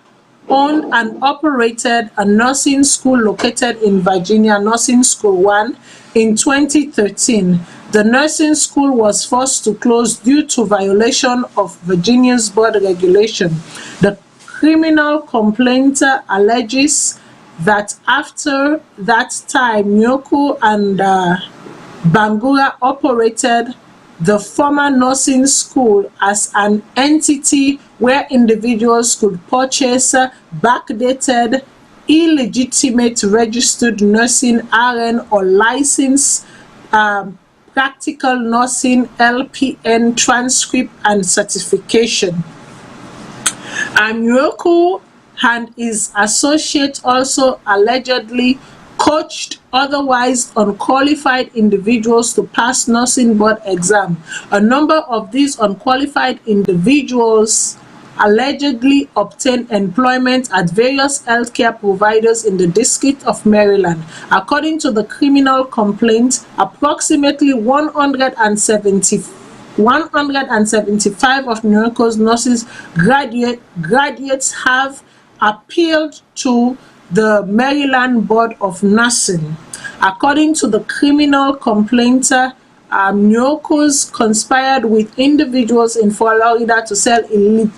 owned and operated a nursing school located in Virginia, Nursing School 1, in 2013. The nursing school was forced to close due to violation of Virginia's board regulation. The criminal complaint alleges that after that time, Nwauko and Bangura operated the former nursing school as an entity where individuals could purchase backdated, illegitimate registered nursing RN or licensed practical nursing LPN transcript and certification. Nwauko and his associate also allegedly coached otherwise unqualified individuals to pass nursing board exam. A number of these unqualified individuals allegedly obtained employment at various healthcare providers in the District of Maryland. According to the criminal complaint, approximately 175 of Nwauko's nurses graduates have appealed to the Maryland Board of Nursing. According to the criminal complaint, Nwauko's conspired with individuals in Florida to sell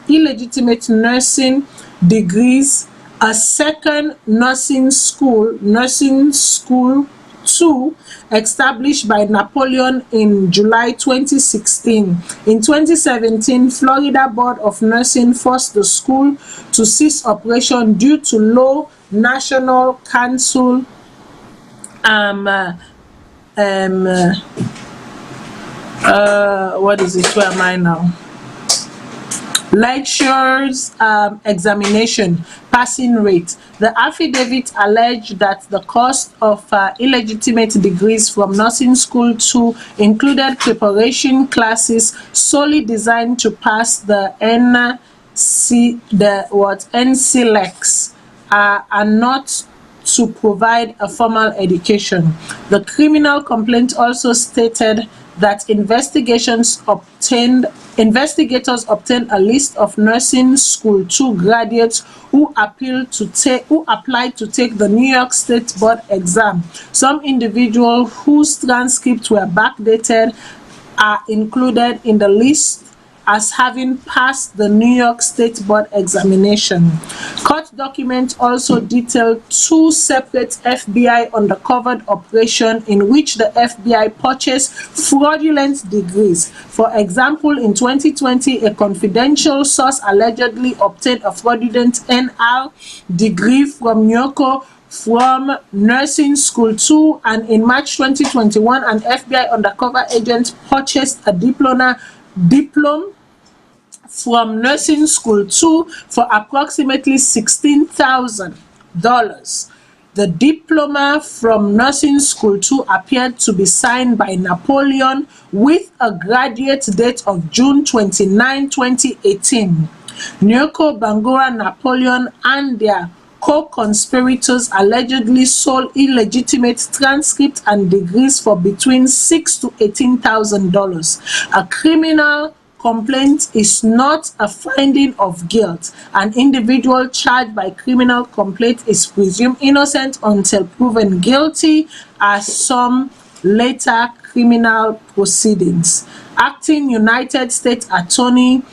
illegitimate nursing degrees. A second nursing school 2, established by Napoleon in July 2016. In 2017, Florida Board of Nursing forced the school to cease operation due to low National Council what is it? Where am I now? Lectures examination passing rate. The affidavit alleged that the cost of illegitimate degrees from nursing school 2 included preparation classes solely designed to pass the NCLEX and not to provide a formal education. The criminal complaint also stated that investigators obtained a list of nursing school 2 graduates who applied to take the New York State board exam. Some individuals whose transcripts were backdated are included in the list as having passed the New York State board examination. Court documents also detailed 2 separate FBI undercover operations in which the FBI purchased fraudulent degrees. For example, in 2020, a confidential source allegedly obtained a fraudulent NR degree from Nwauko from Nursing School 2, and in March 2021, an FBI undercover agent purchased a diploma from Nursing School 2 for approximately $16,000. The diploma from Nursing School 2 appeared to be signed by Napoleon with a graduate date of June 29, 2018. Nwauko, Bangura, Napoleon, and their co-conspirators allegedly sold illegitimate transcripts and degrees for between $6,000 to $18,000. A criminal complaint is not a finding of guilt. An individual charged by criminal complaint is presumed innocent until proven guilty, as some later criminal proceedings. Acting United States Attorney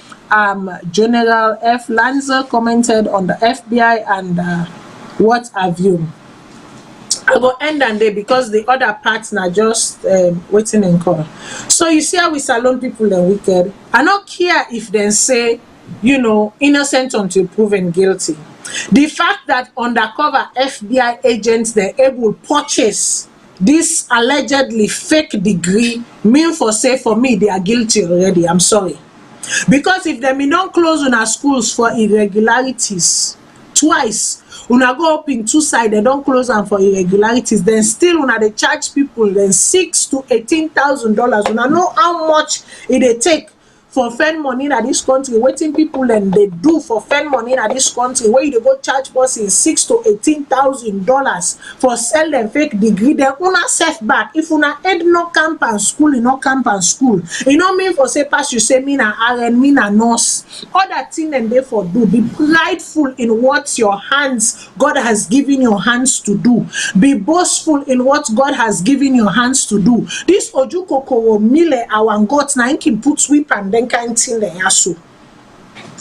General F. Lanza commented on the FBI and what have you. I go end and day because the other parts are just waiting in call. So you see how we Salone people are wicked. I don't care if they say, you know, innocent until proven guilty. The fact that undercover FBI agents they're able to purchase this allegedly fake degree mean for say for me they are guilty already. I'm sorry. Because if they don't close on our schools for irregularities twice, una go up in two sides, they don't close them for irregularities, then still una they charge people then $6,000 to $18,000. Una know how much it take for fend money in this country, waiting people then they do for fend money in this country, where you go charge person $6,000 to $18,000 for sell them fake degree, then una self back. If una head no camp and school, you no camp and school, you know mean for say pass you say me na RN, me na nurse, all that thing and they for do. Be prideful in what your hands God has given your hands to do. Be boastful in what God has given your hands to do. This Ojukokoro mile our gods na can put sweep and then kind thing then yaso.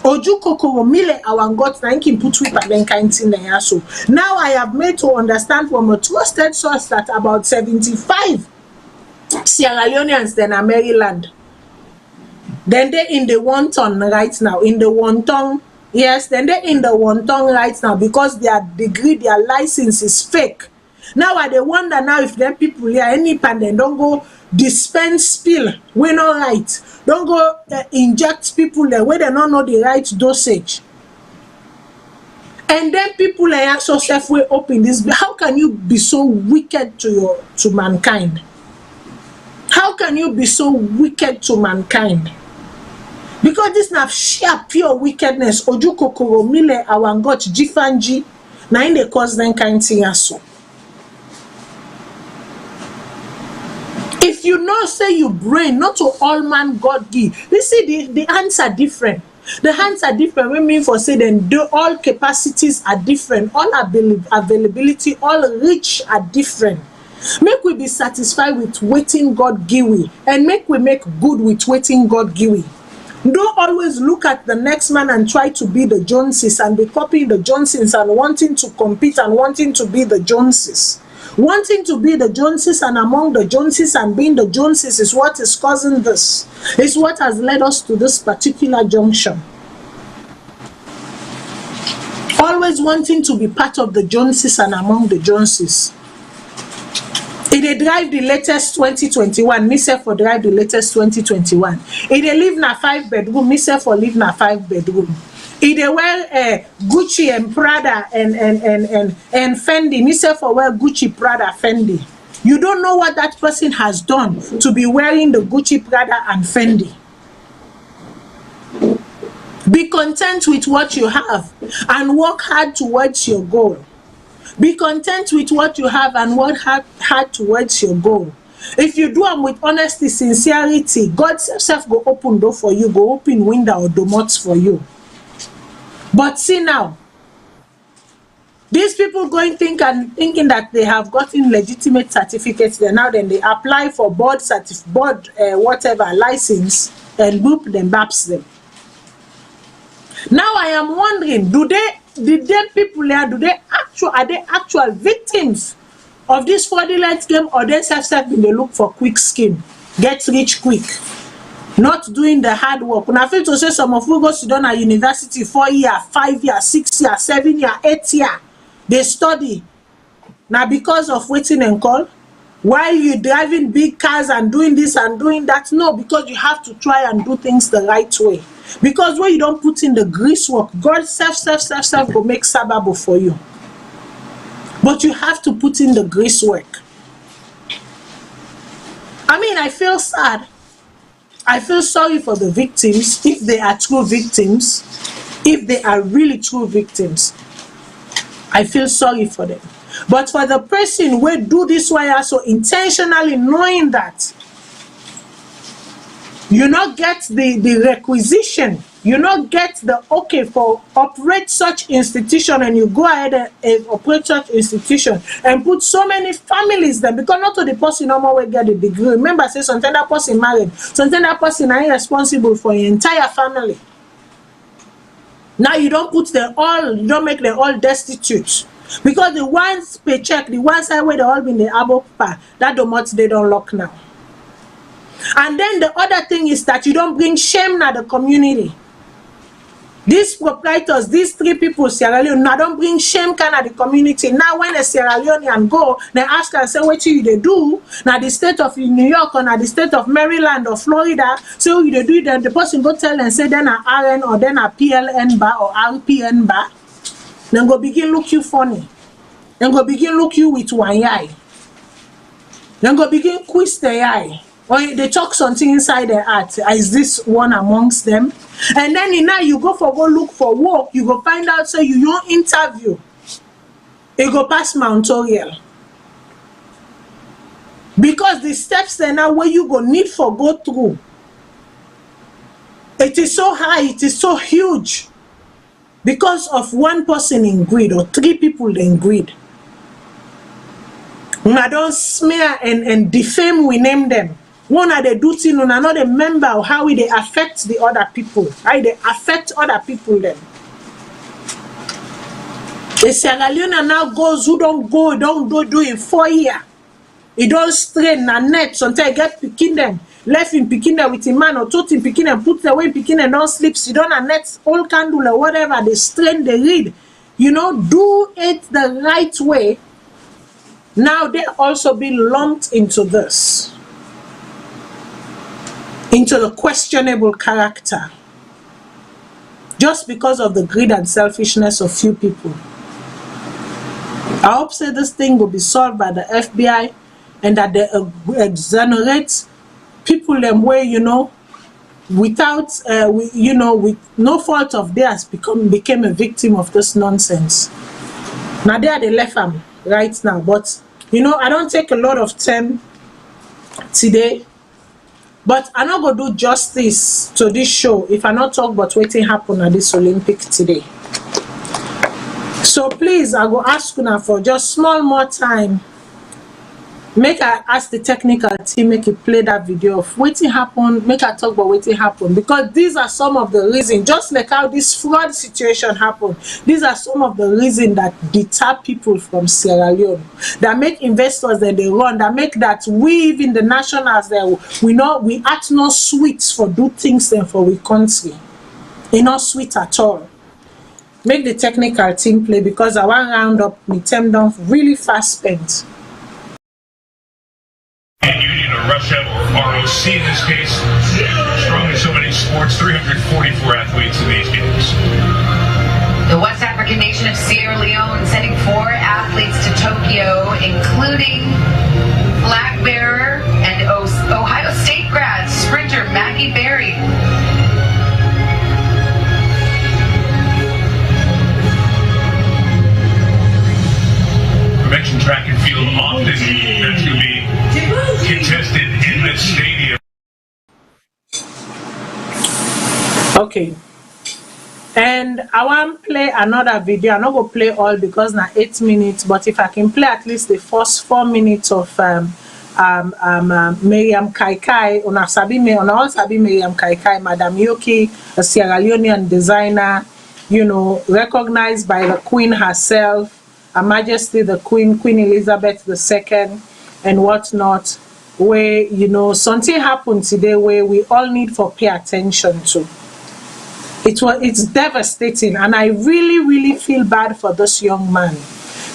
Ojukokoro mile our gods na can put sweep and then kind thing then yaso. Now I have made to understand from a trusted source that about 75 Sierra Leoneans then are Maryland. Then they in the wonton right now, in the wonton. Yes, then they in the wonton right now because their degree, their license is fake. Now I they wonder now if them people here any pan then don't go dispense pill, we not right. Don't go inject people there where they don't know the right dosage. And then people are so self-way up in this. How can you be so wicked to mankind? How can you be so wicked to mankind? Because this na sheer pure wickedness. Ojukokoro mile awangot jifanji na in the cause then kind thing aso. If you know say you brain, not to all man God give. You see the hands are different. The hands are different. We mean for say then all capacities are different. All availability, all reach are different. Make we be satisfied with waiting God give we, and make we make good with waiting God give we. Don't always look at the next man and try to be the Joneses and be copying the Joneses and wanting to compete and wanting to be the Joneses. Wanting to be the Joneses and among the Joneses and being the Joneses is what is causing this. It's what has led us to this particular junction. Always wanting to be part of the Joneses and among the Joneses. If they drive the latest 2021, me say for drive the latest 2021. If they live in a 5-bedroom, me say for live in a 5-bedroom. If they wear Gucci and Prada and Fendi, me say for wear Gucci, Prada, Fendi. You don't know what that person has done to be wearing the Gucci, Prada and Fendi. Be content with what you have and work hard towards your goal. Be content with what you have and work hard towards your goal. If you do them with honesty, sincerity, God himself go open door for you, go open window or domots for you. But see now, these people going thinking that they have gotten legitimate certificates. Then they apply for board whatever license and boop them, baps them. Now I am wondering, are they actual victims of this fraudulent game, or they self in the look for quick scheme, get rich quick, not doing the hard work? When I feel to say some of who go to down at university 4 years, 5 years, 6 years, 7 years, 8 years, they study. Now because of waiting and call, while you driving big cars and doing this and doing that, no, because you have to try and do things the right way. Because when you don't put in the grease work, God self will make sababo for you. But you have to put in the grease work. I mean, I feel sad. I feel sorry for the victims, if they are true victims, if they are really true victims. I feel sorry for them. But for the person who do this way also intentionally knowing that you not get the requisition you not get the okay for operate such institution, and you go ahead and operate such institution and put so many families there, because not to the person no more will get the degree. Remember, say sometimes that person married, sometimes that person are responsible for your entire family. Now you don't put them all, you don't make them all destitute. Because the ones paycheck, the one side where they all been the abo that the much they don't lock now. And then the other thing is that you don't bring shame na the community. These proprietors, these three people, Sierra Leone, now don't bring shame kind of the community. Now when a Sierra Leonean go, they ask and say, what you they do? Now the state of New York or now the state of Maryland or Florida, so you they do, then the person go tell and say then a RN or then a PLN bar or RPN bar. Then go begin look you funny. Then go begin look you with one eye. Then go begin quiz the eye. Or they talk something inside their heart. Is this one amongst them? And then in now you go look for work, you go find out, say you don't interview. You go pass Mount Oriel. Because the steps there now where you go need for go through. It is so high, it is so huge. Because of one person in greed or three people in greed. Una don't smear and defame, we name them. One of the do thing, una not a member of how they affect the other people. How they affect other people then. The Sierra Leone now goes who don't do in 4 years. He don't strain na net sometimes get picking them. Left him picking them with a man or told him picking and put away picking and don't sleep. Sit down a net, all candle or whatever. They strain, they read. You know, do it the right way. Now they also be lumped into this. Into the questionable character. Just because of the greed and selfishness of few people. I hope say this thing will be solved by the FBI and that they exonerate people them way, you know, without, with no fault of theirs became a victim of this nonsense. Now they left them right now, but you know, I don't take a lot of time today, but I'm not gonna do justice to this show if I not talk about what happened at this Olympic today. So please, I go ask you now for just small more time. Make I ask the technical team, make it play that video of what happened, make I talk about what happened, because these are some of the reasons, just like how this flood situation happened, these are some of the reasons that deter people from Sierra Leone, that make investors that they run, that make that we even the nationals there, we act no sweet for do things then for we country. It's not sweet at all. Make the technical team play because I want round up my term down really fast spent. Union of Russia, or ROC in this case, strong in so many sports, 344 athletes in these games. The West African nation of Sierra Leone sending 4 athletes to Tokyo, including flag bearer and Ohio State grad sprinter Maggie Berry. Mentioned track and field often, that's going to be contested in this stadium. Okay. And I want to play another video. I'm not going to play all because now 8 minutes, but if I can play at least the first 4 minutes of Miriam Kaikai, on all Sabi Miriam Kaikai, Madam Yoki, a Sierra Leonean designer, you know, recognized by the Queen herself, Her Majesty the Queen Elizabeth II, and whatnot, where, you know, something happened today where we all need to pay attention to. It's devastating, and I really feel bad for this young man,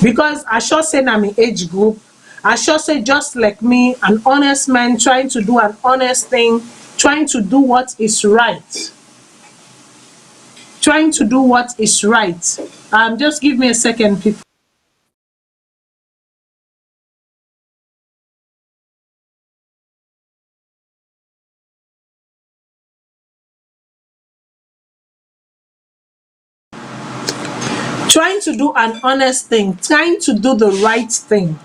because I sure say I'm in age group. I sure say just like me, an honest man trying to do an honest thing, trying to do what is right. Trying to do what is right. Just give me a second, people. Trying to do an honest thing, trying to do the right thing.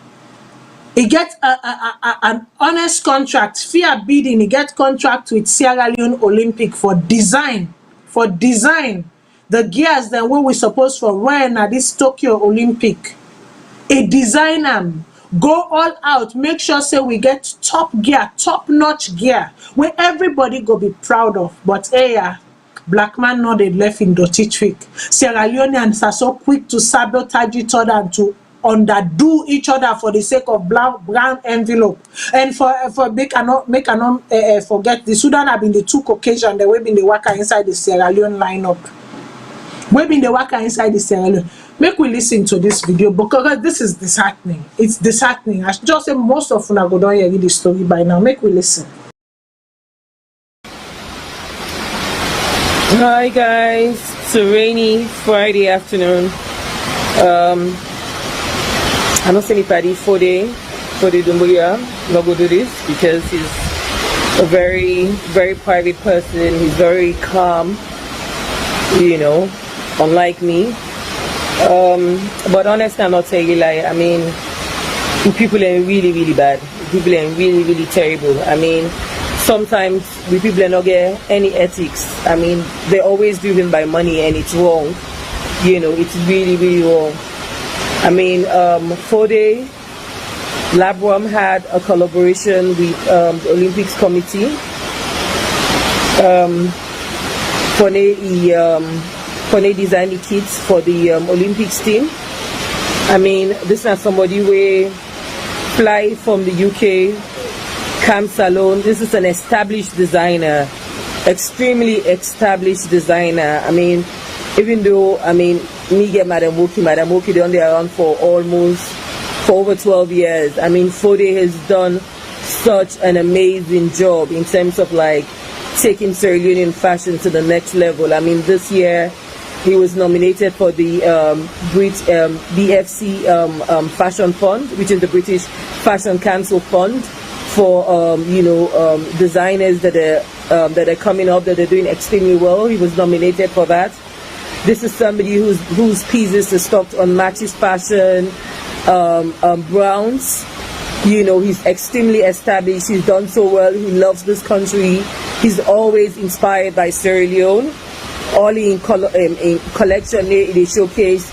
He get an honest contract, fair bidding. He get contract with Sierra Leone Olympic for design for design the gears then wey we suppose for wear na this Tokyo Olympic. A design am, go all out, make sure say we get top gear, top notch gear wey everybody go be proud of. But black man no dey left in dirty trick. Sierra Leoneans are so quick to sabotage each other and to underdo each other for the sake of brown envelope. And for make I not forget, the Sudan have been the two Caucasian that we been the worker inside the Sierra Leone lineup. We been the worker inside the Sierra Leone. Make we listen to this video because this is disheartening. It's disheartening. I just say most of una go don hear the story by now. Make we listen. Hi guys, it's a rainy Friday afternoon. I don't see anybody for the Dumbuya not go do this because he's a very, very private person. He's very calm, you know, unlike me. But honestly, I'm not telling you lie. I mean, people are really, really bad. People are really, really terrible. I mean, sometimes we people are not get any ethics. I mean, they're always driven by money and it's wrong. You know, it's really, really wrong. I mean, Fode Labram had a collaboration with the Olympics Committee. Fode designed the kits for the Olympics team. I mean, this is not somebody who fly from the UK, Camp Salone. This is an established designer, extremely established designer. I mean, even though, I mean, me get Madam Woki, they're only around for over 12 years. I mean, Fode has done such an amazing job in terms of like taking Sierra Leonean fashion to the next level. I mean, this year he was nominated for the BFC Fashion Fund, which is the British Fashion Council Fund for designers that are coming up, that are doing extremely well. He was nominated for that. This is somebody whose pieces are stocked on Matches Fashion, Browns. You know, he's extremely established. He's done so well. He loves this country. He's always inspired by Sierra Leone. All in collection, they showcases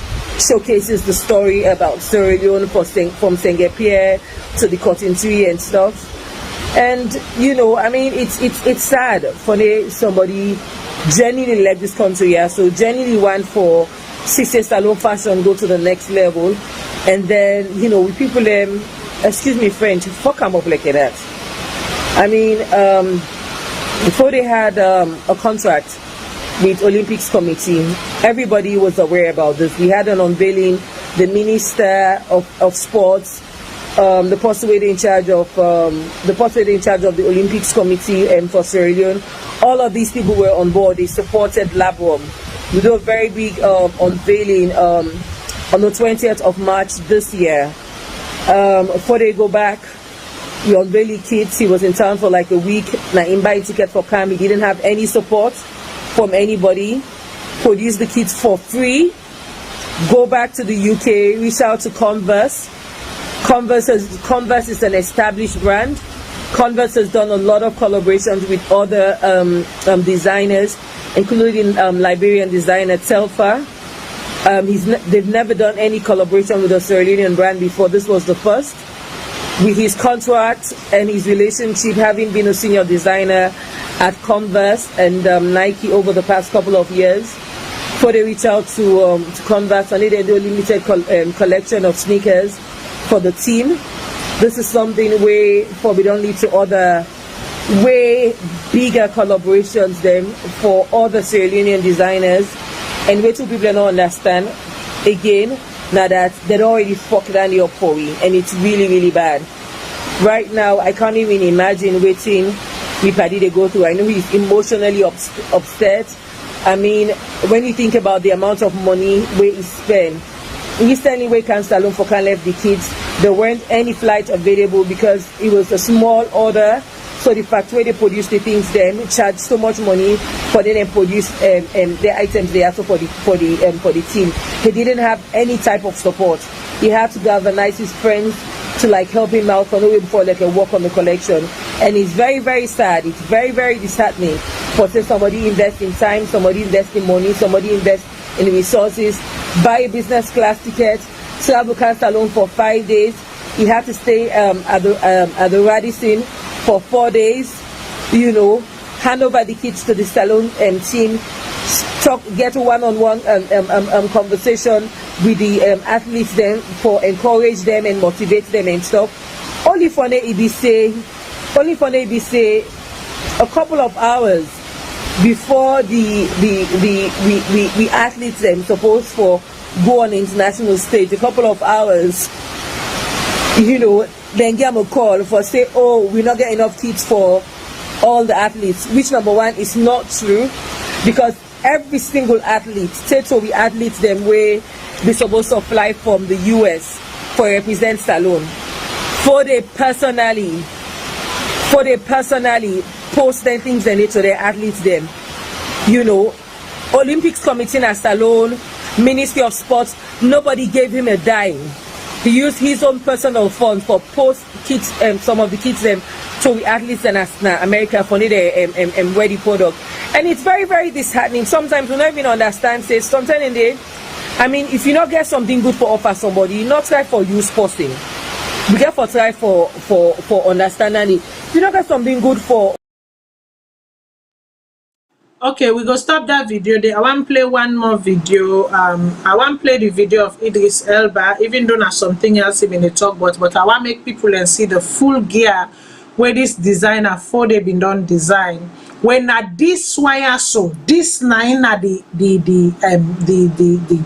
the story about Sierra Leone from Senghor to the cotton tree and stuff. And you know, I mean, it's sad for somebody genuinely left this country, yeah. So genuinely want for Salone fashion go to the next level, and then you know, people excuse me French, fuck them up like that. I mean, before they had a contract with Olympics Committee, everybody was aware about this. We had an unveiling. The Minister of Sports, the person in charge of the Olympics Committee and for Sierra Leone, all of these people were on board. They supported Labram. We do a very big unveiling on the 20th of March this year. Before they go back, we unveiled the kids. He was in town for like a week. Now, in buying ticket for Cam, he didn't have any support from anybody. Produced the kids for free. Go back to the UK. Reach out to Converse. Converse is an established brand. Converse has done a lot of collaborations with other designers, including Liberian designer Telfa. They've never done any collaboration with a Sierra Leonean brand before. This was the first. With his contract and his relationship, having been a senior designer at Converse and Nike over the past couple of years, before they reach out to Converse, and they do a limited collection of sneakers for the team. This is something way forbidden lead to other way bigger collaborations then for other Sierra Leonean designers, and way two people don't understand again now that they'd already fucked Danny up for me, and it's really, really bad. Right now, I can't even imagine waiting with Paddy they go through. I know he's emotionally upset. I mean, when you think about the amount of money where he spent, instantly we can Salone for can left the kids. There weren't any flights available because it was a small order. So the factory they produce the things then charge so much money for them and produce the items they asked for the team. He didn't have any type of support. He had to galvanize his friends to like help him out for no way before they can work on the collection. And it's very, very sad. It's very, very disheartening For say somebody invest in time, somebody invest in money, somebody invest in resources, buy a business class ticket, travel Salone for 5 days. He had to stay at the Radisson for 4 days, you know, hand over the kids to the Salone team, get a one-on-one conversation with the athletes then for encourage them and motivate them and stuff. Only for the say a couple of hours before the athletes them supposed for go on the international stage, a couple of hours, you know, then give them a call for say, oh, we're not getting enough kits for all the athletes, which number one is not true, because every single athlete, we athletes them where they supposed to fly from the US for represent Salone. For they personally post them things they need to their athletes them. You know, Olympics committee at Salone, Ministry of Sports, nobody gave him a dime. He used his own personal funds for post kids, some of the kids to the athletes in America for their ready product. And it's very, very disheartening. Sometimes we don't even understand, say, sometimes in the, I mean, if you not get something good for offer somebody, you not try for use posting. We get for try for understanding. If you not get something good for. Okay, we go stop that video there. I want to play one more video. I want to play the video of Idris Elba, even though not something else even they talk about, but I want to make people and see the full gear where this designer for they been done design. When at this wire so this nine at the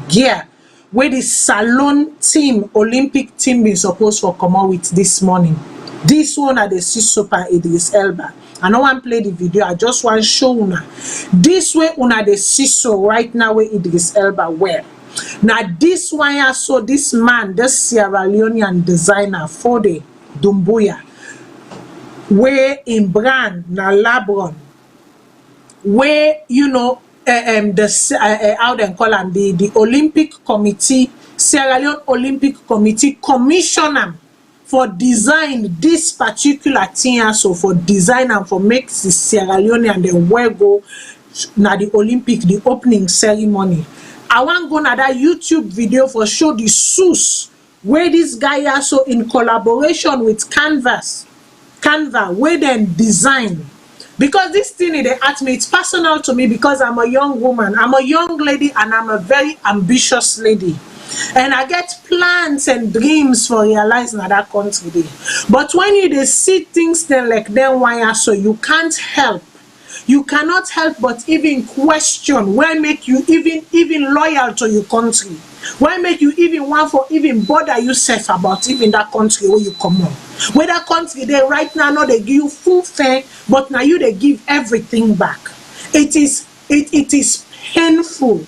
gear where the Salone team, Olympic team been supposed to come out with this morning. This one at the super Idris Elba. I don't want to play the video. I just want to show una. This way una the so right now where Idris Elba wear. Now this wire so this man, this Sierra Leonean designer for the Dumbuya, where in brand na Labron, where you know the how they call them the Olympic Committee, Sierra Leone Olympic Committee commissioner for design this particular thing, so for design and for make the Sierra Leone and the go na the Olympic, the opening ceremony. I want go na that YouTube video for show the shoes where this guy also in collaboration with Canva where then design. Because this thing they ask me, it's personal to me because I'm a young woman, I'm a young lady, and I'm a very ambitious lady. And I get plans and dreams for realizing that country there. But when you see things then like them, why so you can't help. You cannot help but even question why make you even loyal to your country. Why make you even want for even bother yourself about even that country where you come on. Where that country they right now they give you full fare, but now you they give everything back. It is painful.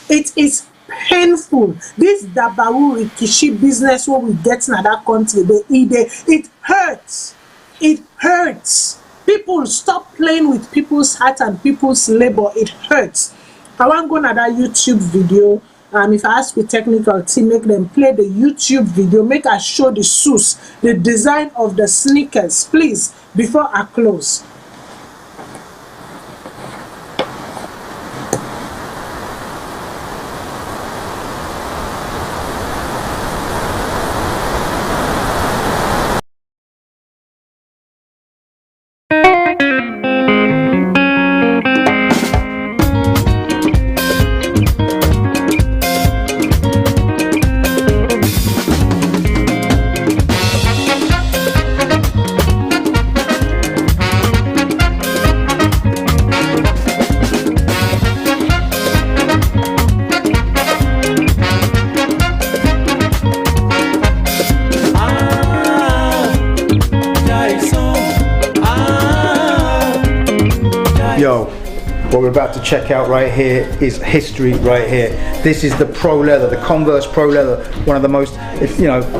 It is painful. This Dabaru Rikishi business where we get in that country, it hurts. It hurts. People stop playing with people's heart and people's labor. It hurts. I want to go to that YouTube video. If I ask the technical team, make them play the YouTube video. Make us show the shoes, the design of the sneakers, please, before I close. What we're about to check out right here is history right here. This is the Pro Leather, the Converse Pro Leather, one of the most,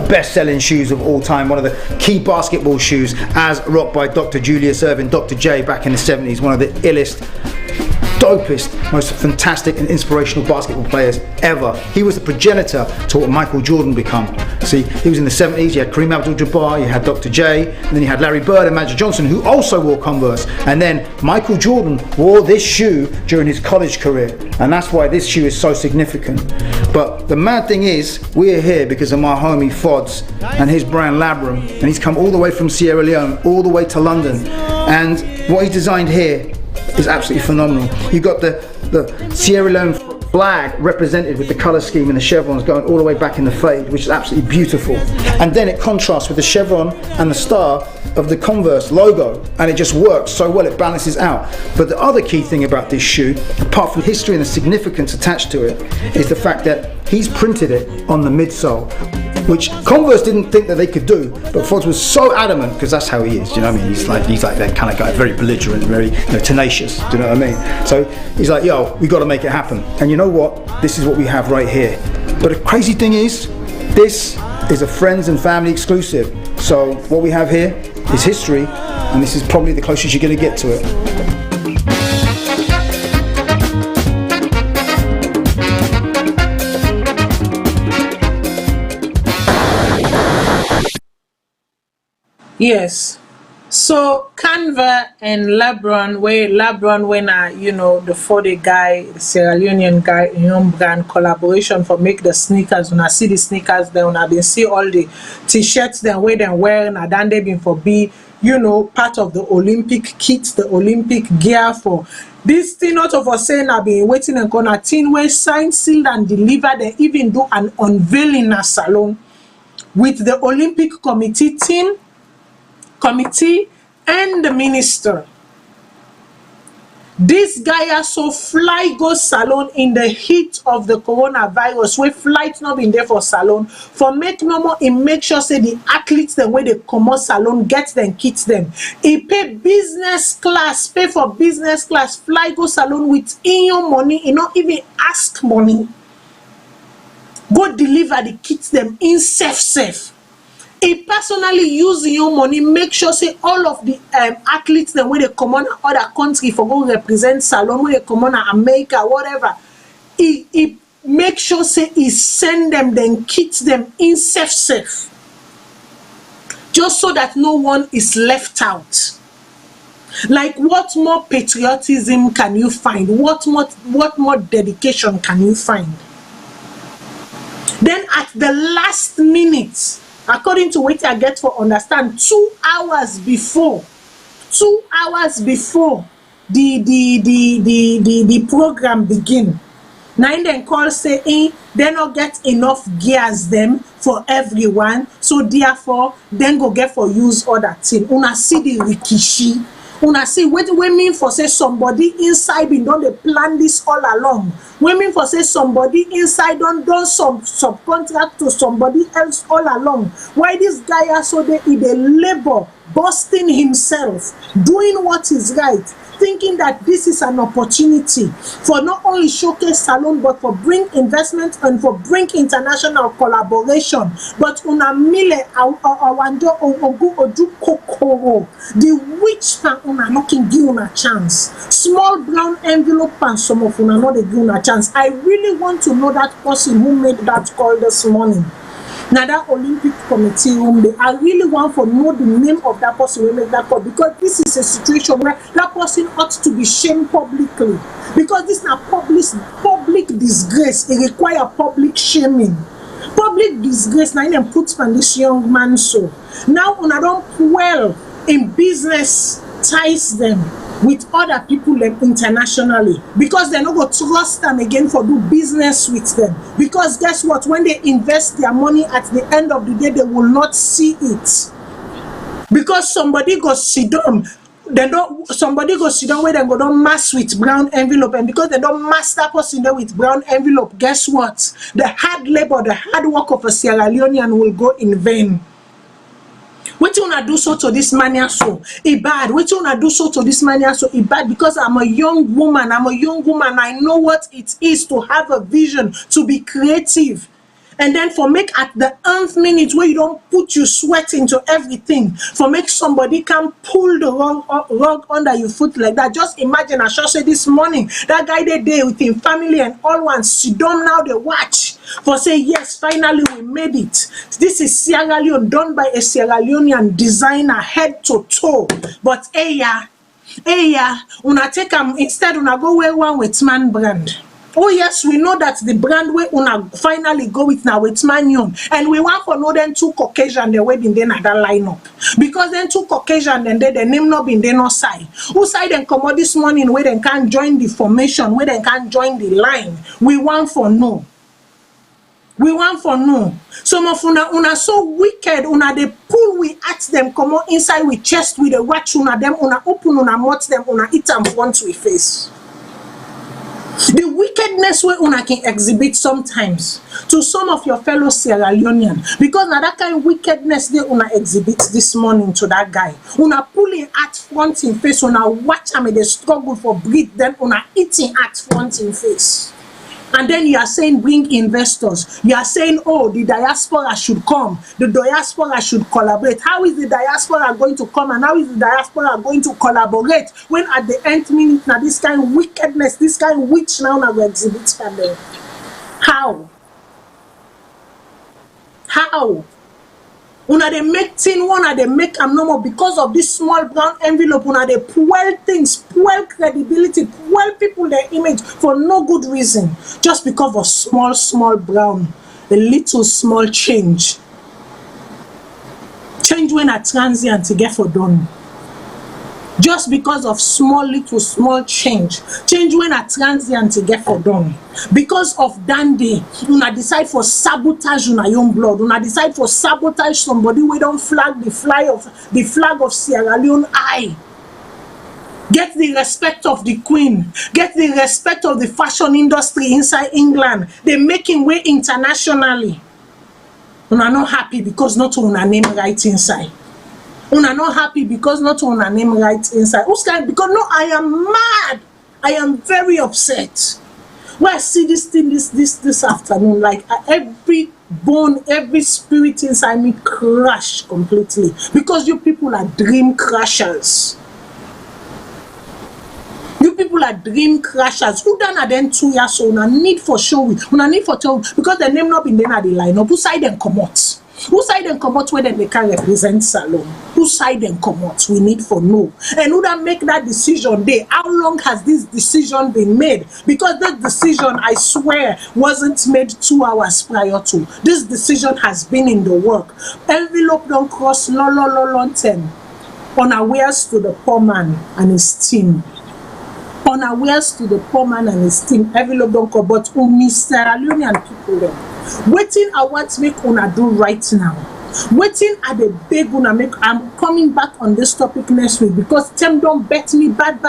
best-selling shoes of all time, one of the key basketball shoes as rocked by Dr. Julius Erving, Dr. J back in the 70s, one of the illest dopest, most fantastic and inspirational basketball players ever. He was the progenitor to what Michael Jordan become. See, he was in the 70s, you had Kareem Abdul-Jabbar, you had Dr. J, and then you had Larry Bird and Magic Johnson, who also wore Converse. And then Michael Jordan wore this shoe during his college career, and that's why this shoe is so significant. But the mad thing is, we're here because of my homie Fods and his brand Labrum, and he's come all the way from Sierra Leone, all the way to London, and what he designed here is absolutely phenomenal. You got the Sierra Leone flag represented with the colour scheme and the chevrons going all the way back in the fade, which is absolutely beautiful. And then it contrasts with the chevron and the star of the Converse logo, and it just works so well, it balances out. But the other key thing about this shoe, apart from history and the significance attached to it, is the fact that he's printed it on the midsole, which Converse didn't think that they could do, but Fods was so adamant, because that's how he is, do you know what I mean? He's like that kind of guy, very belligerent, very tenacious, do you know what I mean? So he's like, yo, we got to make it happen. And you know what? This is what we have right here. But the crazy thing is, this is a friends and family exclusive. So what we have here is history, and this is probably the closest you're going to get to it. Yes. So Canva and LeBron, when the 40 guy, the Sierra Leonean guy, young brand collaboration for make the sneakers. When I see the sneakers, then when I been see all the t-shirts then where they wearing, and then they been for be, part of the Olympic kits, the Olympic gear for this thing. Not of us saying I've been waiting and gonna thing where signed, sealed, and delivered. They even do an unveiling at Salone with the Olympic committee and the minister. This guy also fly go Salone in the heat of the coronavirus, where flight not been there for Salone, for make no more, he make sure say the athletes the way they come out Salone, get them, kits them. He pay business class, pay for business class, fly go Salone with in your money, he not even ask money. Go deliver the kits them in safe. He personally use your money, make sure say all of the athletes then when they come on other country for go represent Salone, when they come on America, whatever. He make sure say he send them then kits them in safe. Just so that no one is left out. Like, what more patriotism can you find? What more dedication can you find? Then at the last minute, according to what I get for understand, 2 hours before the program begin, now then call say they not get enough gears them for everyone, so therefore then go get for use other thing. Una see the rikishi. Una see what we mean for say somebody inside been done they plan this all along. We mean for say somebody inside done some subcontract to somebody else all along. Why this guy also they labor, busting himself, doing what is right, thinking that this is an opportunity for not only showcase Salone but for bring investment and for bring international collaboration. But una mile awando ogu oju kokoro, the witch pan una no can give una chance. Small brown envelope and some of una not give una chance. I really want to know that person who made that call this morning. Now that Olympic committee room, I really want to know the name of that person who made that call, because this is a situation where that person ought to be shamed publicly, because this is a public disgrace. It requires public shaming. Public disgrace now even puts on this young man. So now when I don't well in business ties them with other people internationally, because they're not going to trust them again for do business with them. Because guess what? When they invest their money at the end of the day, they will not see it. Because somebody goes sit down, somebody goes sit down where they go don't mess with brown envelope, and because they don't mass that person there with brown envelope, guess what? The hard labor, the hard work of a Sierra Leonean will go in vain. What you wanna do so to this man so it bad? What you wanna do so to this man so it bad? Because I'm a young woman. I know what it is to have a vision, to be creative. And then for make at the nth minute where you don't put your sweat into everything, for make somebody can pull the rug under your foot like that. Just imagine, I shall say this morning, that guy they there with him family and all one sit down now they watch for say yes, finally we made it. This is Sierra Leone done by a Sierra Leonean designer head to toe. But yeah, una take instead una go wear one Whitman brand. Oh yes, we know that the brand we una finally go with now Whitman Young, and we want for know them two Caucasian the way been then at that lineup, because then two Caucasian then the name not been there no side. Who side then come out this morning where they can't join the formation, where they can't join the line. We want for no. We want for no. Some of una so wicked, una they pull we at them, come out inside with chest with the watch una them, una open una mouth them, una eat them front with face. The wickedness where una can exhibit sometimes to some of your fellow Sierra Leonean, because now that kind of wickedness they una exhibit this morning to that guy. Una pulling at front in face, una watch him they struggle for breathe, then una eating at front in face. And then you are saying bring investors. You are saying, oh, the diaspora should come. The diaspora should collaborate. How is the diaspora going to come and how is the diaspora going to collaborate when at the end minute now this kind of wickedness, this kind of witch now will exhibit for them? How? How? Una they make thing one, they make am no more because of this small brown envelope. Una they pull things, pull credibility, pull people their image for no good reason, just because of small brown, a little small change. Change when a transient to get for done. Just because of small change. Change when a transient to get for done. Because of dandy, una decide for sabotage una young blood. Una decide for sabotage somebody we don't flag the flag of Sierra Leone eye. Get the respect of the Queen. Get the respect of the fashion industry inside England. They're making way internationally. Una not happy because not una name right inside. Una not happy because not on a name right inside. Because no, I am mad. I am very upset. When I see this thing this afternoon, like every bone, every spirit inside me crash completely. Because you people are dream crashers. You people are dream crashers. Who done then 2 years so una need for show it. Una need for tell because the name not been then at the lineup. Who side them come out? Who side them come out where they can represent Salone? Who side them come out? We need for no. And who that make that decision there? How long has this decision been made? Because that decision, I swear, wasn't made 2 hours prior to. This decision has been in the work. Envelope don't cross long 10. Unawares to the poor man and his team. Unawares to the poor man and his team. Envelope don't come, but Sierra Leonean people them. Waiting I want to make una do right now. Waiting at the big una make. I'm coming back on this topic next week because them don't bet me bad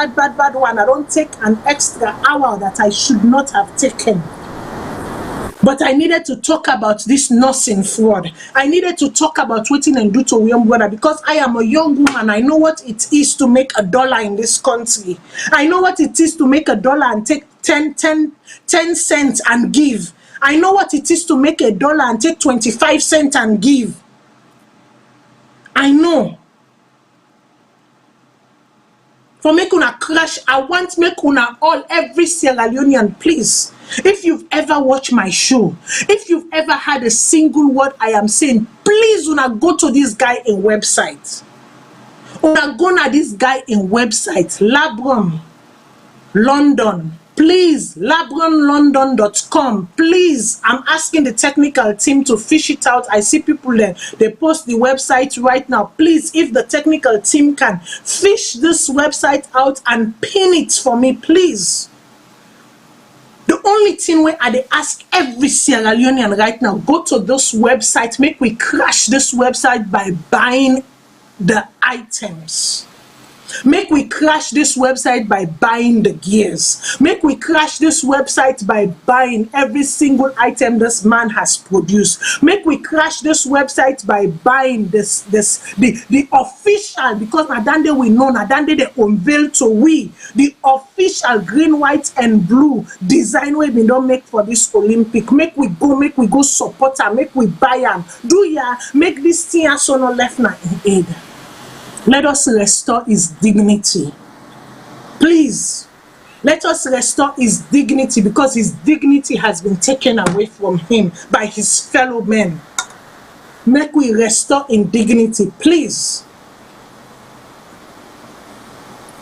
one. I don't take an extra hour that I should not have taken. But I needed to talk about this nursing fraud. I needed to talk about waiting and do to young brother because I am a young woman. I know what it is to make $1 in this country. I know what it is to make $1 and take 10 cents and give. I know what it is to make $1 and take 25 cents and give. I know. For make una crash, I want make una all, every Sierra Leonean, please. If you've ever watched my show, if you've ever had a single word I am saying, please una go to this guy in website. Una go na this guy in website, Labrum, London. Please, labronlondon.com. Please, I'm asking the technical team to fish it out. I see people there. They post the website right now. Please, if the technical team can fish this website out and pin it for me, please. The only thing where I ask every Sierra Leonean right now, go to this website, make we crash this website by buying the items. Make we crash this website by buying the gears. Make we crash this website by buying every single item this man has produced. Make we crash this website by buying the official, because Nadande we know Nadande they unveil to we the official green, white, and blue design we been don't make for this Olympic. Make we go support her, make we buy them. Do ya make this thing so no left na in aid. Let us restore his dignity. Please, let us restore his dignity, because his dignity has been taken away from him by his fellow men. Make we restore in dignity, please.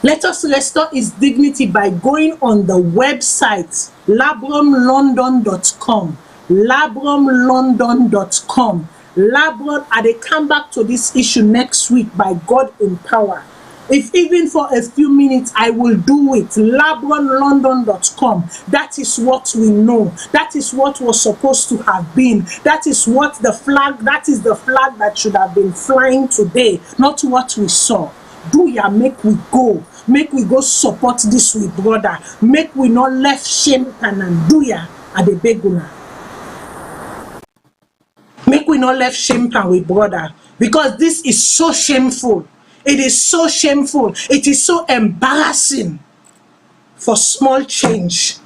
Let us restore his dignity by going on the website labrumlondon.com. labrumlondon.com. Labron, I dey come back to this issue next week by God in power. If even for a few minutes, I will do it. LabronLondon.com. That is what we know. That is what was supposed to have been. That is what the flag, that is the flag that should have been flying today, not what we saw. Do ya make we go. Make we go support this with brother. Make we not left shame and do ya at the beguna. Make we not left shame with brother, because this is so shameful. It is so shameful. It is so embarrassing. For small change.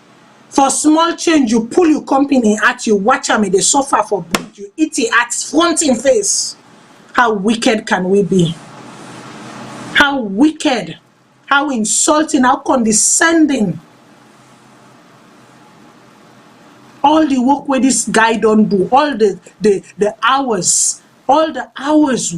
For small change, you pull your company at you, watch them, they suffer for blood. You eat it at front in face. How wicked can we be? How wicked, how insulting, how condescending. All the work where this guy don't do, all the hours, all the hours,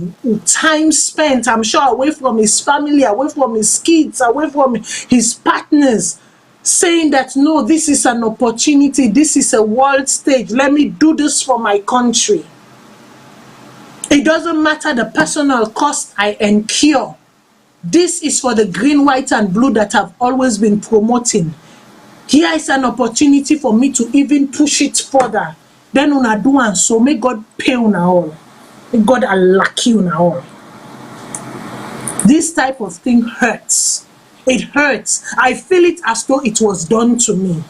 time spent, I'm sure, away from his family, away from his kids, away from his partners, saying that, no, this is an opportunity, this is a world stage, let me do this for my country. It doesn't matter the personal cost I incur. This is for the green, white, and blue that I've always been promoting. Here is an opportunity for me to even push it further. Then una do and so may God pay una all. May God unlucky una all. This type of thing hurts. It hurts. I feel it as though it was done to me.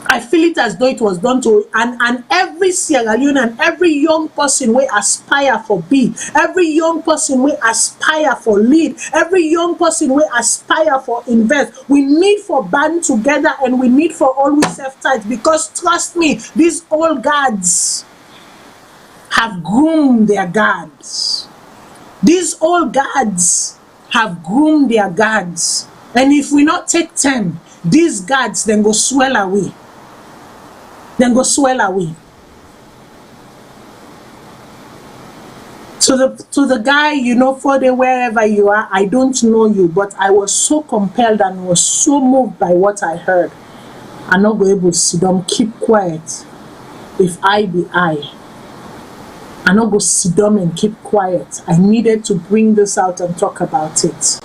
I feel it as though it was done to, and every Sierra Leone and every young person will aspire for B, every young person will aspire for lead, every young person will aspire for invest. We need for band together, and we need for always have tight, because trust me, these old guards have groomed their guards. These old guards have groomed their guards, and if we not take time, these guards then go swell away. Then go swell away. To the guy, you know, for the wherever you are, I don't know you, but I was so compelled and was so moved by what I heard. I'm not going to sit down, keep quiet. If I be I, I'm not going to sit down and keep quiet. I needed to bring this out and talk about it.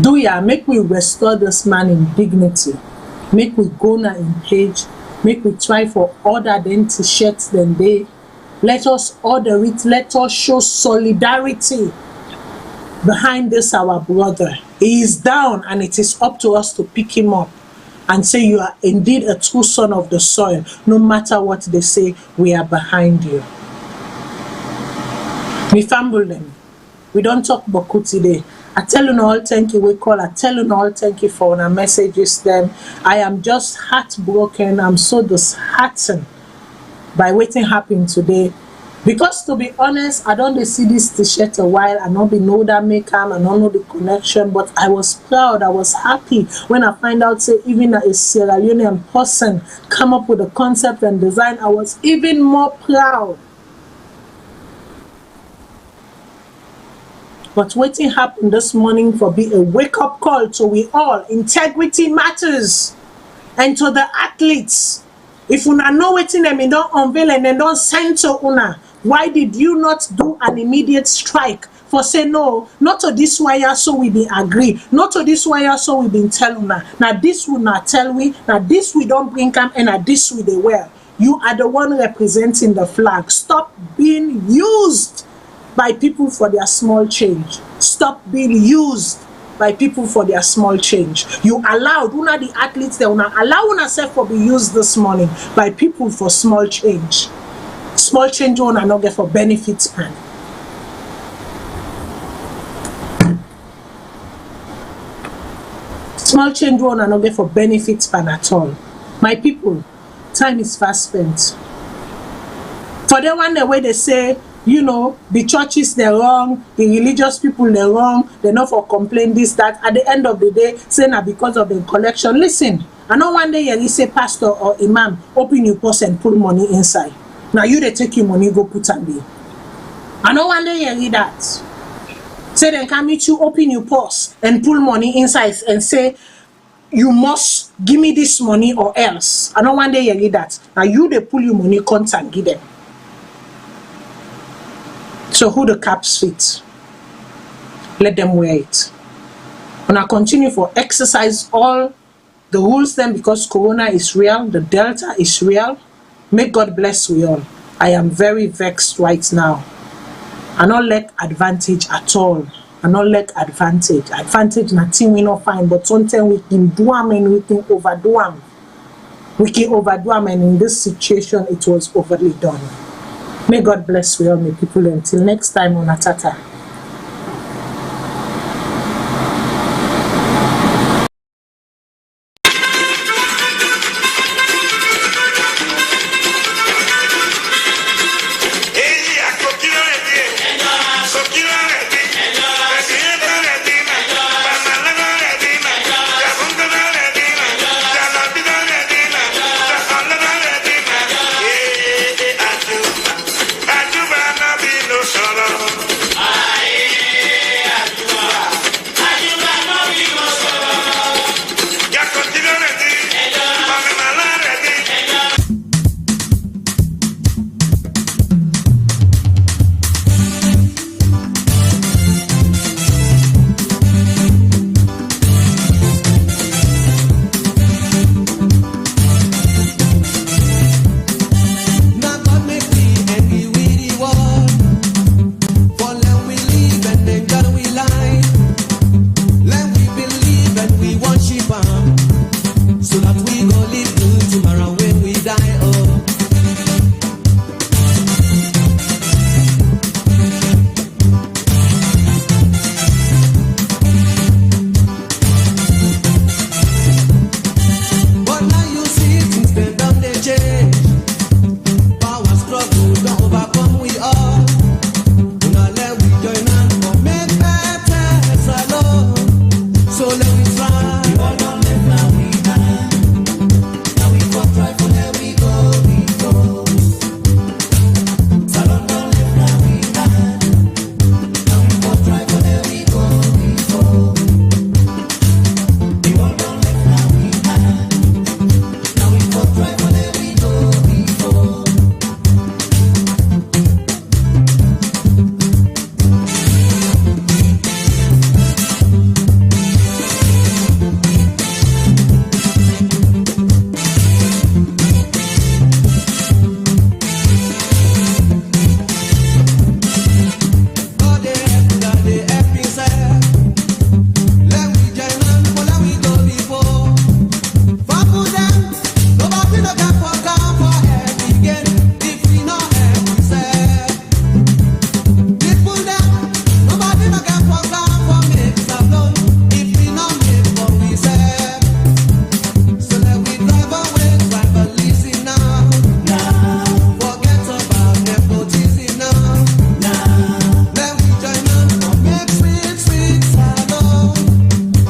Do ya make me restore this man in dignity? Make we go now in page, make we try for order then t-shirts than they. Let us order it, let us show solidarity behind this our brother. He is down, and it is up to us to pick him up and say you are indeed a true son of the soil. No matter what they say, we are behind you. We fumble them. We don't talk Boku today. I tell you all thank you, we call. I tell you all thank you for our messages them. I am just heartbroken. I'm so disheartened by what happened today. Because to be honest, I don't see this t-shirt a while. I don't know that maker, I don't know the connection, but I was proud, I was happy when I find out say even a Sierra Leonean person come up with a concept and design. I was even more proud. But what happened this morning for be a wake-up call to we all. Integrity matters. And to the athletes, if una know what them in don't unveil and then don't send to una, why did you not do an immediate strike for say no, not to this wire so we be agree, not to this wire so we been tell una. Now this will not tell we, now this we don't bring come, and now this we they wear. You are the one representing the flag. Stop being used by people for their small change. Stop being used by people for their small change. You allowed una the athletes there, una allow una self for be used this morning by people for small change. Small change una not get for benefits plan. Small change una not get for benefits plan at all. My people, time is fast spent. For the one the way they say, you know, the churches they're wrong, the religious people they're wrong, they're not for complain this, that. At the end of the day, say now because of the collection. Listen, I know one day you say pastor or imam, open your purse and put money inside. Now you they take your money, go put on there. I know one day you read that. Say then can meet you, open your purse and pull money inside and say, you must give me this money or else. I know one day you read that. Now you they pull your money, count and give them. So who the caps fit? Let them wear it. When I continue for exercise all the rules then, because Corona is real, the Delta is real. May God bless we all. I am very vexed right now. I not lack advantage at all. I not lack advantage. Advantage nothing we not find, but sometimes we can do them and we can overdo them. We can overdo them, and in this situation it was overly done. May God bless we all, my people. Until next time on Atata.